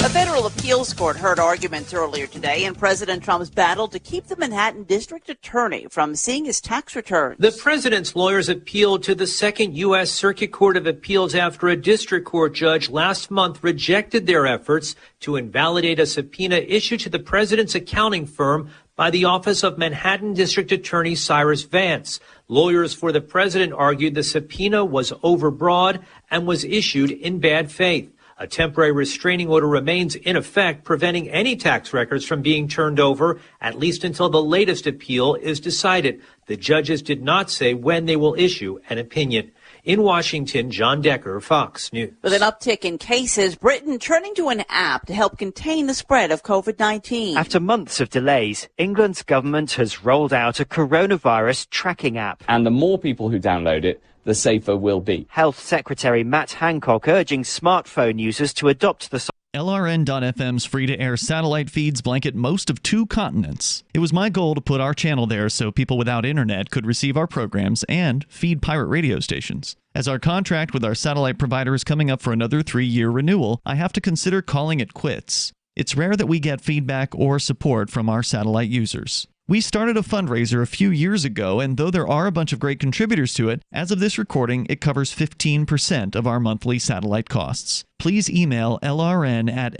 A federal appeals court heard arguments earlier today in President Trump's battle to keep the Manhattan district attorney from seeing his tax returns. The president's lawyers appealed to the Second U.S. Circuit Court of Appeals after a district court judge last month rejected their efforts to invalidate a subpoena issued to the president's accounting firm by the Office of Manhattan District Attorney Cyrus Vance. Lawyers for the president argued the subpoena was overbroad and was issued in bad faith. A temporary restraining order remains in effect, preventing any tax records from being turned over, at least until the latest appeal is decided. The judges did not say when they will issue an opinion. In Washington, John Decker, Fox News. With an uptick in cases, Britain turning to an app to help contain the spread of COVID-19. After months of delays, England's government has rolled out a coronavirus tracking app. And the more people who download it, the safer we'll be. Health Secretary Matt Hancock urging smartphone users to adopt the LRN.FM's free-to-air satellite feeds blanket most of 2 continents. It was my goal to put our channel there so people without internet could receive our programs and feed pirate radio stations. As our contract with our satellite provider is coming up for another 3-year renewal, I have to consider calling it quits. It's rare that we get feedback or support from our satellite users. We started a fundraiser a few years ago, and though there are a bunch of great contributors to it, as of this recording, it covers 15% of our monthly satellite costs. Please email lrn@lrn.fm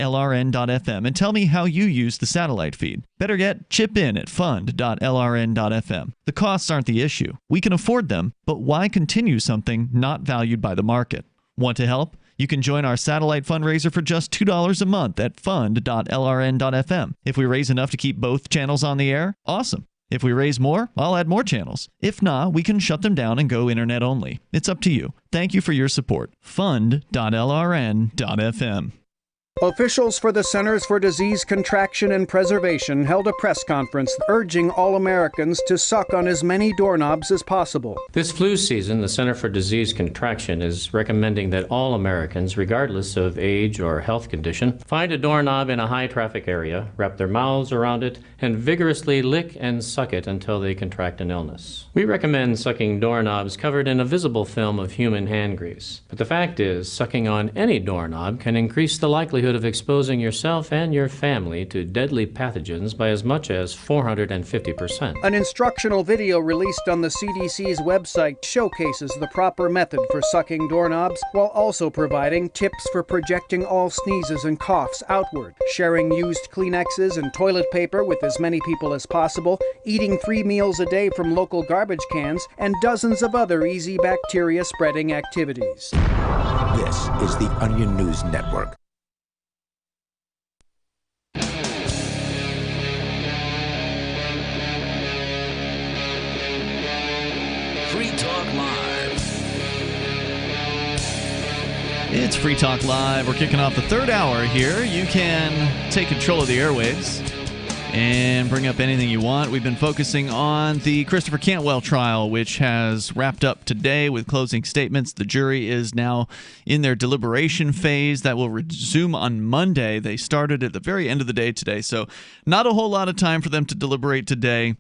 and tell me how you use the satellite feed. Better yet, chip in at fund.lrn.fm. The costs aren't the issue. We can afford them, but why continue something not valued by the market? Want to help? You can join our satellite fundraiser for just $2 a month at fund.lrn.fm. If we raise enough to keep both channels on the air, awesome. If we raise more, I'll add more channels. If not, we can shut them down and go internet only. It's up to you. Thank you for your support. Fund.lrn.fm. Officials for the Centers for Disease Contraction and Preservation held a press conference urging all Americans to suck on as many doorknobs as possible. This flu season, the Center for Disease Contraction is recommending that all Americans, regardless of age or health condition, find a doorknob in a high-traffic area, wrap their mouths around it, and vigorously lick and suck it until they contract an illness. We recommend sucking doorknobs covered in a visible film of human hand grease. But the fact is, sucking on any doorknob can increase the likelihood of exposing yourself and your family to deadly pathogens by as much as 450%. An instructional video released on the CDC's website showcases the proper method for sucking doorknobs while also providing tips for projecting all sneezes and coughs outward, sharing used Kleenexes and toilet paper with as many people as possible, eating 3 meals a day from local garbage cans, and dozens of other easy bacteria-spreading activities. This is the Onion News Network. Free Talk Live. It's Free Talk Live. We're kicking off the 3rd hour here. You can take control of the airwaves and bring up anything you want. We've been focusing on the Christopher Cantwell trial, which has wrapped up today with closing statements. The jury is now in their deliberation phase. That will resume on Monday. They started at the very end of the day today, so not a whole lot of time for them to deliberate today,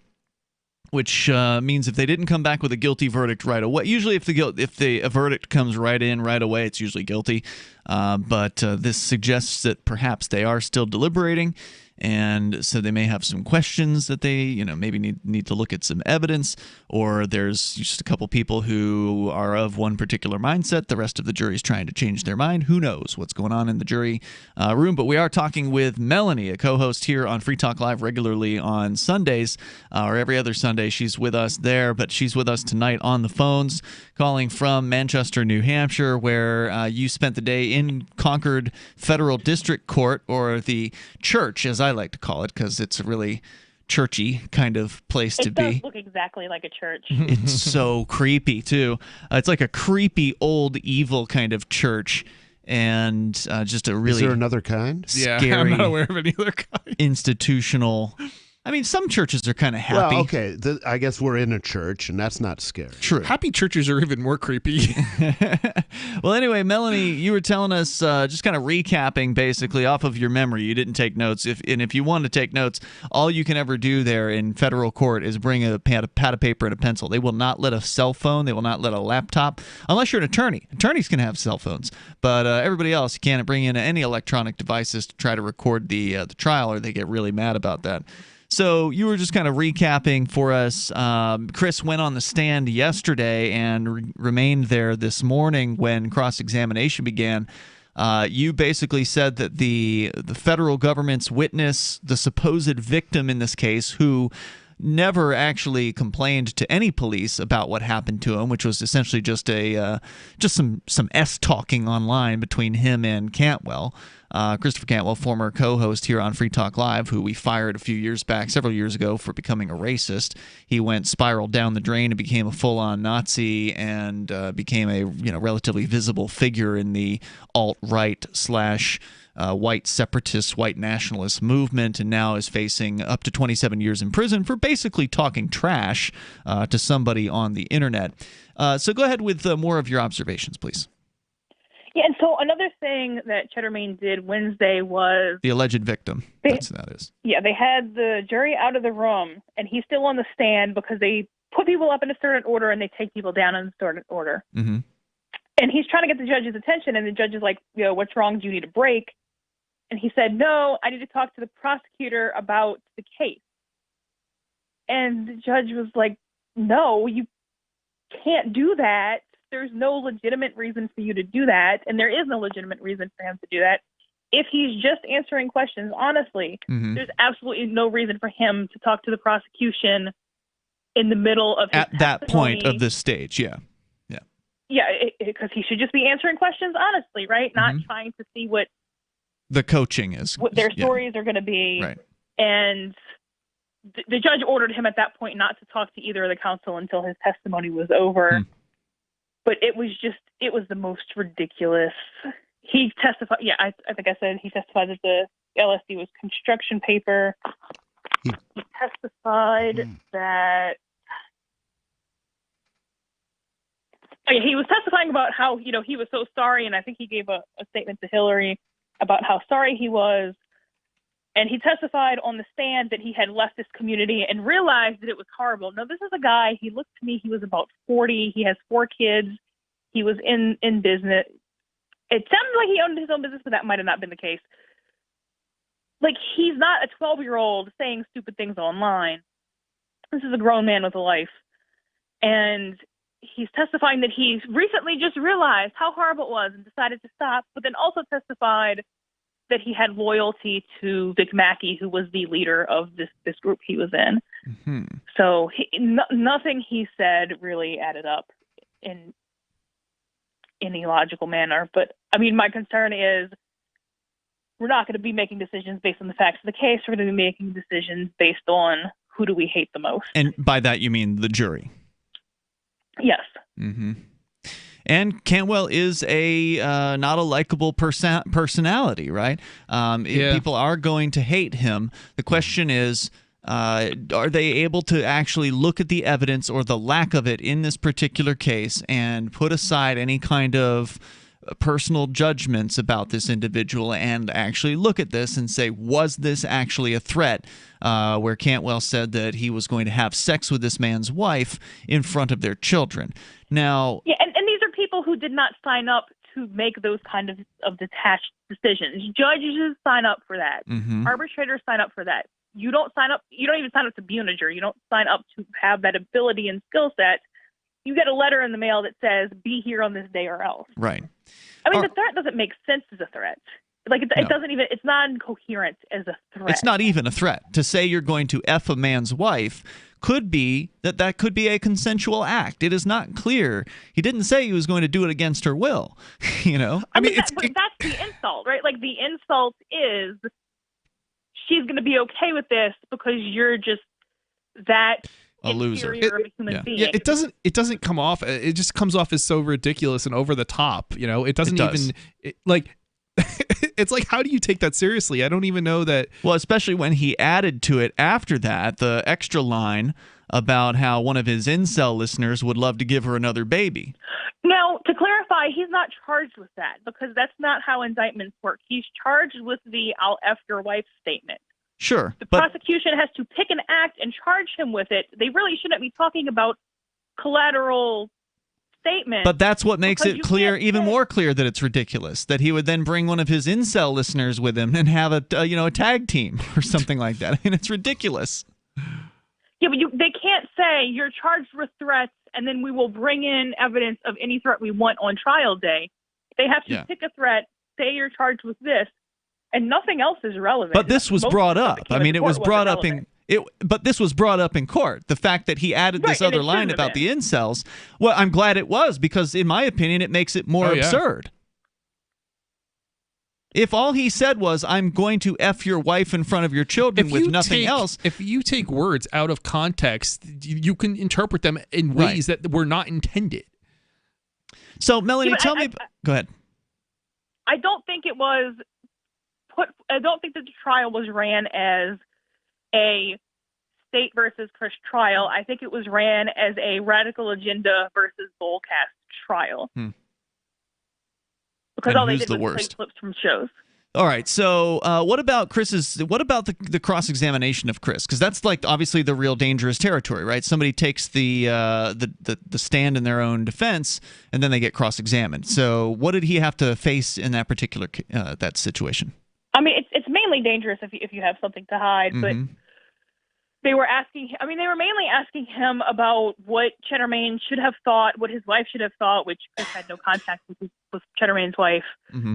which means if they didn't come back with a guilty verdict right away, usually if a verdict comes right away, it's usually guilty. But this suggests that perhaps they are still deliberating, and so they may have some questions that they maybe need to look at some evidence, or there's just a couple people who are of one particular mindset. The rest of the jury is trying to change their mind. Who knows what's going on in the jury room? But we are talking with Melanie, a co-host here on Free Talk Live regularly on Sundays, or every other Sunday. She's with us there, but she's with us tonight on the phones, calling from Manchester, New Hampshire, where you spent the day in Concord Federal District Court, or the church, as I like to call it, because it's a really churchy kind of place to be. It does look exactly like a church. It's so creepy, too. It's like a creepy, old, evil kind of church, and just a really... Is there another kind? Scary, I'm not aware of any other kind. Institutional... I mean, some churches are kind of happy. Well, okay, I guess we're in a church, and that's not scary. True. Happy churches are even more creepy. Well, anyway, Melanie, you were telling us, just kind of recapping, basically, off of your memory. You didn't take notes. If you want to take notes, all you can ever do there in federal court is bring a pad of paper and a pencil. They will not let a cell phone. They will not let a laptop, unless you're an attorney. Attorneys can have cell phones, but everybody else, you can't bring in any electronic devices to try to record the trial, or they get really mad about that. So you were just kind of recapping for us. Chris went on the stand yesterday and remained there this morning when cross-examination began. You basically said that the federal government's witness, the supposed victim in this case, who never actually complained to any police about what happened to him, which was essentially just some S-talking online between him and Cantwell. Christopher Cantwell, former co-host here on Free Talk Live, who we fired a few years back, several years ago, for becoming a racist. He spiraled down the drain and became a full-on Nazi, and became a relatively visible figure in the alt-right / white separatist, white nationalist movement, and now is facing up to 27 years in prison for basically talking trash to somebody on the internet. So go ahead with more of your observations, please. Yeah, and so another thing that Cheddar Main did Wednesday was The alleged victim. That's what that is. Yeah, they had the jury out of the room, and he's still on the stand because they put people up in a certain order and they take people down in a certain order. Mm-hmm. And he's trying to get the judge's attention, and the judge is like, what's wrong? Do you need a break? And he said, no, I need to talk to the prosecutor about the case. And the judge was like, no, you can't do that. There's no legitimate reason for you to do that, and there is no legitimate reason for him to do that. If he's just answering questions honestly, there's absolutely no reason for him to talk to the prosecution in the middle of his At that point of this stage, yeah. Yeah, because he should just be answering questions honestly, right? Not trying to see what the coaching is, what their stories are going to be. Right. And the judge ordered him at that point not to talk to either of the counsel until his testimony was over. But it was the most ridiculous. He testified. Yeah, I think I said he testified that the LSD was construction paper. He testified that. He was testifying about how, he was so sorry, and I think he gave a statement to Hillary about how sorry he was. And he testified on the stand that he had left this community and realized that it was horrible. Now, this is a guy, he looked to me, he was about 40. He has 4 kids. He was in business. It sounded like he owned his own business, but that might have not been the case. Like, he's not a 12-year-old saying stupid things online. This is a grown man with a life. And he's testifying that he's recently just realized how horrible it was and decided to stop, but then also testified that he had loyalty to Vic Mackey, who was the leader of this group he was in. Mm-hmm. So nothing he said really added up in any logical manner. But, I mean, my concern is we're not going to be making decisions based on the facts of the case. We're going to be making decisions based on who do we hate the most. And by that you mean the jury? Yes. Mm-hmm. And Cantwell is not a likable personality, right? People are going to hate him. The question is, are they able to actually look at the evidence or the lack of it in this particular case and put aside any kind of personal judgments about this individual and actually look at this and say, was this actually a threat? Where Cantwell said that he was going to have sex with this man's wife in front of their children. Now, yeah, and these are people who did not sign up to make those kind of detached decisions. Judges sign up for that. Arbitrators sign up for that. You don't sign up. You don't even sign up to be on a jury. You don't sign up to have that ability and skill set. You get a letter in the mail that says, be here on this day or else. Right. I mean, the threat doesn't make sense as a threat. Like, it doesn't even, it's not incoherent as a threat. It's not even a threat. To say you're going to F a man's wife could be that could be a consensual act. It is not clear. He didn't say he was going to do it against her will. I mean that's the insult, right? Like, the insult is she's going to be okay with this because you're just that a loser of a human being. Yeah, it doesn't come off. It just comes off as so ridiculous and over the top. It doesn't even it's like, how do you take that seriously? I don't even know that. Well, especially when he added to it after that the extra line about how one of his incel listeners would love to give her another baby. Now, to clarify, he's not charged with that because that's not how indictments work. He's charged with the "I'll F your wife" statement. Sure. The prosecution has to pick an act and charge him with it. They really shouldn't be talking about collateral statements. But that's what makes it clear, even more clear, that it's ridiculous. That he would then bring one of his incel listeners with him and have a tag team or something like that. I mean, it's ridiculous. Yeah, but they can't say you're charged with threats and then we will bring in evidence of any threat we want on trial day. They have to pick a threat, say you're charged with this, and nothing else is relevant. But this was brought up. I mean, it was brought up but this was brought up in court. The fact that he added this other line about the incels. Well, I'm glad it was, because in my opinion, it makes it more absurd. If all he said was, I'm going to F your wife in front of your children with nothing else. If you take words out of context, you can interpret them in ways that were not intended. So, Melanie, tell me. Go ahead. I don't think it was I don't think that the trial was ran as a state versus Chris trial. I think it was ran as a radical agenda versus Bullcast trial. because and all they who's did the was play worst? clips from shows. All right. So, what about the cross-examination of Chris? Because that's like obviously the real dangerous territory, right? Somebody takes the stand in their own defense, and then they get cross-examined. So, what did he have to face in that particular that situation? I mean, it's mainly dangerous if you have something to hide, but they were mainly asking him about what Cheddarmain should have thought, what his wife should have thought, which Chris had no contact with Cheddarmain's wife. Mm-hmm.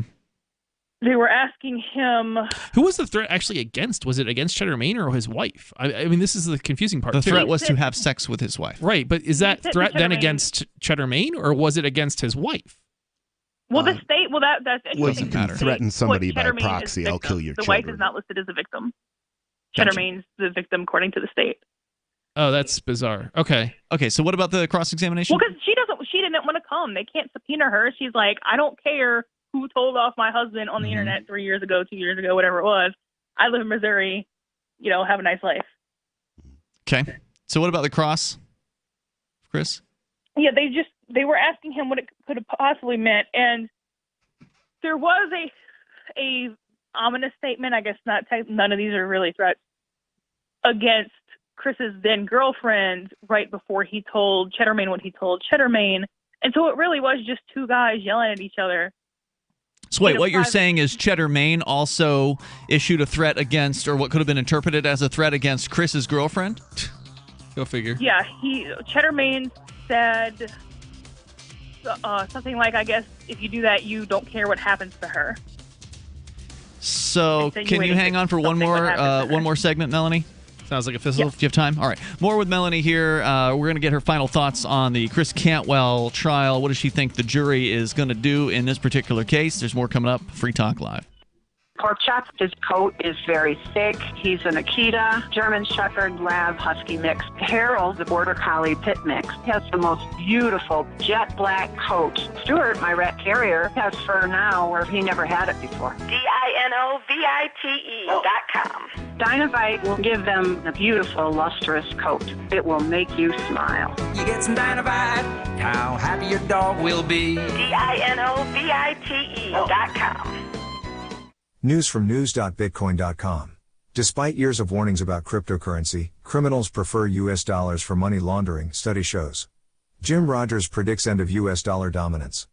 They were asking him... Who was the threat actually against? Was it against Cheddarmain or his wife? I mean, this is the confusing part. The threat was to have sex with his wife. Right, but is that threat then against Cheddarmain, or was it against his wife? Well, the state... Well, that's interesting. Doesn't matter. Threaten somebody by proxy, I'll kill your The children. wife is not listed as a victim. Gotcha. Cheddarmain's the victim according to the state. Oh, that's bizarre. Okay. Okay, so what about the cross-examination? Well, because she didn't want to come. They can't subpoena her. She's like, I don't care who told off my husband on the internet 3 years ago, 2 years ago, whatever it was. I live in Missouri. Have a nice life. Okay. So what about the cross, Chris? Yeah, they were asking him what it could have possibly meant, and there was a ominous statement. I guess none of these are really threats against Chris's then girlfriend right before he told Cheddarmain what he told Cheddarmain, and so it really was just two guys yelling at each other. So wait, what you're saying is Cheddarmain also issued a threat against, or what could have been interpreted as a threat against Chris's girlfriend? Go figure. Yeah, Cheddarmain said something like, I guess if you do that, you don't care what happens to her. So can you hang on for one more segment, Melanie? Sounds like a fizzle. Do you have time? All right. More with Melanie here. We're going to get her final thoughts on the Chris Cantwell trial. What does she think the jury is going to do in this particular case? There's more coming up. Free Talk Live. Pork chop, his coat is very thick. He's an Akita, German Shepherd, Lab, Husky mix. Harold, the Border Collie pit mix, has the most beautiful jet black coat. Stuart, my rat terrier, has fur now where he never had it before. DINOVITE.com. Dinovite will give them a beautiful, lustrous coat. It will make you smile. You get some Dinovite, how happy your dog will be. DINOVITE.com. News from news.bitcoin.com. Despite years of warnings about cryptocurrency, criminals prefer U.S. dollars for money laundering, study shows. Jim Rogers predicts end of U.S. dollar dominance.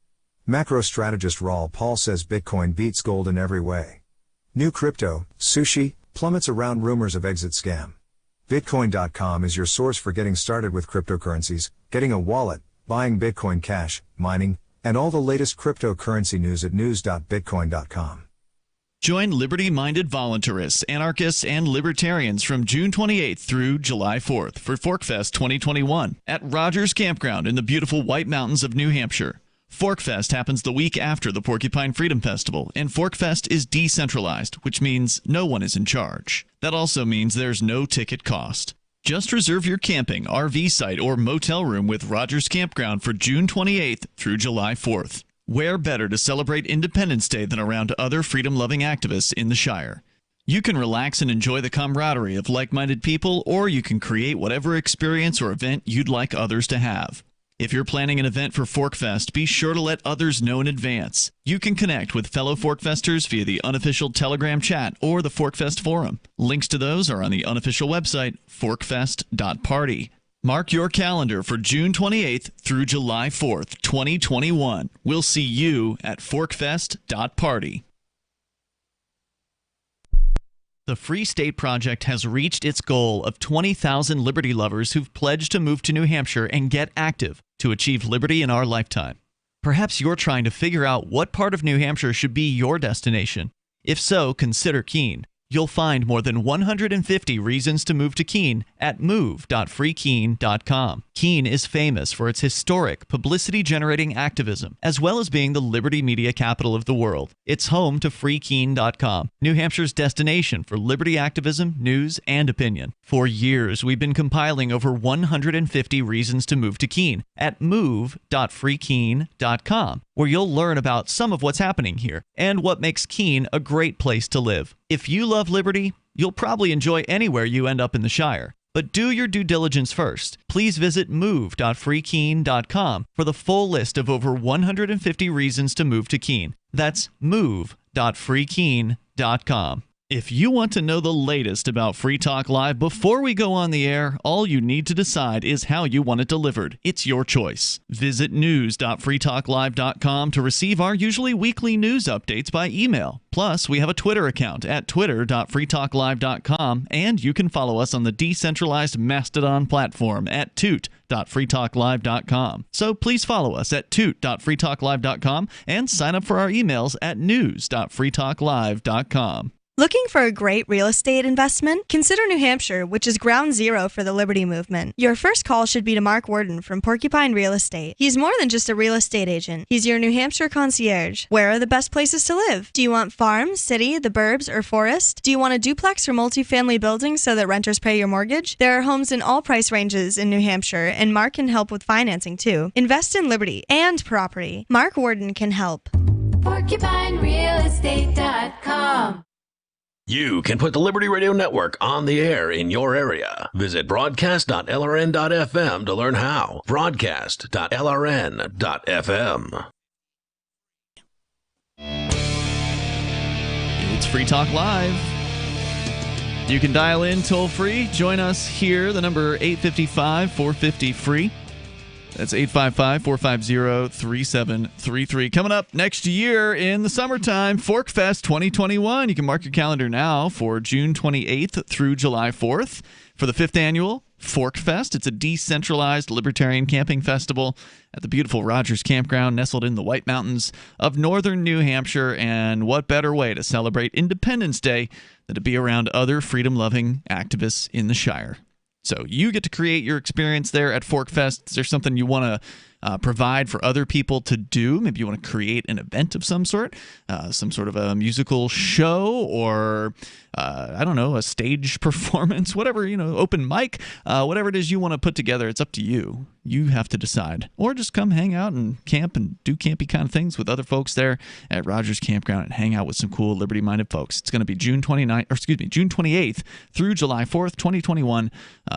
Macro strategist Raul Paul says Bitcoin beats gold in every way. New crypto, sushi, plummets around rumors of exit scam. Bitcoin.com is your source for getting started with cryptocurrencies, getting a wallet, buying Bitcoin Cash, mining, and all the latest cryptocurrency news at news.bitcoin.com. Join liberty-minded voluntarists, anarchists, and libertarians from June 28th through July 4th for ForkFest 2021 at Rogers Campground in the beautiful White Mountains of New Hampshire. ForkFest happens the week after the Porcupine Freedom Festival, and ForkFest is decentralized, which means no one is in charge. That also means there's no ticket cost. Just reserve your camping, RV site, or motel room with Rogers Campground for June 28th through July 4th. Where better to celebrate Independence Day than around other freedom-loving activists in the Shire? You can relax and enjoy the camaraderie of like-minded people, or you can create whatever experience or event you'd like others to have. If you're planning an event for ForkFest, be sure to let others know in advance. You can connect with fellow ForkFesters via the unofficial Telegram chat or the ForkFest forum. Links to those are on the unofficial website, forkfest.party. Mark your calendar for June 28th through July 4th, 2021. We'll see you at forkfest.party. The Free State Project has reached its goal of 20,000 liberty lovers who've pledged to move to New Hampshire and get active to achieve liberty in our lifetime. Perhaps you're trying to figure out what part of New Hampshire should be your destination. If so, consider Keene. You'll find more than 150 reasons to move to Keene at move.freekeene.com. Keene is famous for its historic, publicity-generating activism, as well as being the liberty media capital of the world. It's home to freekeene.com, New Hampshire's destination for liberty activism, news, and opinion. For years, we've been compiling over 150 reasons to move to Keene at move.freekeene.com, where you'll learn about some of what's happening here and what makes Keene a great place to live. If you love liberty, you'll probably enjoy anywhere you end up in the Shire. But do your due diligence first. Please visit move.freekeene.com for the full list of over 150 reasons to move to Keene. That's move.freekeene.com. If you want to know the latest about Free Talk Live before we go on the air, all you need to decide is how you want it delivered. It's your choice. Visit news.freetalklive.com to receive our usually weekly news updates by email. Plus, we have a Twitter account at twitter.freetalklive.com, and you can follow us on the decentralized Mastodon platform at toot.freetalklive.com. So please follow us at toot.freetalklive.com and sign up for our emails at news.freetalklive.com. Looking for a great real estate investment? Consider New Hampshire, which is ground zero for the Liberty Movement. Your first call should be to Mark Worden from Porcupine Real Estate. He's more than just a real estate agent. He's your New Hampshire concierge. Where are the best places to live? Do you want farm, city, the burbs, or forest? Do you want a duplex or multifamily building so that renters pay your mortgage? There are homes in all price ranges in New Hampshire, and Mark can help with financing too. Invest in liberty and property. Mark Worden can help. PorcupineRealEstate.com. You can put the Liberty Radio Network on the air in your area. Visit broadcast.lrn.fm to learn how. Broadcast.lrn.fm. It's Free Talk Live. You can dial in toll free. Join us here. The number 855-450-FREE. That's 855-450-3733. Coming up next year in the summertime, Fork Fest 2021. You can mark your calendar now for June 28th through July 4th for the 5th annual Fork Fest. It's a decentralized libertarian camping festival at the beautiful Rogers Campground nestled in the White Mountains of northern New Hampshire. And what better way to celebrate Independence Day than to be around other freedom-loving activists in the Shire? So you get to create your experience there at Fork Fest. Is there something you want to provide for other people to do? Maybe you want to create an event of some sort of a musical show, or I don't know, a stage performance, whatever, open mic, whatever it is you want to put together. It's up to you. You have to decide. Or just come hang out and camp and do campy kind of things with other folks there at Rogers Campground and hang out with some cool liberty-minded folks. It's going to be June 28th through July 4th, 2021.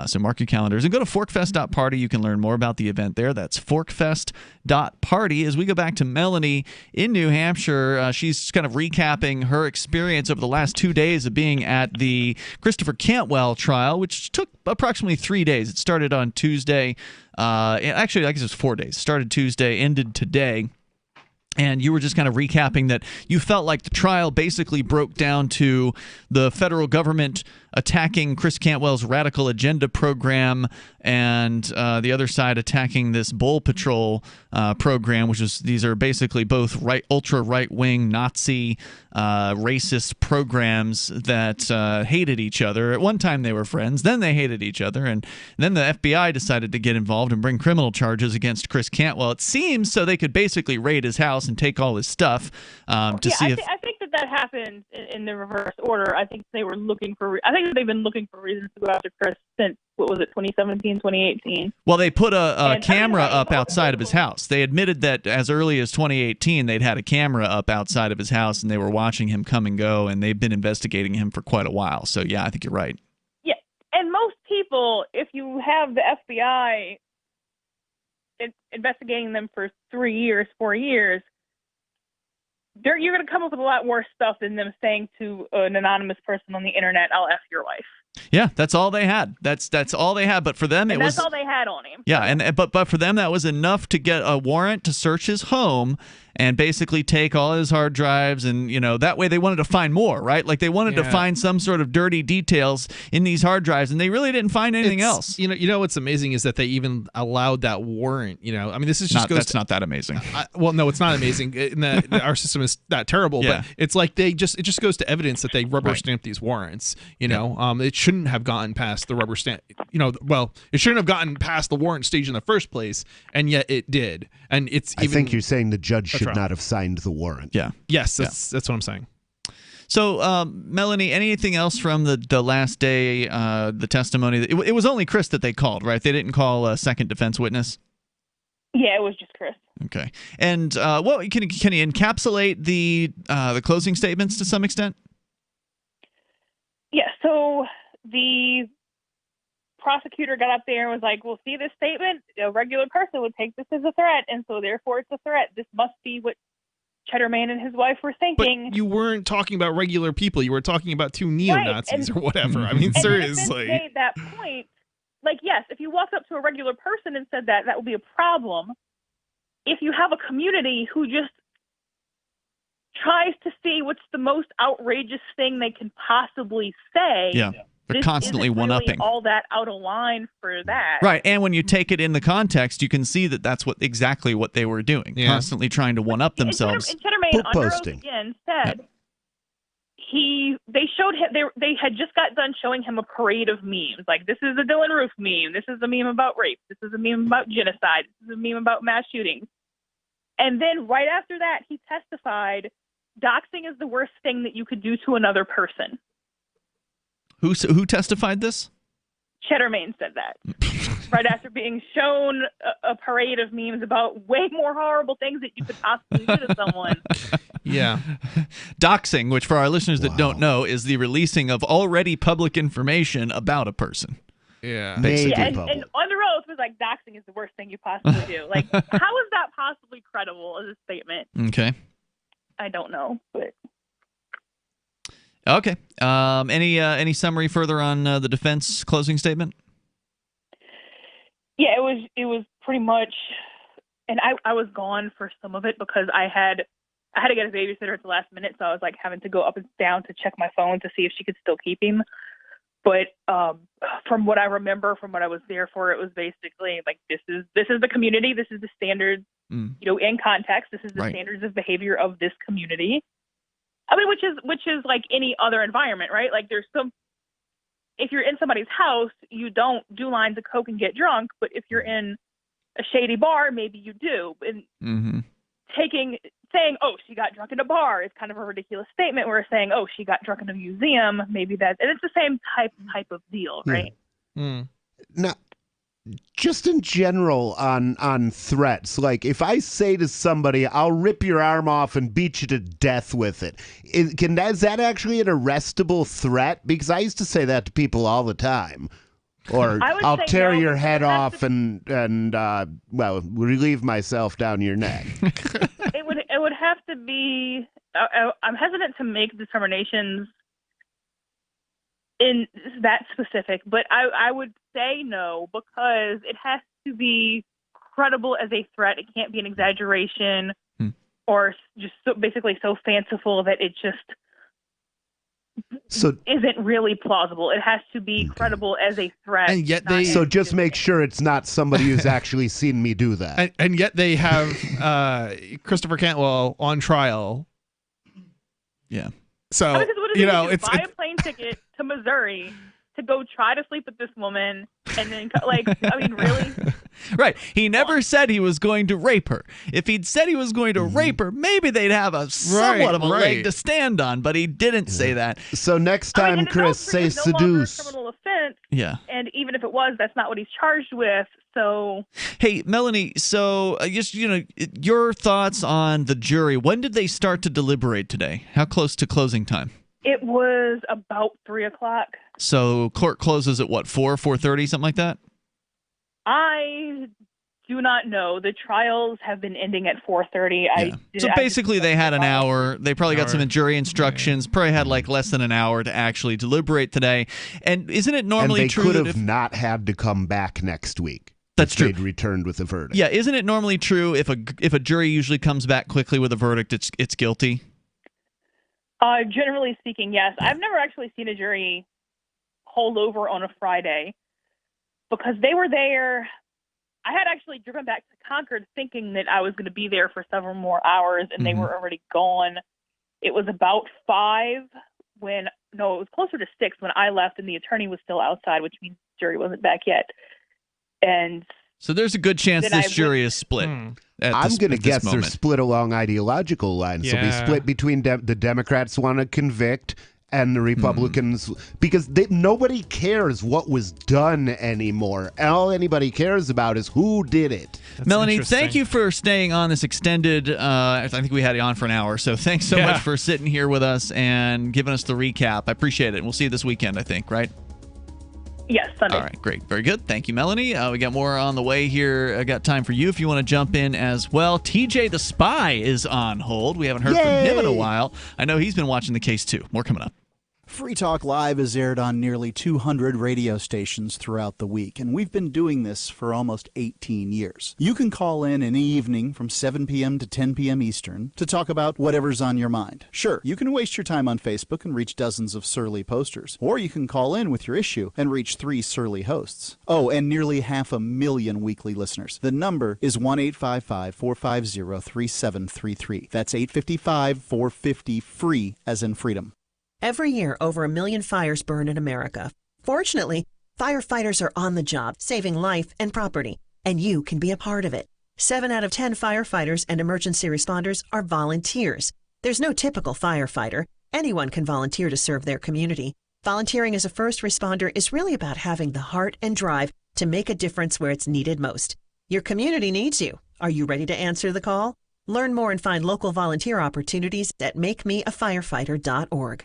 So mark your calendars and go to forkfest.party. You can learn more about the event there. That's forkfest.party. As we go back to Melanie in New Hampshire, she's kind of recapping her experience over the last 2 days of being at the Christopher Cantwell trial, which took approximately 3 days. It started on Tuesday. Actually, I guess it was 4 days. Started Tuesday, ended today. And you were just kind of recapping that you felt like the trial basically broke down to the federal government attacking Chris Cantwell's Radical Agenda program and the other side attacking this Bull Patrol program, these are basically both ultra right-wing Nazi racist programs that hated each other. At one time they were friends, then they hated each other, and then the FBI decided to get involved and bring criminal charges against Chris Cantwell. It seems so they could basically raid his house and take all his stuff I think that happened in the reverse order. I think they were looking for. I think they've been looking for reasons to go after Chris since 2017, 2018. Well, they put a camera up outside of his house. They admitted that as early as 2018, they'd had a camera up outside of his house and they were watching him come and go, and they've been investigating him for quite a while. So yeah, I think you're right. Yeah, and most people, if you have the FBI investigating them for 3 years, 4 years. You're going to come up with a lot worse stuff than them saying to an anonymous person on the internet, "I'll F your wife." Yeah, that's all they had. That's all they had. But for them, that's all they had on him. Yeah, but for them, that was enough to get a warrant to search his home and basically take all his hard drives, and that way they wanted to find more, right? Like they wanted to find some sort of dirty details in these hard drives, and they really didn't find anything else. What's amazing is that they even allowed that warrant. I mean, this is just that's not that amazing. Well, no, it's not amazing. Our system is that terrible, but it's like it just goes to evidence that they rubber stamped these warrants. It shouldn't have gotten past the rubber stamp. It shouldn't have gotten past the warrant stage in the first place, and yet it did. And I think you're saying the judge should not have signed the warrant. Yeah. Yes, that's what I'm saying. So, Melanie, anything else from the last day, the testimony? It was only Chris that they called, right? They didn't call a second defense witness? Yeah, it was just Chris. Okay. And can you encapsulate the closing statements to some extent? Yeah, so the prosecutor got up there and was like, well, see this statement? A regular person would take this as a threat, and so therefore it's a threat. This must be what Cheddar Man and his wife were thinking. But you weren't talking about regular people. You were talking about two neo-Nazis or whatever. I mean, seriously. And made that point, like, yes, if you walked up to a regular person and said that, that would be a problem. If you have a community who just tries to see what's the most outrageous thing they can possibly say. Yeah. They're constantly one-upping. Really all that out of line for that. Right, and when you take it in the context, you can see that that's exactly what they were doing, constantly trying to one-up themselves. And Cheddar Man under oath again said they had just got done showing him a parade of memes. Like, this is a Dylan Roof meme. This is a meme about rape. This is a meme about genocide. This is a meme about mass shootings. And then right after that, he testified, doxing is the worst thing that you could do to another person. Who testified this? Cheddar Man said that. Right after being shown a parade of memes about way more horrible things that you could possibly do to someone. Yeah. Doxing, which for our listeners that don't know, is the releasing of already public information about a person. Yeah. And under oath was like, doxing is the worst thing you possibly do. Like, how is that possibly credible as a statement? Okay. I don't know, but... Okay. Any summary further on the defense closing statement? Yeah, it was pretty much, and I was gone for some of it because I had to get a babysitter at the last minute, so I was like having to go up and down to check my phone to see if she could still keep him. But from what I remember, from what I was there for, it was basically like this is the community, this is the standard, in context, this is the standards of behavior of this community. I mean, which is like any other environment, right? Like if you're in somebody's house, you don't do lines of coke and get drunk, but if you're in a shady bar, maybe you do. And saying, oh, she got drunk in a bar is kind of a ridiculous statement. Where saying, oh, she got drunk in a museum, maybe and it's the same type of deal, right? Mm. Now, just in general on threats, like if I say to somebody, I'll rip your arm off and beat you to death with it, is that actually an arrestable threat? Because I used to say that to people all the time. Or I'll tear your head off and relieve myself down your neck. It would have to be. I'm hesitant to make determinations in that specific, but I would say no, because it has to be credible as a threat. It can't be an exaggeration or just basically so fanciful that it just isn't really plausible. It has to be credible as a threat. And yet just make sure it's not somebody who's actually seen me do that. And yet they have Christopher Cantwell on trial. Yeah. So, it's buy a plane ticket to Missouri to go try to sleep with this woman, and then really? Right. He never said he was going to rape her. If he'd said he was going to rape her, maybe they'd have a somewhat of a leg to stand on, but he didn't say that. So next time, Chris, say seduce. No criminal offense. Yeah. And even if it was, that's not what he's charged with. So. Hey, Melanie, so just, your thoughts on the jury. When did they start to deliberate today? How close to closing time? It was about 3:00. So court closes at what, 4:30, something like that? I do not know. The trials have been ending at 4:30. Yeah. So basically they had an hour. They probably got some jury instructions, probably had like less than an hour to actually deliberate today. And isn't it normally true that they could have not had to come back next week? That's true. They'd returned with a verdict. Yeah, isn't it normally true if a jury usually comes back quickly with a verdict, it's guilty? Generally speaking, yes. I've never actually seen a jury hold over on a Friday because they were there. I had actually driven back to Concord thinking that I was going to be there for several more hours, and they were already gone. It was about 5 it was closer to 6 when I left, and the attorney was still outside, which means the jury wasn't back yet. And so there's a good chance this jury is split. I'm going to guess they're split along ideological lines. Yeah. They'll be split between the Democrats want to convict and the Republicans, because nobody cares what was done anymore. All anybody cares about is who did it. Melanie, thank you for staying on this extended, I think we had you on for an hour, so thanks so much for sitting here with us and giving us the recap. I appreciate it. We'll see you this weekend, I think, right? Yes, Sunday. All right, great. Very good. Thank you, Melanie. We got more on the way here. I got time for you if you want to jump in as well. TJ the Spy is on hold. We haven't heard from him in a while. I know he's been watching the case, too. More coming up. Free Talk Live is aired on nearly 200 radio stations throughout the week, and we've been doing this for almost 18 years. You can call in any evening from 7 p.m. to 10 p.m. Eastern to talk about whatever's on your mind. Sure, you can waste your time on Facebook and reach dozens of surly posters, or you can call in with your issue and reach 3 surly hosts. Oh, and nearly 500,000 weekly listeners. The number is 1-855-450-3733. That's 855-450-FREE, as in freedom. Every year, over 1 million fires burn in America. Fortunately, firefighters are on the job, saving life and property, and you can be a part of it. 7 out of 10 firefighters and emergency responders are volunteers. There's no typical firefighter. Anyone can volunteer to serve their community. Volunteering as a first responder is really about having the heart and drive to make a difference where it's needed most. Your community needs you. Are you ready to answer the call? Learn more and find local volunteer opportunities at makemeafirefighter.org.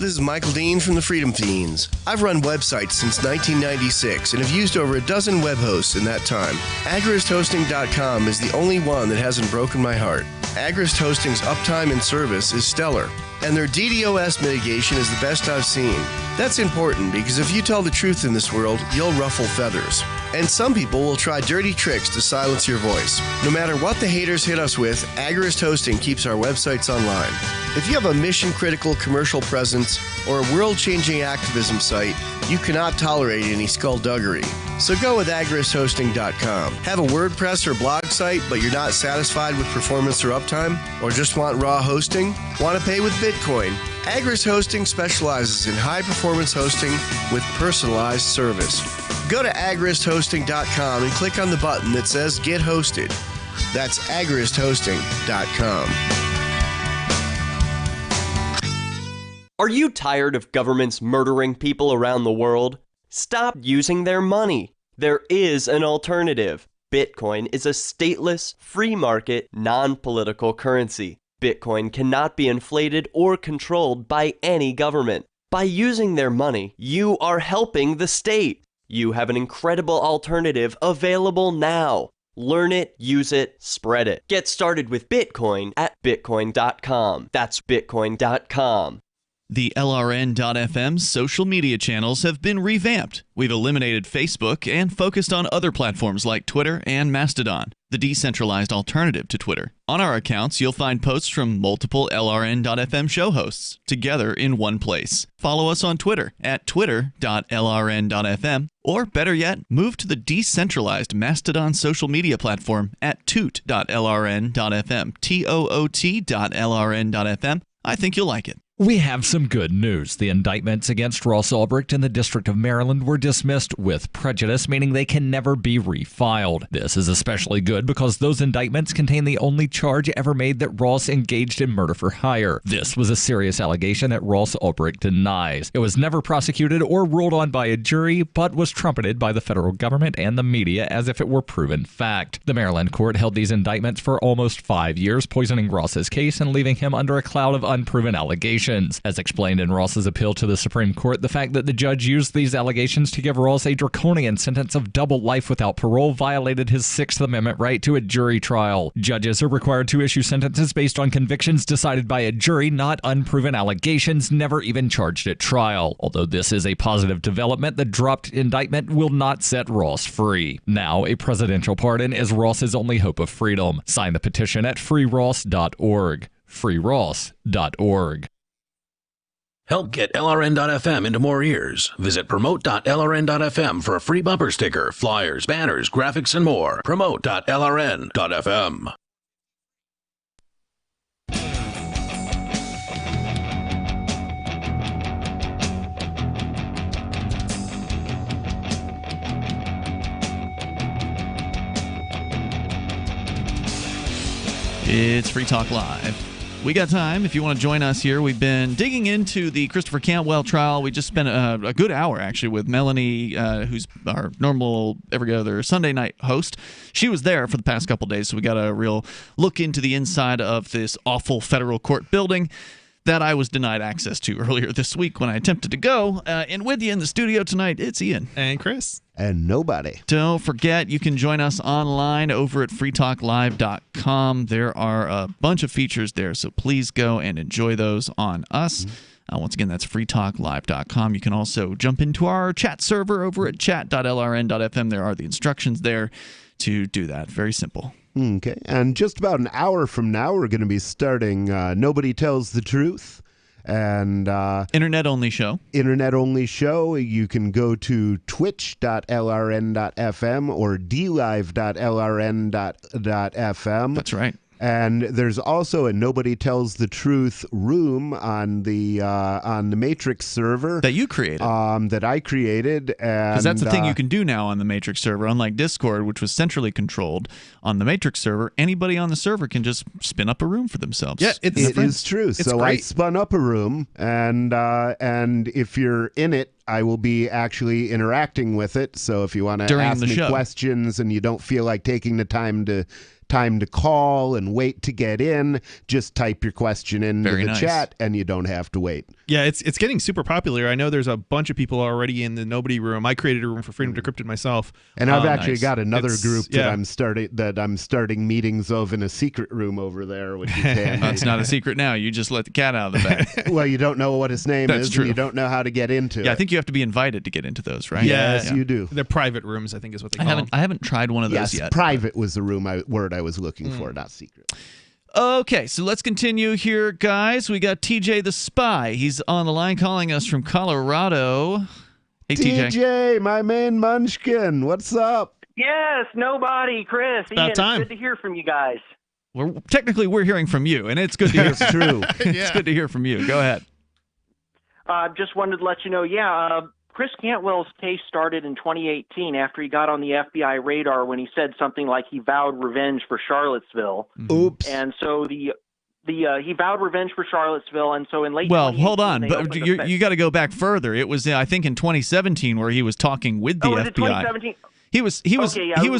This is Michael Dean from the Freedom Fiends. I've run websites since 1996 and have used over a dozen web hosts in that time. AgristHosting.com is the only one that hasn't broken my heart. Agrist Hosting's uptime and service is stellar, and their DDoS mitigation is the best I've seen. That's important because if you tell the truth in this world, you'll ruffle feathers. And some people will try dirty tricks to silence your voice. No matter what the haters hit us with, Agrist Hosting keeps our websites online. If you have a mission-critical commercial presence or a world-changing activism site, you cannot tolerate any skullduggery. So go with agristhosting.com. Have a WordPress or blog site, but you're not satisfied with performance or uptime? Or just want raw hosting? Want to pay with Bitcoin? Agrist Hosting specializes in high-performance hosting with personalized service. Go to agristhosting.com and click on the button that says Get Hosted. That's agristhosting.com. Are you tired of governments murdering people around the world? Stop using their money. There is an alternative. Bitcoin is a stateless, free market, non-political currency. Bitcoin cannot be inflated or controlled by any government. By using their money, you are helping the state. You have an incredible alternative available now. Learn it, use it, spread it. Get started with Bitcoin at Bitcoin.com. That's Bitcoin.com. The LRN.FM social media channels have been revamped. We've eliminated Facebook and focused on other platforms like Twitter and Mastodon, the decentralized alternative to Twitter. On our accounts, you'll find posts from multiple LRN.FM show hosts together in one place. Follow us on Twitter at twitter.lrn.fm, or better yet, move to the decentralized Mastodon social media platform at toot.lrn.fm, toot.lrn.fm. I think you'll like it. We have some good news. The indictments against Ross Ulbricht in the District of Maryland were dismissed with prejudice, meaning they can never be refiled. This is especially good because those indictments contain the only charge ever made that Ross engaged in murder for hire. This was a serious allegation that Ross Ulbricht denies. It was never prosecuted or ruled on by a jury, but was trumpeted by the federal government and the media as if it were proven fact. The Maryland court held these indictments for almost 5 years, poisoning Ross's case and leaving him under a cloud of unproven allegations. As explained in Ross's appeal to the Supreme Court, the fact that the judge used these allegations to give Ross a draconian sentence of double life without parole violated his Sixth Amendment right to a jury trial. Judges are required to issue sentences based on convictions decided by a jury, not unproven allegations never even charged at trial. Although this is a positive development, the dropped indictment will not set Ross free. Now, a presidential pardon is Ross's only hope of freedom. Sign the petition at freeross.org. freeross.org. Help get LRN.FM into more ears. Visit promote.lrn.fm for a free bumper sticker, flyers, banners, graphics, and more. Promote.lrn.fm. It's Free Talk Live. We got time if you want to join us here. We've been digging into the Christopher Cantwell trial. We just spent a good hour, actually, with Melanie, who's our normal every other Sunday night host. She was there for the past couple days, so we got a real look into the inside of this awful federal court building. that I was denied access to earlier this week when I attempted to go. And with you in the studio tonight, it's Ian. And Chris. And nobody. Don't forget, you can join us online over at freetalklive.com. There are a bunch of features there, so please go and enjoy those on us. Once again, that's freetalklive.com. You can also jump into our chat server over at chat.lrn.fm. There are the instructions there to do that. Very simple. Okay, and just about an hour from now, we're going to be starting Nobody Tells the Truth. And internet-only show. Internet-only show. You can go to twitch.lrn.fm or dlive.lrn.fm. That's right. And there's also a Nobody Tells the Truth room on the Matrix server that you created, that I created, because that's the thing you can do now on the Matrix server. Unlike Discord, which was centrally controlled, on the Matrix server, anybody on the server can just spin up a room for themselves. Yeah, it is true. So I spun up a room, and if you're in it, I will be actually interacting with it. So if you want to ask me questions and you don't feel like taking the time to call and wait to get in, just type your question into the chat and you don't have to wait. Yeah, it's getting super popular. I know there's a bunch of people already in the Nobody room. I created a room for Freedom Decrypted myself. And I've actually got another group that I'm starting meetings of in a secret room over there, which is handy. That's not a secret now. You just let the cat out of the bag. Well, you don't know what his name is, and you don't know how to get into it. Yeah, I think you have to be invited to get into those, right? Yes, you do. They're private rooms, I think is what they call them. I haven't tried one of those yet. Private was the word I was looking for, not secret. Okay, so let's continue here, guys. We got TJ the Spy. He's on the line calling us from Colorado. Hey, TJ, my main munchkin. What's up? Yes, nobody, Chris. Ian, time. It's good to hear from you guys. We're hearing from you, and it's good to hear from true. It's good to hear from you. Go ahead. Just wanted to let you know, Chris Cantwell's case started in 2018 after he got on the FBI radar when he said something like he vowed revenge for Charlottesville. Oops. And so he vowed revenge for Charlottesville, and so in late. Well, hold on, but you got to go back further. It was I think in 2017 where he was talking with the FBI. Was it 2017? He was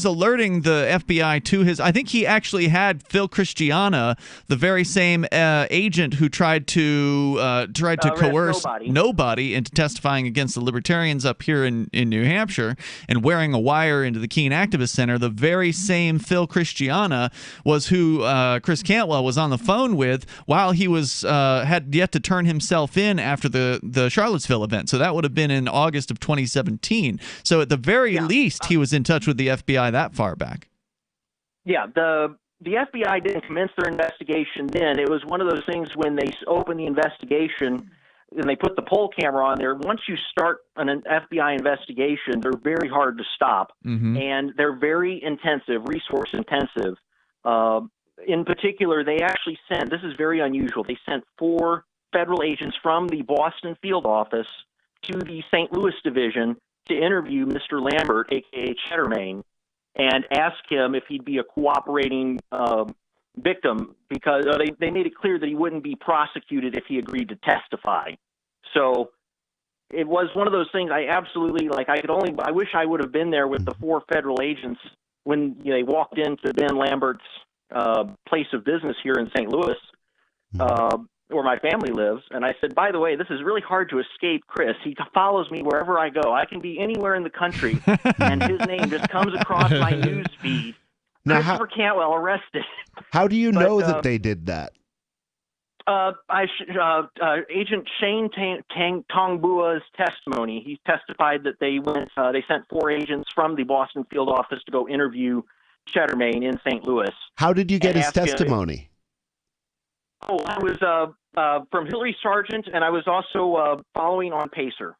alerting the FBI to his. I think he actually had Phil Christiana, the very same agent who tried to coerce nobody into testifying against the Libertarians up here in New Hampshire and wearing a wire into the Keene Activist Center. The very same Phil Christiana was who Chris Cantwell was on the phone with while he was had yet to turn himself in after the Charlottesville event. So that would have been in August of 2017. So at the very least, he was in touch with the FBI that far back. Yeah, the FBI didn't commence their investigation then. It was one of those things when they opened the investigation and they put the poll camera on there. Once you start an FBI investigation, they're very hard to stop, and they're very intensive, resource intensive. In particular, they actually sent, this is very unusual, they sent 4 federal agents from the Boston field office to the St. Louis division to interview Mr. Lambert, a.k.a. Cheddarmain, and ask him if he'd be a cooperating victim, because they made it clear that he wouldn't be prosecuted if he agreed to testify. So it was one of those things I absolutely, I wish I would have been there with the 4 federal agents when they walked into Ben Lambert's place of business here in St. Louis, where my family lives, and I said, by the way, this is really hard to escape Chris. He follows me wherever I go. I can be anywhere in the country, and his name just comes across my news feed. Now, Christopher Cantwell arrested. How do you know that they did that? Agent Shane Tongbua's testimony. He testified that they sent 4 agents from the Boston field office to go interview Cheddarmain in St. Louis. How did you get his testimony? I was from Hillary Sargent, and I was also following on Pacer.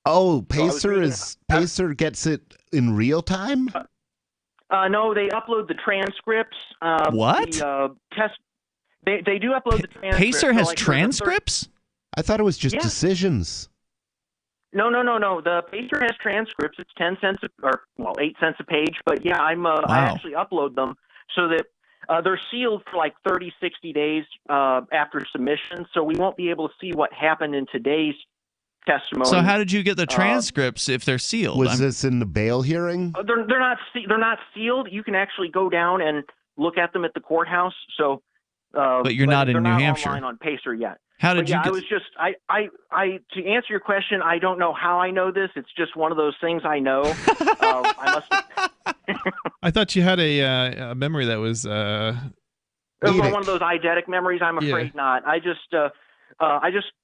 Oh, Pacer gets it in real time? No, they upload the transcripts. What? They do upload the transcripts. Pacer has transcripts? I thought it was just decisions. No. The Pacer has transcripts. It's 10 cents, 8 cents a page. But yeah, I actually upload them so that they're sealed for like 30, 60 days after submission. So we won't be able to see what happened in today's testimony. So how did you get the transcripts if they're sealed? Was this in the bail hearing? They're not sealed. You can actually go down and look at them at the courthouse. So But you're not in New Hampshire. Online on Pacer yet. How did you I was just I to answer your question, I don't know how I know this. It's just one of those things I know. I must. I thought you had a memory that was. One of those eidetic memories. I'm afraid not. I just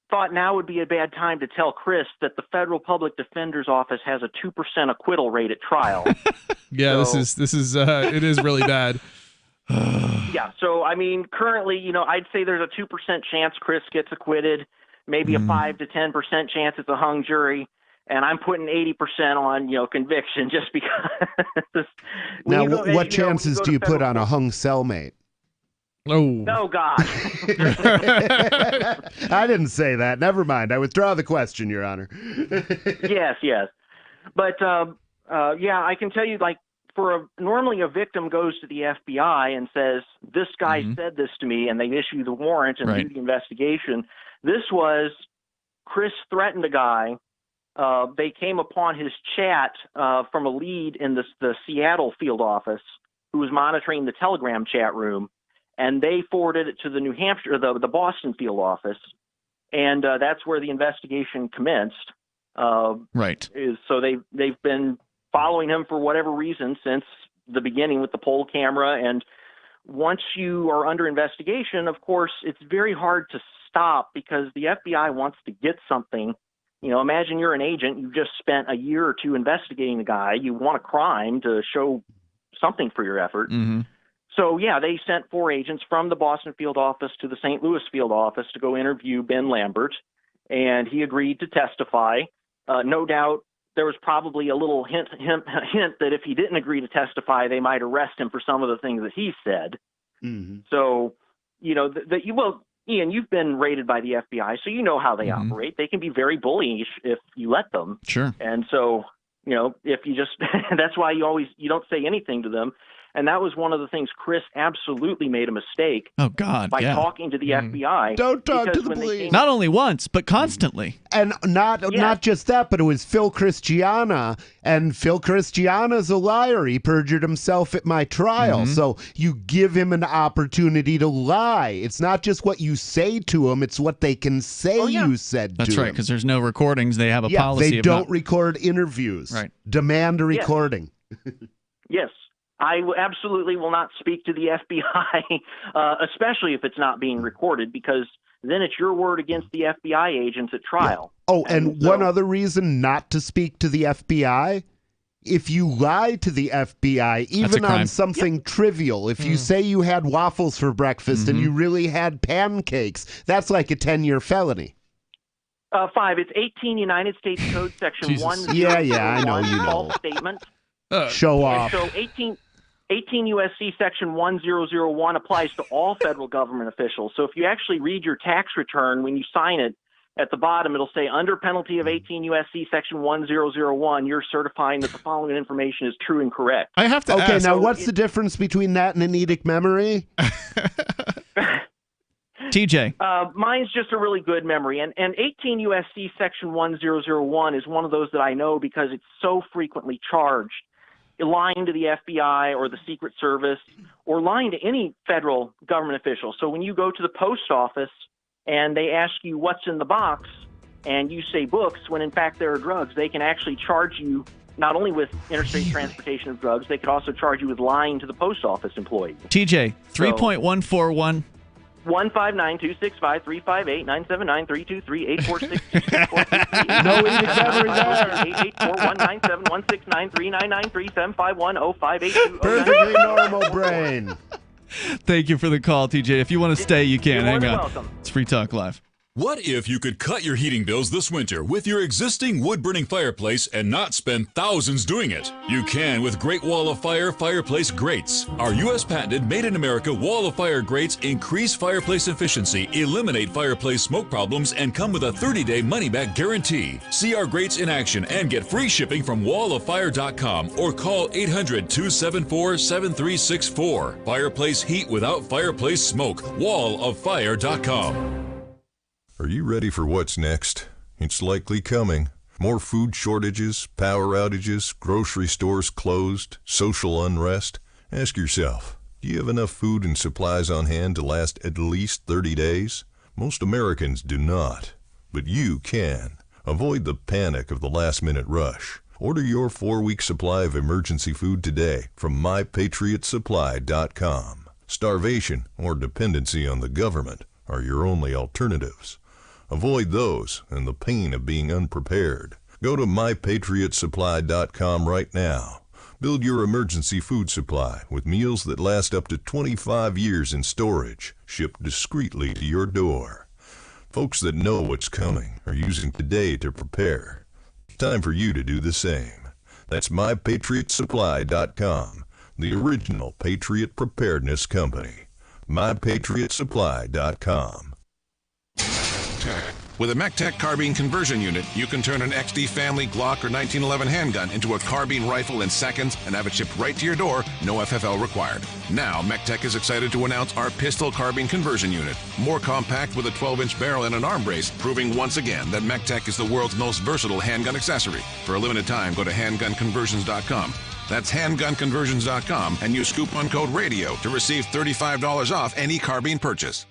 thought now would be a bad time to tell Chris that the Federal Public Defender's Office has a 2% acquittal rate at trial. Yeah, so, this is it is really bad. Yeah, so I mean, currently, I'd say there's a 2% chance Chris gets acquitted, maybe a 5 to 10% chance it's a hung jury, and I'm putting 80% on, conviction just because. Now, what chances do you put on a hung cellmate? Oh. Oh, God. I didn't say that. Never mind. I withdraw the question, Your Honor. Yes. But, I can tell you, normally a victim goes to the FBI and says, this guy said this to me, and they issue the warrant and do the investigation. This was Chris threatened a guy. They came upon his chat from a lead in the Seattle field office who was monitoring the Telegram chat room, and they forwarded it to the New Hampshire, the Boston field office, and that's where the investigation commenced. Right. So they've been following him for whatever reason since the beginning with the poll camera. And once you are under investigation, of course, it's very hard to stop because the FBI wants to get something. Imagine you're an agent. You've just spent a year or two investigating the guy. You want a crime to show something for your effort. Mm-hmm. So, they sent 4 agents from the Boston field office to the St. Louis field office to go interview Ben Lambert, and he agreed to testify. No doubt there was probably a little hint that if he didn't agree to testify, they might arrest him for some of the things that he said. Mm-hmm. So, Ian, you've been raided by the FBI, so you know how they operate. They can be very bullyish if you let them. Sure. And so, if you just that's why you don't say anything to them. And that was one of the things Chris absolutely made a mistake. Oh, God. By talking to the FBI. Don't talk to the police. Not only once, but constantly. And not just that, but it was Phil Christiana. And Phil Christiana's a liar. He perjured himself at my trial. So you give him an opportunity to lie. It's not just what you say to him. It's what they can say you said to him. That's right, because there's no recordings. They have a policy. They don't record interviews. Right. Demand a recording. Yes. I absolutely will not speak to the FBI, especially if it's not being recorded, because then it's your word against the FBI agents at trial. Yeah. Oh, and one other reason not to speak to the FBI, if you lie to the FBI, even on something trivial, if you say you had waffles for breakfast and you really had pancakes, that's like a 10-year felony. 5. It's 18 United States Code Section 1. Yeah, I know you know. False statement. Show off. So 18 USC Section 1001 applies to all federal government officials. So if you actually read your tax return, when you sign it, at the bottom it'll say, under penalty of 18 USC Section 1001, you're certifying that the following information is true and correct. I have to ask. Okay, now what's the difference between that and an eidetic memory? TJ. Mine's just a really good memory. And 18 USC Section 1001 is one of those that I know because it's so frequently charged. Lying to the FBI or the Secret Service or lying to any federal government official. So when you go to the post office and they ask you what's in the box and you say books when in fact there are drugs, they can actually charge you not only with interstate transportation of drugs, they could also charge you with lying to the post office employee. TJ, 3.141. 159-265-358-979-323-846-264. No eidetic memory there. 884-197-169-399-37510-582. Perfectly normal brain. Thank you for the call, TJ. If you want to stay, you can. Hang on. Welcome. It's Free Talk Live. What if you could cut your heating bills this winter with your existing wood-burning fireplace and not spend thousands doing it? You can with Great Wall of Fire fireplace grates. Our U.S. patented made-in-America Wall of Fire grates increase fireplace efficiency, eliminate fireplace smoke problems, and come with a 30-day money-back guarantee. See our grates in action and get free shipping from walloffire.com or call 800-274-7364. Fireplace heat without fireplace smoke. walloffire.com. Are you ready for what's next? It's likely coming. More food shortages, power outages, grocery stores closed, social unrest. Ask yourself, Do you have enough food and supplies on hand to last at least 30 days? Most Americans do not, but you can. Avoid the panic of the last-minute rush. Order your 4-week supply of emergency food today from mypatriotsupply.com. Starvation or dependency on the government are your only alternatives. Avoid those and the pain of being unprepared. Go to mypatriotsupply.com right now. Build your emergency food supply with meals that last up to 25 years in storage, shipped discreetly to your door. Folks that know what's coming are using today to prepare. Time for you to do the same. That's mypatriotsupply.com, the original Patriot Preparedness Company. mypatriotsupply.com. With a MECTEC carbine conversion unit, you can turn an XD family Glock or 1911 handgun into a carbine rifle in seconds and have it shipped right to your door, no FFL required. Now, MECTEC is excited to announce our pistol carbine conversion unit. More compact with a 12-inch barrel and an arm brace, proving once again that MECTEC is the world's most versatile handgun accessory. For a limited time, go to handgunconversions.com. That's handgunconversions.com and use coupon code RADIO to receive $35 off any carbine purchase.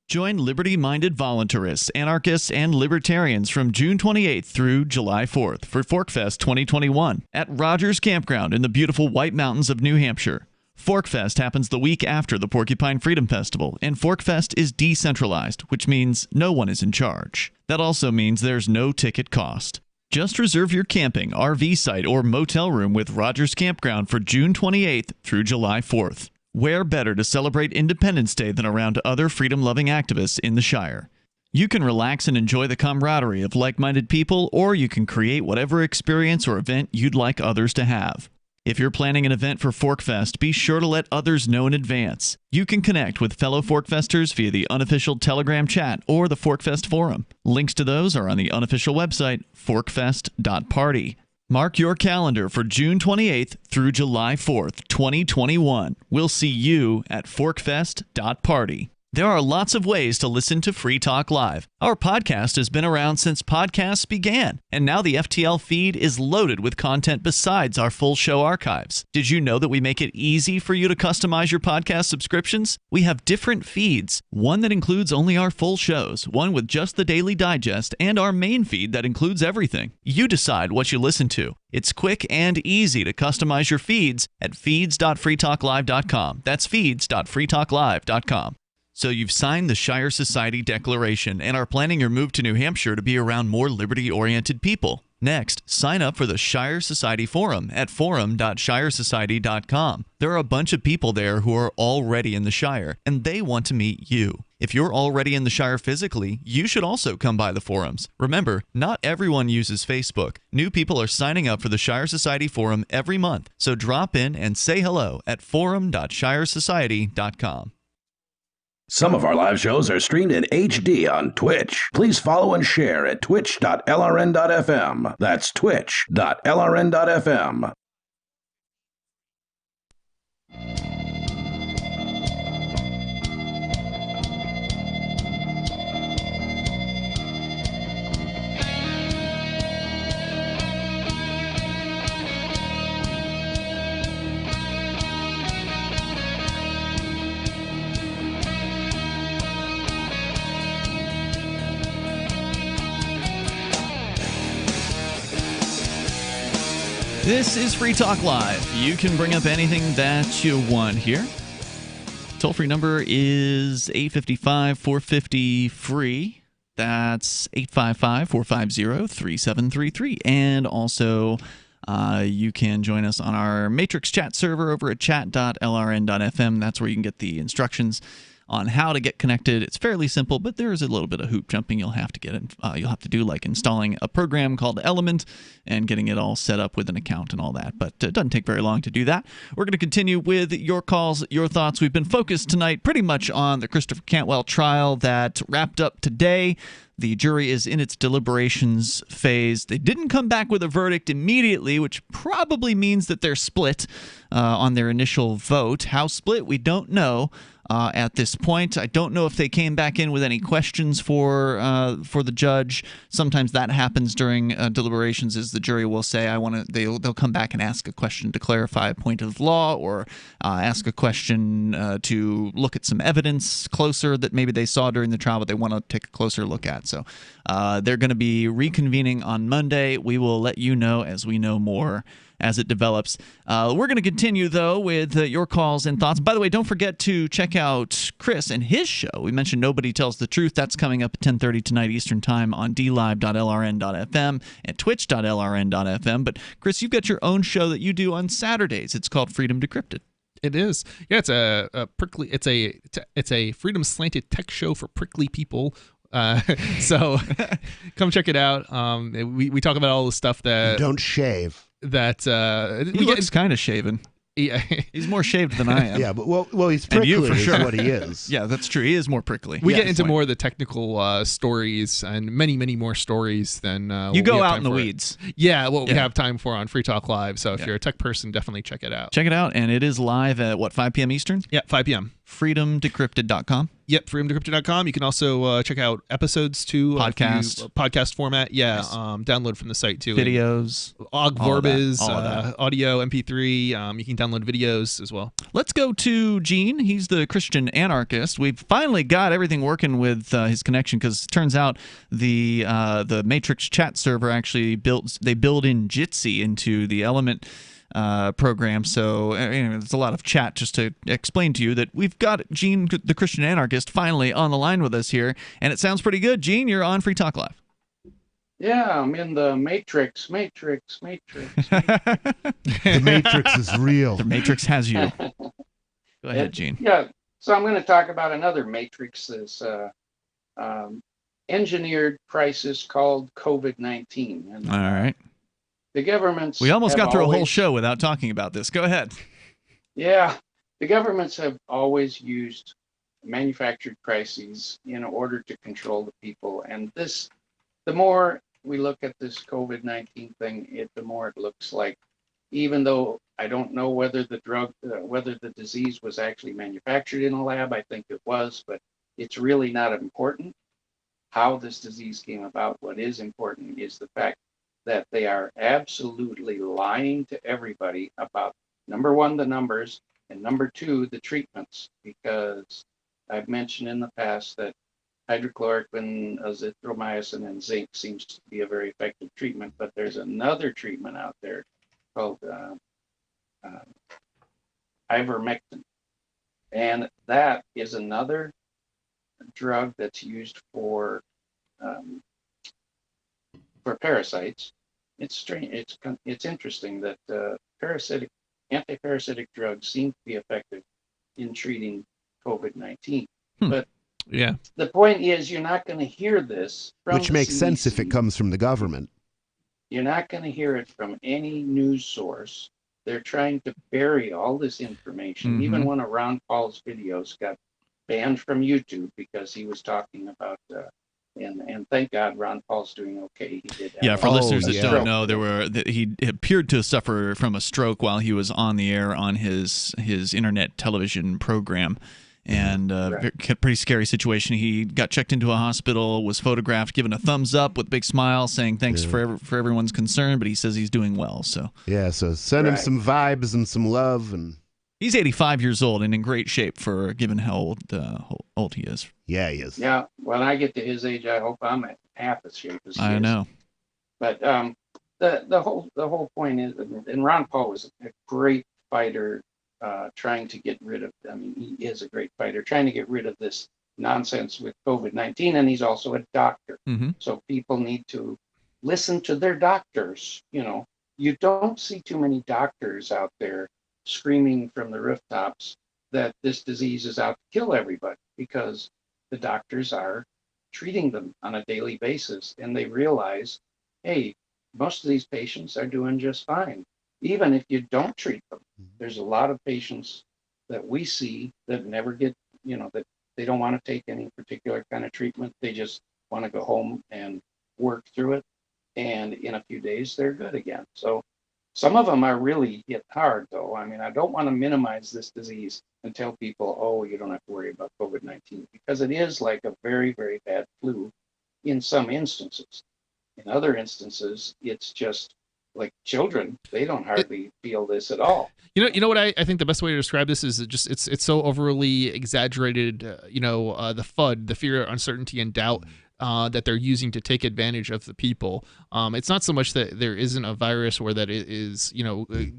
Join liberty-minded voluntarists, anarchists, and libertarians from June 28th through July 4th for ForkFest 2021 at Rogers Campground in the beautiful White Mountains of New Hampshire. ForkFest happens the week after the Porcupine Freedom Festival, and ForkFest is decentralized, which means no one is in charge. That also means there's no ticket cost. Just reserve your camping, RV site, or motel room with Rogers Campground for June 28th through July 4th. Where better to celebrate Independence Day than around other freedom-loving activists in the Shire? You can relax and enjoy the camaraderie of like-minded people, or you can create whatever experience or event you'd like others to have. If you're planning an event for ForkFest, be sure to let others know in advance. You can connect with fellow ForkFesters via the unofficial Telegram chat or the ForkFest forum. Links to those are on the unofficial website, forkfest.party. Mark your calendar for June 28th through July 4th, 2021. We'll see you at forkfest.party. There are lots of ways to listen to Free Talk Live. Our podcast has been around since podcasts began, and now the FTL feed is loaded with content besides our full show archives. Did you know that we make it easy for you to customize your podcast subscriptions? We have different feeds, one that includes only our full shows, one with just the Daily Digest, and our main feed that includes everything. You decide what you listen to. It's quick and easy to customize your feeds at feeds.freetalklive.com. That's feeds.freetalklive.com. So you've signed the Shire Society Declaration and are planning your move to New Hampshire to be around more liberty-oriented people. Next, sign up for the Shire Society Forum at forum.shiresociety.com. There are a bunch of people there who are already in the Shire, and they want to meet you. If you're already in the Shire physically, you should also come by the forums. Remember, not everyone uses Facebook. New people are signing up for the Shire Society Forum every month, so drop in and say hello at forum.shiresociety.com. Some of our live shows are streamed in HD on Twitch. Please follow and share at twitch.lrn.fm. That's twitch.lrn.fm. This is Free Talk Live. You can bring up anything that you want here. Toll-free number is 855-450-FREE. That's 855-450-3733. And also, you can join us on our Matrix chat server over at chat.lrn.fm. That's where you can get the instructions on how to get connected. It's fairly simple, but there is a little bit of hoop jumping you'll have to get in. You'll have to do, like installing a program called Element and getting it all set up with an account and all that. But it doesn't take very long to do that. We're going to continue with your calls, your thoughts. We've been focused tonight pretty much on the Christopher Cantwell trial that wrapped up today. The jury is in its deliberations phase. They didn't come back with a verdict immediately, which probably means that they're split on their initial vote. How split, we don't know. at this point. I don't know if they came back in with any questions for the judge. Sometimes that happens during deliberations, as the jury will say, they'll come back and ask a question to clarify a point of law, or ask a question to look at some evidence closer that maybe they saw during the trial, but they want to take a closer look at. So they're going to be reconvening on Monday. We will let you know as we know more as it develops. We're going to continue, though, with your calls and thoughts. By the way, don't forget to check out Chris and his show. We mentioned Nobody Tells the Truth. That's coming up at 10:30 tonight Eastern Time on dlive.lrn.fm and twitch.lrn.fm. But, Chris, you've got your own show that you do on Saturdays. It's called Freedom Decrypted. It is. Yeah, it's a prickly. It's a freedom slanted tech show for prickly people. So come check it out. We talk about all the stuff that don't shave. That he looks kind of shaven. Yeah. He's more shaved than I am. Yeah, but well, he's prickly. You, for sure. Is what he is. Yeah, that's true. He is more prickly. We get into more of the technical stories and many more stories than you go out in the weeds. Yeah, what we have time for on Free Talk Live. So if you're a tech person, definitely check it out. Check it out, and it is live at 5 p.m. Eastern. Yeah, 5 p.m. freedomdecrypted.com. Yep, freedomdecrypted.com. You can also check out episodes too. Podcast format. Yeah, nice. Download from the site too. Videos. Og Vorbis, audio, MP3. You can download videos as well. Let's go to Gene. He's the Christian anarchist. We've finally got everything working with his connection, because it turns out the Matrix chat server actually build in Jitsi into the Element program. So there's a lot of chat. Just to explain to you that we've got Gene, the Christian anarchist, finally on the line with us here, and it sounds pretty good. Gene, you're on Free Talk Live. Yeah, I'm in the Matrix. The Matrix is real. The Matrix has you. Go ahead, Gene. Yeah, so I'm going to talk about another Matrix, this engineered crisis called COVID-19. All right. The governments. We almost got through a whole show without talking about this. Go ahead. Yeah, the governments have always used manufactured crises in order to control the people. And the more we look at this COVID-19 thing, the more it looks like, even though I don't know whether whether the disease was actually manufactured in a lab, I think it was, but it's really not important how this disease came about. What is important is the fact that they are absolutely lying to everybody about, number one, the numbers, and number two, the treatments, because I've mentioned in the past that hydrochloroquine, azithromycin, and zinc seems to be a very effective treatment, but there's another treatment out there called ivermectin, and that is another drug that's used for parasites. It's strange. It's interesting that antiparasitic drugs seem to be effective in treating COVID-19. But yeah, the point is, you're not going to hear this from which makes sense if it comes from the government. You're not going to hear it from any news source. They're trying to bury all this information. Mm-hmm. Even one of Ron Paul's videos got banned from YouTube because he was talking about and thank God Ron Paul's doing okay. He did. Yeah, for listeners that don't know, he appeared to suffer from a stroke while he was on the air on his internet television program. And pretty scary situation. He got checked into a hospital, was photographed, given a thumbs up with a big smile, saying thanks for everyone's concern. But he says he's doing well. So so send him some vibes and some love. And he's 85 years old and in great shape for given how old he is. Yeah, he is. Yeah, when I get to his age, I hope I'm at half as shape as he is. I know. But the whole point is, and Ron Paul was a great fighter. Trying to get rid of, he is a great fighter, trying to get rid of this nonsense with COVID-19, and he's also a doctor. Mm-hmm. So people need to listen to their doctors. You don't see too many doctors out there screaming from the rooftops that this disease is out to kill everybody, because the doctors are treating them on a daily basis, and they realize, hey, most of these patients are doing just fine. Even if you don't treat them, there's a lot of patients that we see that never get, that they don't want to take any particular kind of treatment. They just want to go home and work through it. And in a few days, they're good again. So Some of them are really hit hard, though. I mean, I don't want to minimize this disease and tell people, oh, you don't have to worry about COVID-19, because it is like a very, very bad flu in some instances. In other instances, it's just like children, they don't hardly feel this at all. You know what I think the best way to describe this is just it's so overly exaggerated. The FUD, the fear, uncertainty, and doubt that they're using to take advantage of the people. It's not so much that there isn't a virus or that it is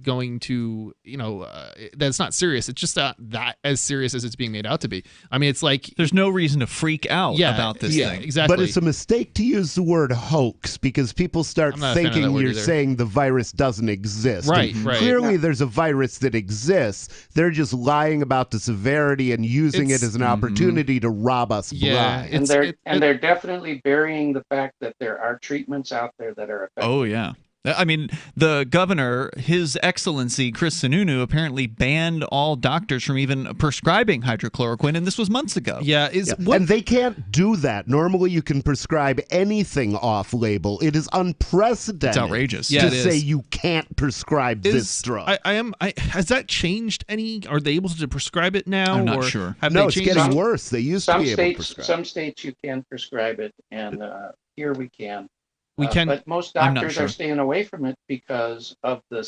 going to that it's not serious. It's just not that as serious as it's being made out to be. I mean, it's like there's no reason to freak out about this thing. Exactly. But it's a mistake to use the word hoax because people start thinking you're saying the virus doesn't exist. Right, and right. Clearly, there's a virus that exists. They're just lying about the severity and using it as an opportunity to rob us blind. And they're definitely burying the fact that there are treatments out there that are effective. Oh, yeah. I mean, the governor, His Excellency Chris Sununu, apparently banned all doctors from even prescribing hydrochloroquine, and this was months ago. And they can't do that. Normally, you can prescribe anything off-label. It is unprecedented. It's outrageous. to say you can't prescribe this drug. Has that changed any? Are they able to prescribe it now? I'm not or sure. Have No, they it's changed getting worse. They used to be able to prescribe. Some states you can prescribe it, and here we can. We can, but most doctors are staying away from it because of the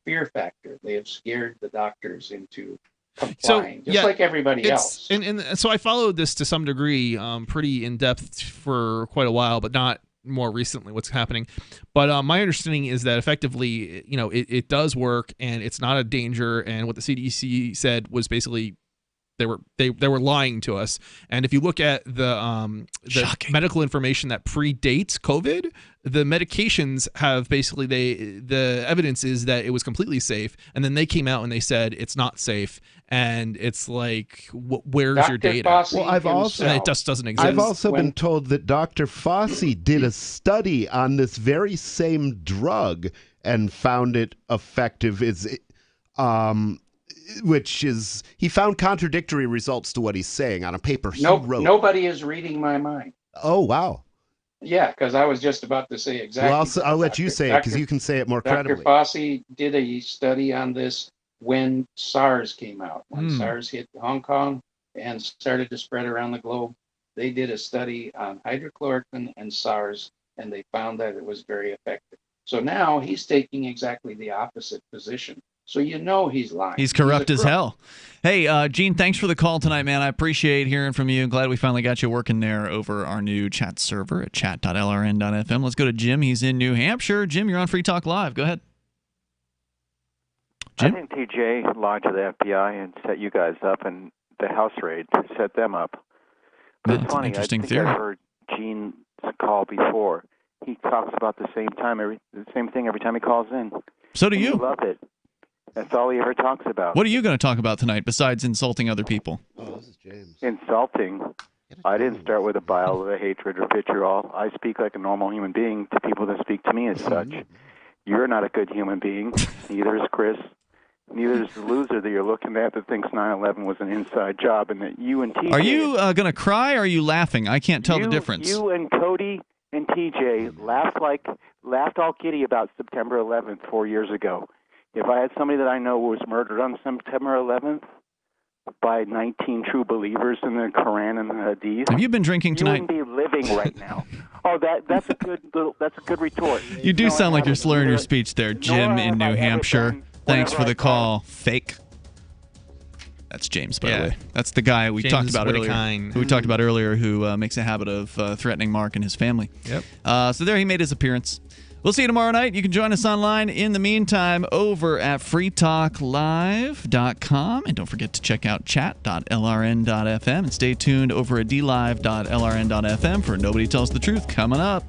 fear factor. They have scared the doctors into complying, just like everybody else. And so I followed this to some degree, pretty in depth for quite a while, but not more recently what's happening. But my understanding is that effectively, it does work and it's not a danger. And what the CDC said was basically they were lying to us. And if you look at the medical information that predates COVID, the medications have basically the evidence is that it was completely safe, and then they came out and they said it's not safe, and it's like where's Dr. your data? Fauci And it just doesn't exist. I've also been told that Dr. Fauci did a study on this very same drug and found it effective. Which is, he found contradictory results to what he's saying on a paper he wrote. Nobody is reading my mind. Oh, wow. Yeah, because I was just about to say exactly. Well, I'll let you say it because you can say it more credibly. Dr. Fauci did a study on this when SARS came out. When SARS hit Hong Kong and started to spread around the globe, they did a study on hydrochloroquine and SARS, and they found that it was very effective. So now he's taking exactly the opposite position. So he's lying. He's corrupt as hell. Hey, Gene, thanks for the call tonight, man. I appreciate hearing from you. Glad we finally got you working there over our new chat server at chat.lrn.fm. Let's go to Jim. He's in New Hampshire. Jim, you're on Free Talk Live. Go ahead. Jim? I think TJ lied to the FBI and set you guys up, and the house raid set them up. But it's funny. I think I've heard Gene's call before. He talks about the same thing every time he calls in. So do you. I love it. That's all he ever talks about. What are you going to talk about tonight besides insulting other people? Oh, this is James. Insulting. I didn't start with a bile of a hatred or vitriol. I speak like a normal human being to people that speak to me as such. You're not a good human being. Neither is Chris. Neither is the loser that you're looking at that thinks 9/11 was an inside job and that you and TJ... Are you going to cry or are you laughing? I can't tell the difference. You and Cody and TJ laughed all giddy about September 11th 4 years ago. If I had somebody that I know was murdered on September 11th by 19 true believers in the Quran and the Hadith, have you been drinking tonight? You wouldn't be living right now. Oh, that's a good retort. You do sound like you're slurring your speech there, Jim in New Hampshire. Thanks for the call. Fake. That's James, by the way. That's the guy we talked about earlier. Who makes a habit of threatening Mark and his family. Yep. So there he made his appearance. We'll see you tomorrow night. You can join us online in the meantime over at freetalklive.com. And don't forget to check out chat.lrn.fm. And stay tuned over at dlive.lrn.fm for Nobody Tells the Truth coming up.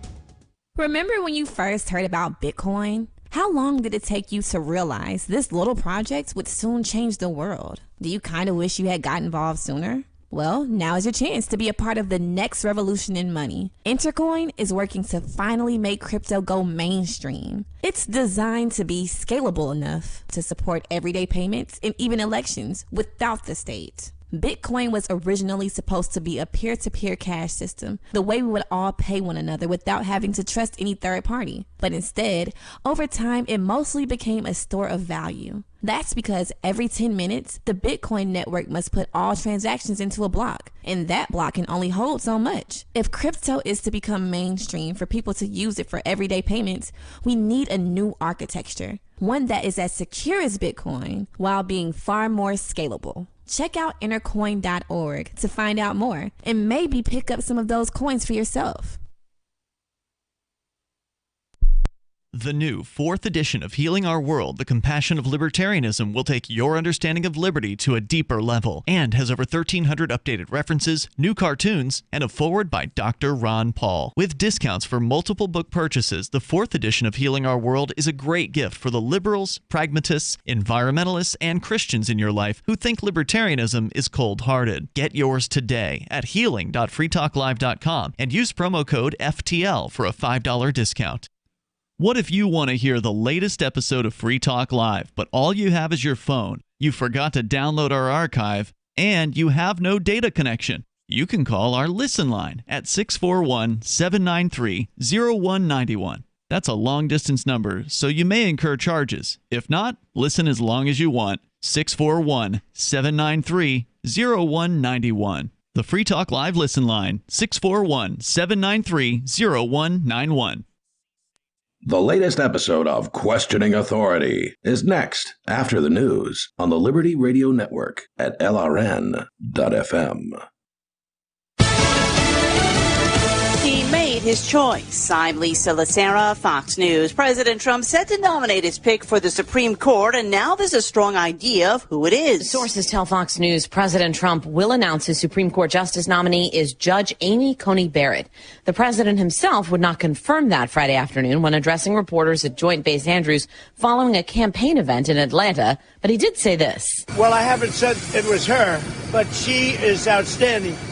Remember when you first heard about Bitcoin? How long did it take you to realize this little project would soon change the world? Do you kind of wish you had got involved sooner? Well, now is your chance to be a part of the next revolution in money. Intercoin is working to finally make crypto go mainstream. It's designed to be scalable enough to support everyday payments and even elections without the state. Bitcoin was originally supposed to be a peer-to-peer cash system, the way we would all pay one another without having to trust any third party. But instead, over time, it mostly became a store of value. That's because every 10 minutes, the Bitcoin network must put all transactions into a block, and that block can only hold so much. If crypto is to become mainstream for people to use it for everyday payments, we need a new architecture, one that is as secure as Bitcoin while being far more scalable. Check out innercoin.org to find out more and maybe pick up some of those coins for yourself. The new 4th edition of Healing Our World, The Compassion of Libertarianism, will take your understanding of liberty to a deeper level and has over 1,300 updated references, new cartoons, and a foreword by Dr. Ron Paul. With discounts for multiple book purchases, the 4th edition of Healing Our World is a great gift for the liberals, pragmatists, environmentalists, and Christians in your life who think libertarianism is cold-hearted. Get yours today at healing.freetalklive.com and use promo code FTL for a $5 discount. What if you want to hear the latest episode of Free Talk Live, but all you have is your phone, you forgot to download our archive, and you have no data connection? You can call our Listen line at 641-793-0191. That's a long-distance number, so you may incur charges. If not, listen as long as you want. 641-793-0191. The Free Talk Live Listen line, 641-793-0191. The latest episode of Questioning Authority is next after the news on the Liberty Radio Network at LRN.FM. He made his choice. I'm Lisa Lacera, Fox News. President Trump set to nominate his pick for the Supreme Court, and now there's a strong idea of who it is. Sources tell Fox News President Trump will announce his Supreme Court justice nominee is Judge Amy Coney Barrett. The president himself would not confirm that Friday afternoon when addressing reporters at Joint Base Andrews following a campaign event in Atlanta, but he did say this. Well, I haven't said it was her, but she is outstanding. But